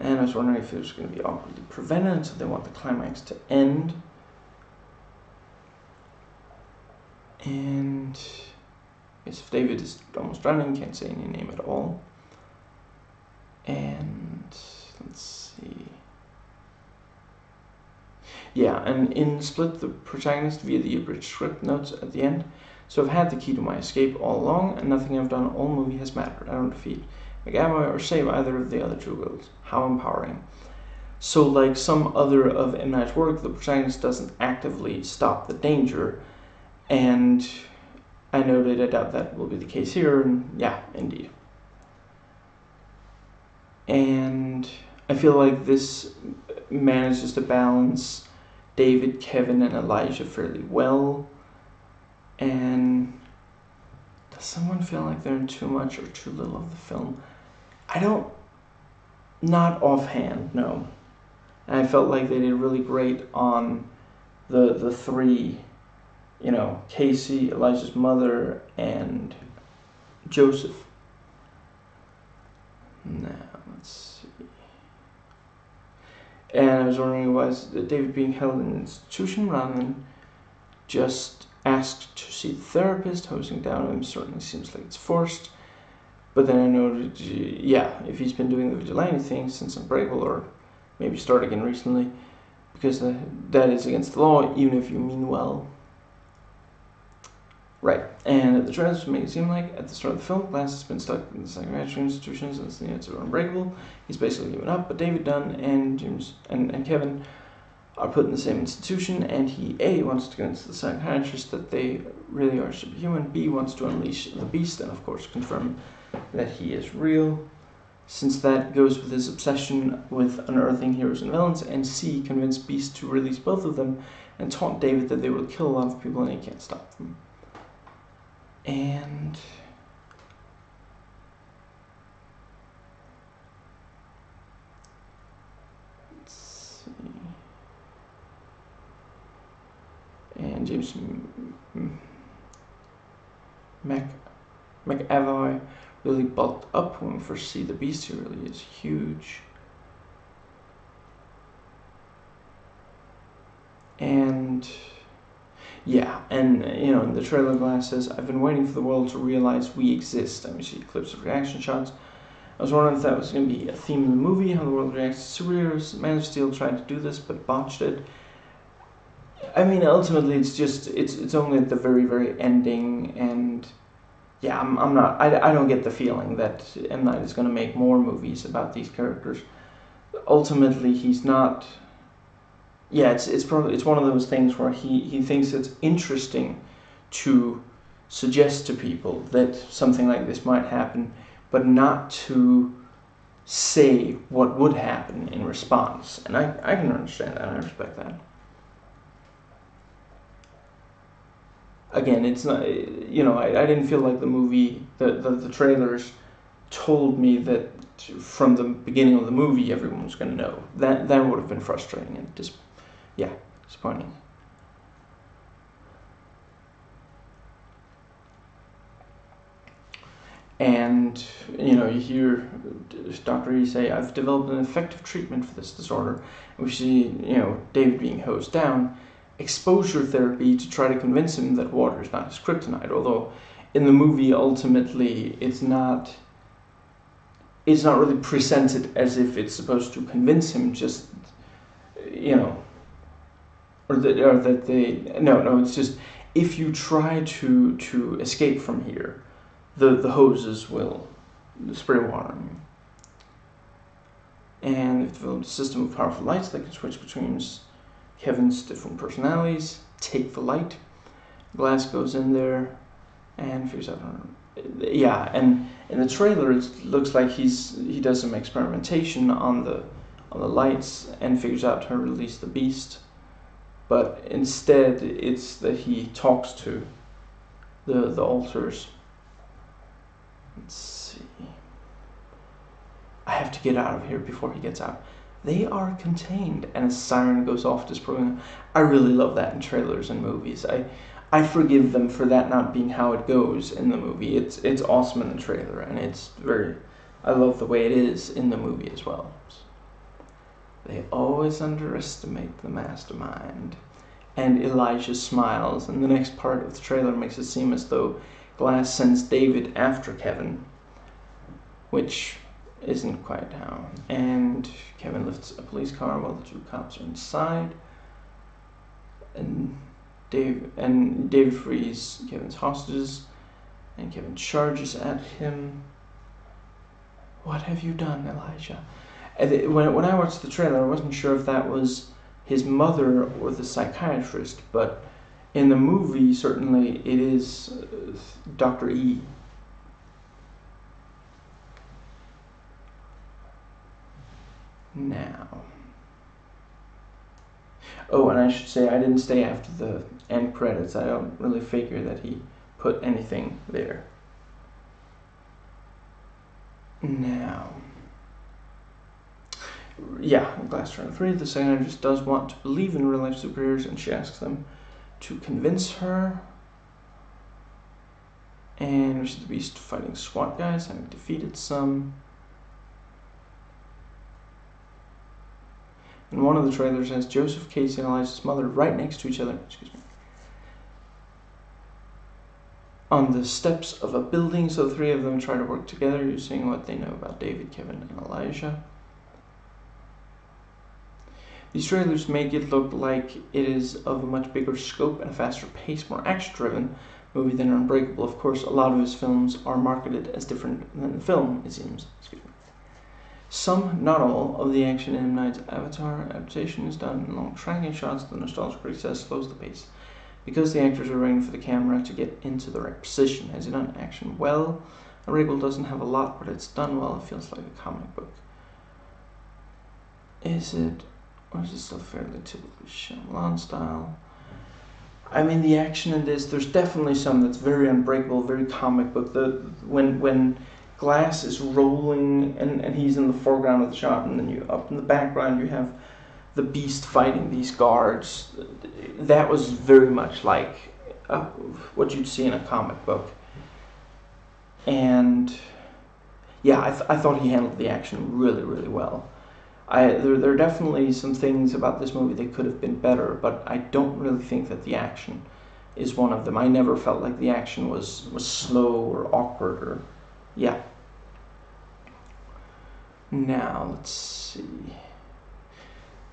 And I was wondering if it was going to be awkwardly prevented, so they want the climax to end. And yes, if David is almost drowning, can't say any name at all. And let's see. Yeah, and in Split, the protagonist via the abridged script notes at the end. So I've had the key to my escape all along, and nothing I've done all movie has mattered. I don't defeat McAvoy or save either of the other two goals. How empowering. So like some other of M. Night's work, the protagonist doesn't actively stop the danger, and I noted I doubt that will be the case here, and yeah, indeed. And I feel like this manages to balance David, Kevin, and Elijah fairly well. And does someone feel like they're in too much or too little of the film? I don't, not offhand, no. And I felt like they did really great on the three, you know, Casey, Elijah's mother, and Joseph. Now, let's see. And I was wondering, why is David being held in an institution rather than just asked to see the therapist? Hosing down on him certainly seems like it's forced. But then I noted, yeah, if he's been doing the vigilante thing since Unbreakable, or maybe started again recently, because that is against the law, even if you mean well. Right, and the trailers make it seem like at the start of the film, Glass has been stuck in the psychiatric institution since the units are Unbreakable. He's basically given up, but David Dunn and James and Kevin are put in the same institution, and he A, wants to convince the psychiatrist that they really are superhuman, B, wants to unleash the beast, and of course confirm that he is real, since that goes with his obsession with unearthing heroes and villains, and C, convince Beast to release both of them and taunt David that they will kill a lot of people and he can't stop them. And let's see. And James McAvoy really bulked up when we first see the Beast. He really is huge. And yeah, and you know, in the trailer, Glass says, "I've been waiting for the world to realize we exist." And we see clips of reaction shots. I was wondering if that was going to be a theme in the movie, how the world reacts to superheroes. Man of Steel tried to do this, but botched it. I mean, ultimately, it's only at the very, very ending, and yeah, I don't get the feeling that M. Night is going to make more movies about these characters. Ultimately, he's not. Yeah, it's probably one of those things where he thinks it's interesting to suggest to people that something like this might happen, but not to say what would happen in response. And I can understand that, and I respect that. Again, it's not, you know, I didn't feel like the movie, the trailers told me that from the beginning of the movie everyone was going to know. That would have been frustrating and disappointing. And, you know, you hear Dr. E say, "I've developed an effective treatment for this disorder." And we see, you know, David being hosed down. Exposure therapy to try to convince him that water is not his kryptonite. Although, in the movie, ultimately, it's not really presented as if it's supposed to convince him. Just, you know, it's just, if you try to escape from here, the hoses will spray water on you. And they've developed a system of powerful lights that can switch between Kevin's different personalities. Take the light. Glass goes in there and figures out. Yeah, and in the trailer, it looks like he does some experimentation on the lights and figures out how to release the beast. But instead, it's that he talks to the altars. Let's see. I have to get out of here before he gets out. They are contained, and a siren goes off disproving. I really love that in trailers and movies. I forgive them for that not being how it goes in the movie. It's awesome in the trailer, and I love the way it is in the movie as well. They always underestimate the mastermind. And Elijah smiles, and the next part of the trailer makes it seem as though Glass sends David after Kevin, which isn't quite how. And Kevin lifts a police car while the two cops are inside. And David frees Kevin's hostages, and Kevin charges at him. "What have you done, Elijah?" And when I watched the trailer, I wasn't sure if that was his mother or the psychiatrist, but in the movie, certainly it is Dr. E. Now, Oh, and I should say I didn't stay after the end credits. I don't really figure that he put anything there. Now, yeah, Glass Turner 3, the psychiatrist does want to believe in real-life superheroes, and she asks them to convince her. And we see the Beast fighting SWAT guys, having defeated some. And one of the trailers has Joseph, Casey, and Elijah's mother right next to each other. Excuse me. On the steps of a building, so the three of them try to work together using what they know about David, Kevin, and Elijah. These trailers make it look like it is of a much bigger scope and a faster pace, more action-driven movie than Unbreakable. Of course, a lot of his films are marketed as different than the film, it seems. Excuse me. Some, not all, of the action in M. Night's Avatar adaptation is done in long tracking shots. The nostalgic critic says slows the pace because the actors are waiting for the camera to get into the right position. Has he done action well? Unbreakable doesn't have a lot, but it's done well. It feels like a comic book. Is it, or is it still fairly typically Shyamalan style? I mean, the action in this, there's definitely some that's very Unbreakable, very comic book. When Glass is rolling and he's in the foreground of the shot, and then up in the background you have the Beast fighting these guards. That was very much like what you'd see in a comic book. And yeah, I thought he handled the action really, really well. There are definitely some things about this movie that could have been better, but I don't really think that the action is one of them. I never felt like the action was slow or awkward or, yeah. Now, let's see.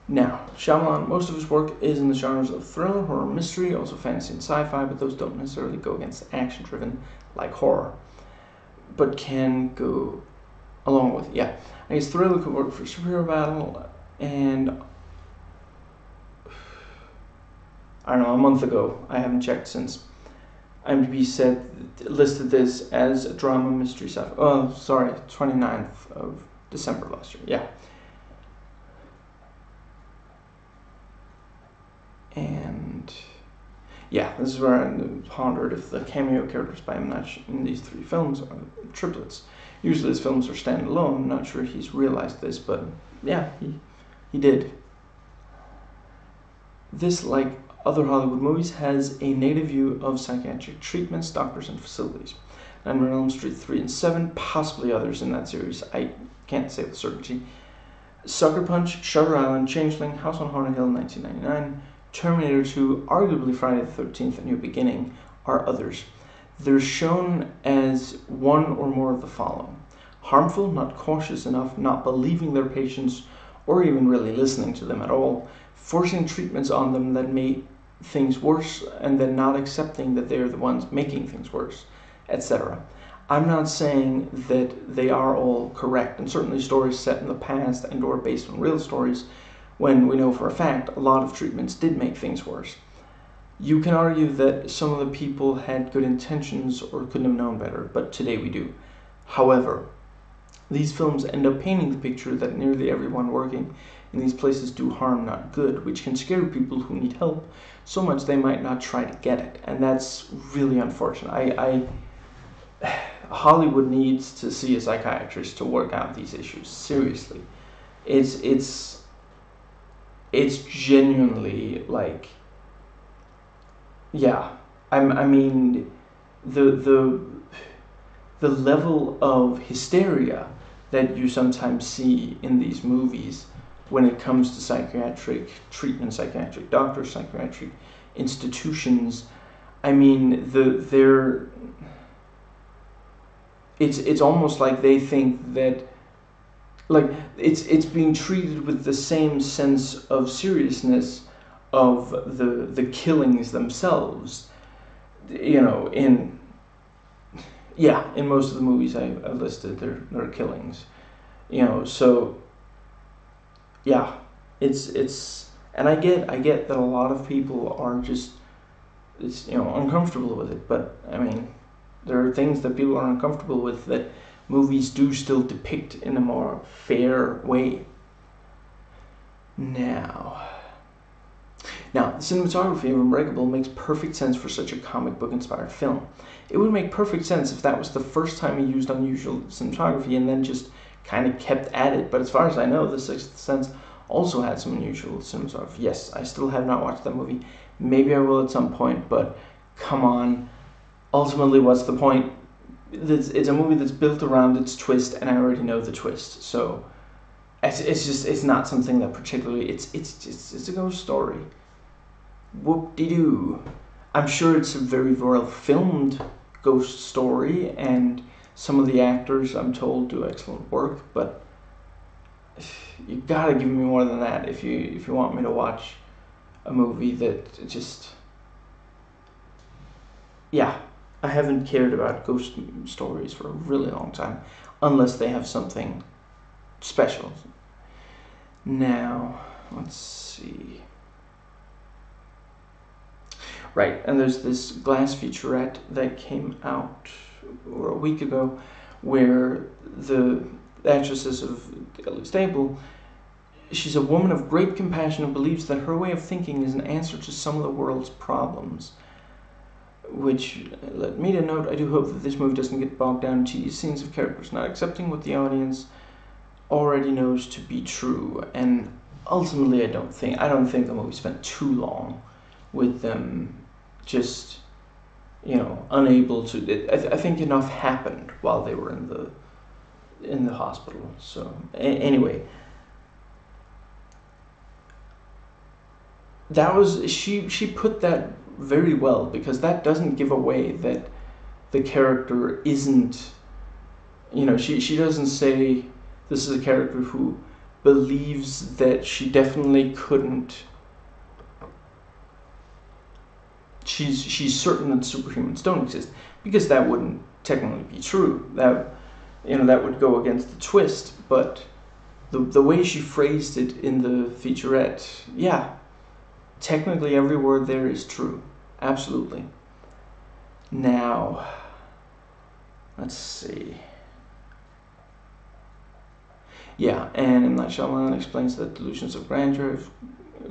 Now, Shyamalan, most of his work is in the genres of thriller, horror, mystery, also fantasy and sci-fi, but those don't necessarily go against action-driven like horror, but can go along with, yeah. I guess thriller could work for superhero battle, and I don't know, a month ago, I haven't checked since, IMDb listed this as a drama, mystery, sci-fi. Oh, sorry, 29th of December last year, yeah. And yeah, this is where I pondered if the cameo characters by M. Night in these three films are triplets. Usually his films are standalone. I'm not sure he's realized this, but yeah, he did. This, like other Hollywood movies, has a native view of psychiatric treatments, doctors, and facilities. Nightmare on Elm Street 3 and 7, possibly others in that series, I can't say with certainty. Sucker Punch, Shutter Island, Changeling, House on Haunted Hill, 1999, Terminator 2, arguably Friday the 13th, A New Beginning, are others. They're shown as one or more of the following: harmful, not cautious enough, not believing their patients, or even really listening to them at all, forcing treatments on them that make things worse, and then not accepting that they're the ones making things worse, etc. I'm not saying that they are all correct, and certainly stories set in the past and or based on real stories, when we know for a fact a lot of treatments did make things worse. You can argue that some of the people had good intentions or couldn't have known better, but today we do. However, these films end up painting the picture that nearly everyone working in these places do harm, not good, which can scare people who need help so much they might not try to get it, and that's really unfortunate. Hollywood needs to see a psychiatrist to work out these issues. Seriously, it's genuinely like, yeah. I mean, the level of hysteria that you sometimes see in these movies when it comes to psychiatric treatment, psychiatric doctors, psychiatric institutions. I mean, it's almost like they think that, like, it's being treated with the same sense of seriousness of the killings themselves, you know. In most of the movies I've listed, there are killings, you know. So yeah, it's and I get that a lot of people are just, uncomfortable with it, but I mean, there are things that people are uncomfortable with that movies do still depict in a more fair way. Now, Now, the cinematography of Unbreakable makes perfect sense for such a comic book inspired film. It would make perfect sense if that was the first time he used unusual cinematography and then just kind of kept at it. But as far as I know, The Sixth Sense also had some unusual cinematography. Yes, I still have not watched that movie. Maybe I will at some point, but come on. Ultimately, what's the point? It's a movie that's built around its twist, and I already know the twist. So it's not something that particularly it's a ghost story. Whoop-de-doo. I'm sure it's a very well filmed ghost story, and some of the actors, I'm told, do excellent work, but you gotta give me more than that if you want me to watch a movie that just, yeah, I haven't cared about ghost stories for a really long time, unless they have something special. Now, let's see. Right, and there's this Glass featurette that came out a week ago where the actress is of Ellie Stable. She's a woman of great compassion and believes that her way of thinking is an answer to some of the world's problems. Which led me to note, I do hope that this movie doesn't get bogged down in tedious scenes of characters not accepting what the audience already knows to be true. And ultimately, I don't think the movie spent too long with them just, unable to. I think enough happened while they were in the hospital. So anyway, that was she put that very well, because that doesn't give away that the character isn't. She doesn't say this is a character who believes that she definitely couldn't. She's certain that superhumans don't exist, because that wouldn't technically be true. That would go against the twist. But the way she phrased it in the featurette, yeah, technically every word there is true, absolutely. Now, let's see. Yeah, and M. Night Shyamalan explains that delusions of grandeur have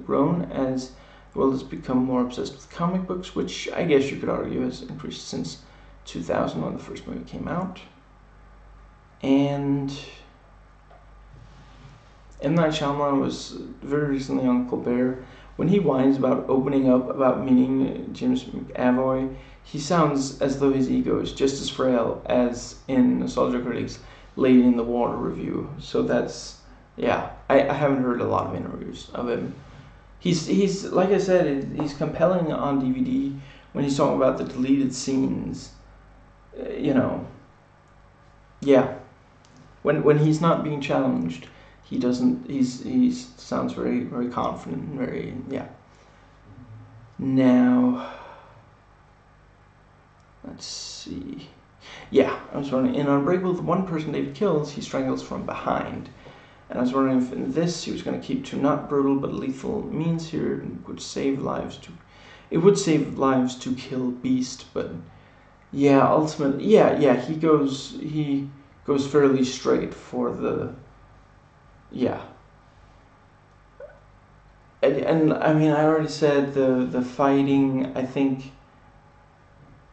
grown as the world has become more obsessed with comic books, which I guess you could argue has increased since 2000 when the first movie came out. And M. Night Shyamalan was very recently on Colbert. When he whines about opening up about meeting James McAvoy, he sounds as though his ego is just as frail as in Nostalgia Critic's Lady in the Water review. So that's, yeah, I haven't heard a lot of interviews of him. He's like I said, he's compelling on DVD when he's talking about the deleted scenes. Yeah. When he's not being challenged, he doesn't. He sounds very, very confident and very, yeah. Now, let's see. Yeah, I was wondering, in Unbreakable, the one person David kills, he strangles from behind. And I was wondering if in this he was going to keep to not brutal but lethal means here, and would save lives to. It would save lives to kill Beast, but yeah, ultimately, yeah, he goes fairly straight for the, yeah. And I mean, I already said the fighting. I think.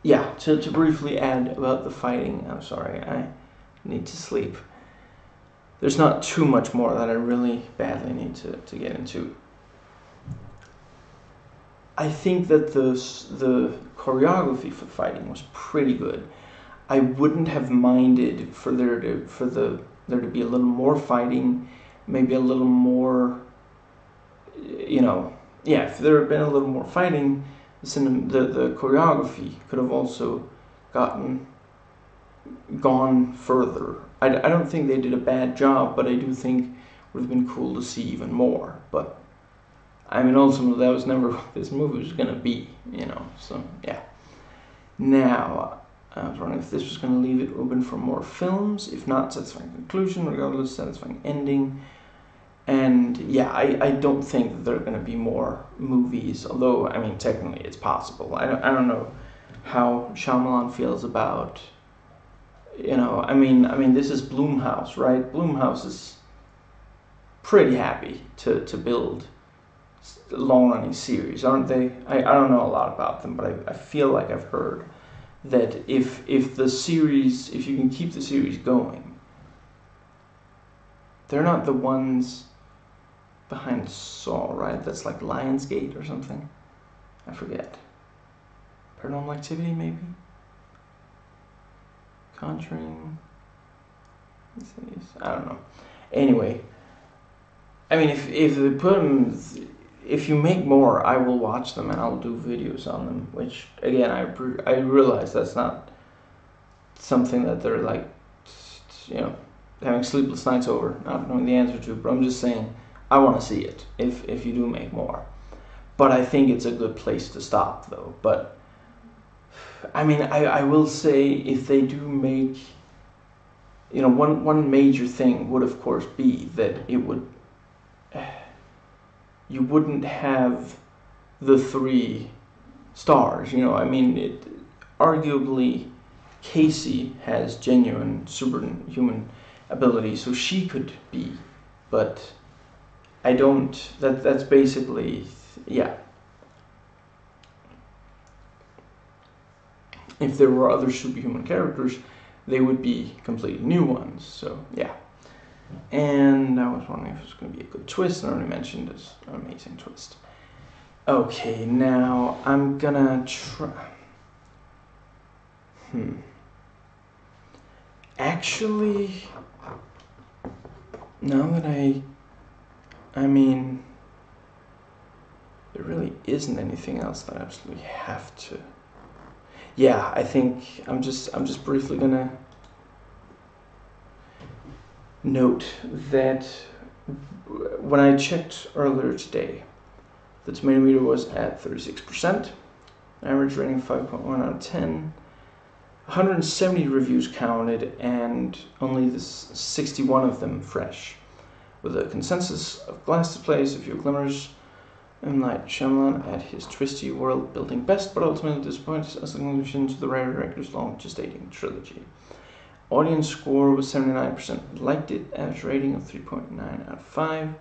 Yeah, to briefly add about the fighting. I'm sorry, I need to sleep. There's not too much more that I really badly need to get into. I think that the choreography for fighting was pretty good. I wouldn't have minded for there to be a little more fighting, maybe a little more, yeah. If there had been a little more fighting, the choreography could have also gone further. I don't think they did a bad job, but I do think it would have been cool to see even more. But I mean, ultimately, that was never what this movie was going to be, so yeah. Now, I was wondering if this was going to leave it open for more films. If not, satisfying conclusion, regardless, satisfying ending. And yeah, I don't think that there are going to be more movies, although, I mean, technically it's possible. I don't know how Shyamalan feels about, I mean, this is Blumhouse, right? Blumhouse is pretty happy to build long-running series, aren't they? I don't know a lot about them, but I feel like I've heard that if you can keep the series going, they're not the ones behind Saw, right? That's like Lionsgate or something. I forget. Paranormal Activity, maybe? Conjuring? I don't know. Anyway, I mean, if they put them, if you make more, I will watch them and I'll do videos on them. Which again, I realize that's not something that they're like, having sleepless nights over, not knowing the answer to. But I'm just saying, I want to see it if you do make more. But I think it's a good place to stop, though. But I mean, I will say if they do make, one major thing would of course be that you wouldn't have the 3 stars. I mean, arguably Casey has genuine superhuman ability, so she could be, but I don't. That's basically, yeah. If there were other superhuman characters, they would be completely new ones. So yeah. And I was wondering if it was going to be a good twist. I already mentioned it's an amazing twist. Okay, now I'm gonna try. Actually, now that I mean, there really isn't anything else that I absolutely have to. Yeah, I think I'm just briefly gonna note that when I checked earlier today, the tomato meter was at 36%, average rating 5.1 out of 10, 170 reviews counted, and only 61 of them fresh, with a consensus of glass displays, a few glimmers, M. Night Shyamalan at his twisty world-building best, but ultimately disappoints as a conclusion to the writer director's long-gestating trilogy. Audience score was 79% liked it, average rating of 3.9 out of 5,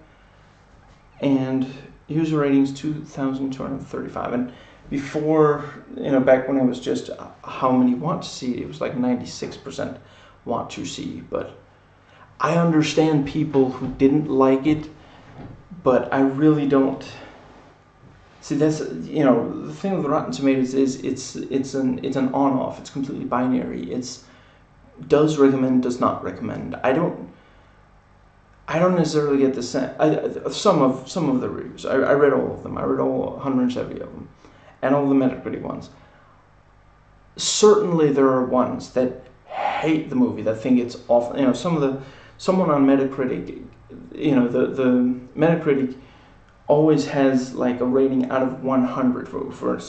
and user ratings 2,235. And before, back when it was just how many want to see it was like 96% want to see. But I understand people who didn't like it, but I really don't. See, that's, the thing with Rotten Tomatoes is it's an on-off. It's completely binary. It's does recommend, does not recommend. I don't necessarily get the sense. Some of the reviews. I read all of them. I read all 170 of them, and all the Metacritic ones. Certainly, there are ones that hate the movie, that think it's awful. Someone on Metacritic, the Metacritic always has like a rating out of 100 for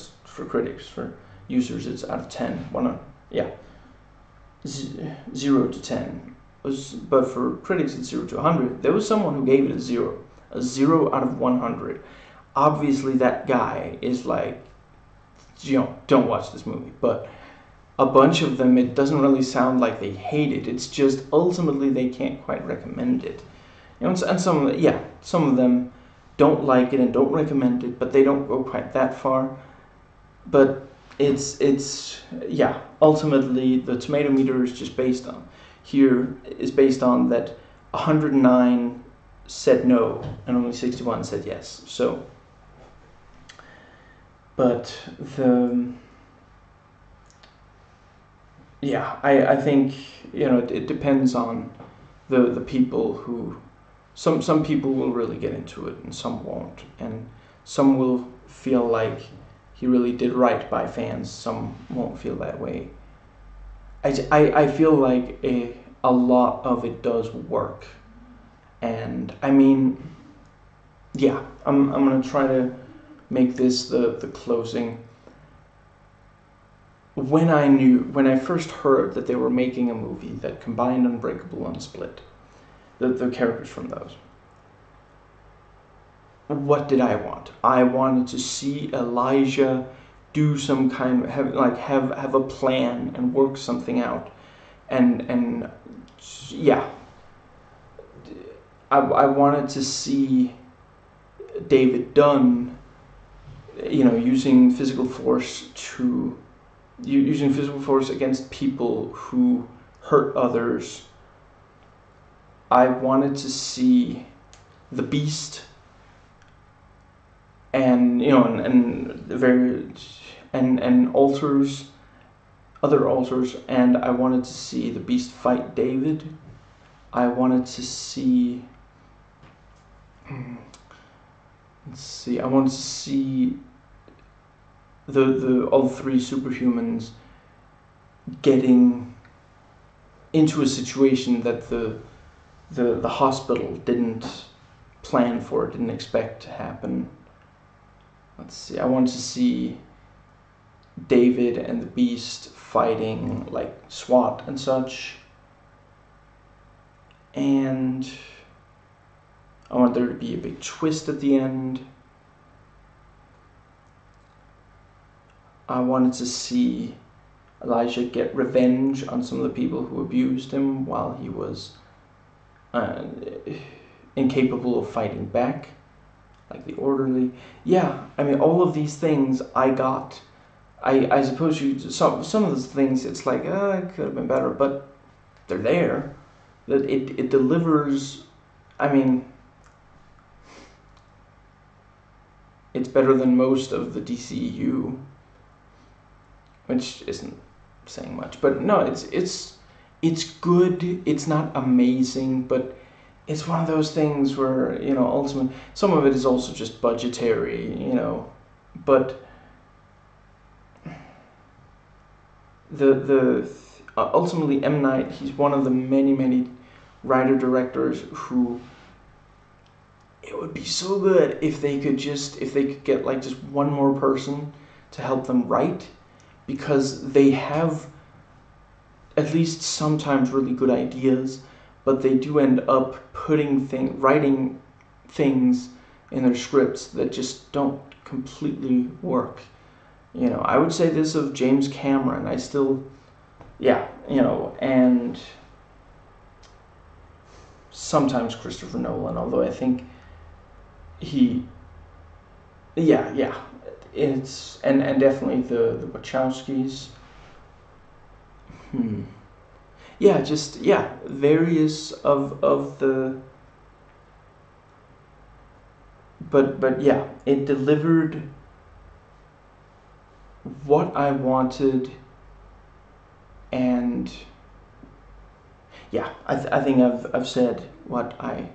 critics. For users, it's out of 10. 0 to 10. But for critics, it's 0 to 100. There was someone who gave it a 0 out of 100. Obviously, that guy is like, don't watch this movie. But a bunch of them, it doesn't really sound like they hate it. It's just ultimately they can't quite recommend it. And some of them don't like it and don't recommend it, but they don't go quite that far. But ultimately the tomato meter is just based on that 109 said no and only 61 said yes. So, but I think it depends on the people who. Some people will really get into it and some won't, and some will feel like he really did right by fans, some won't feel that way. I feel like a lot of it does work, and I mean, I'm gonna try to make this the closing. When I first heard that they were making a movie that combined Unbreakable and Split, the characters from those, what did I want? I wanted to see Elijah do some kind of have a plan and work something out, and I wanted to see David Dunn, using physical force against people who hurt others. I wanted to see the Beast and alters, other alters, and I wanted to see the Beast fight David. I wanted to see I wanted to see the all three superhumans getting into a situation that the hospital didn't plan for, didn't expect to happen. I wanted to see David and the Beast fighting like SWAT and such. And I want there to be a big twist at the end. I wanted to see Elijah get revenge on some of the people who abused him while he was incapable of fighting back, like the orderly. Yeah, I mean, all of these things I got. I suppose some of those things, it's like, it could have been better, but they're there. That it delivers. I mean, it's better than most of the DCU, which isn't saying much. But no, it's good. It's not amazing, but it's one of those things where, ultimately, some of it is also just budgetary, but ultimately M. Night, he's one of the many writer-directors who, it would be so good if they could get like just one more person to help them write, because they have at least sometimes really good ideas, but they do end up writing things in their scripts that just don't completely work. I would say this of James Cameron. And sometimes Christopher Nolan, although I think it's and definitely the Wachowskis. Various of the, but yeah, it delivered what I wanted, and I think I've said what I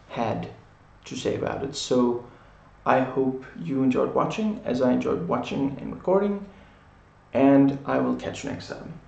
had to say about it. So I hope you enjoyed watching, as I enjoyed watching and recording, and I will catch you next time.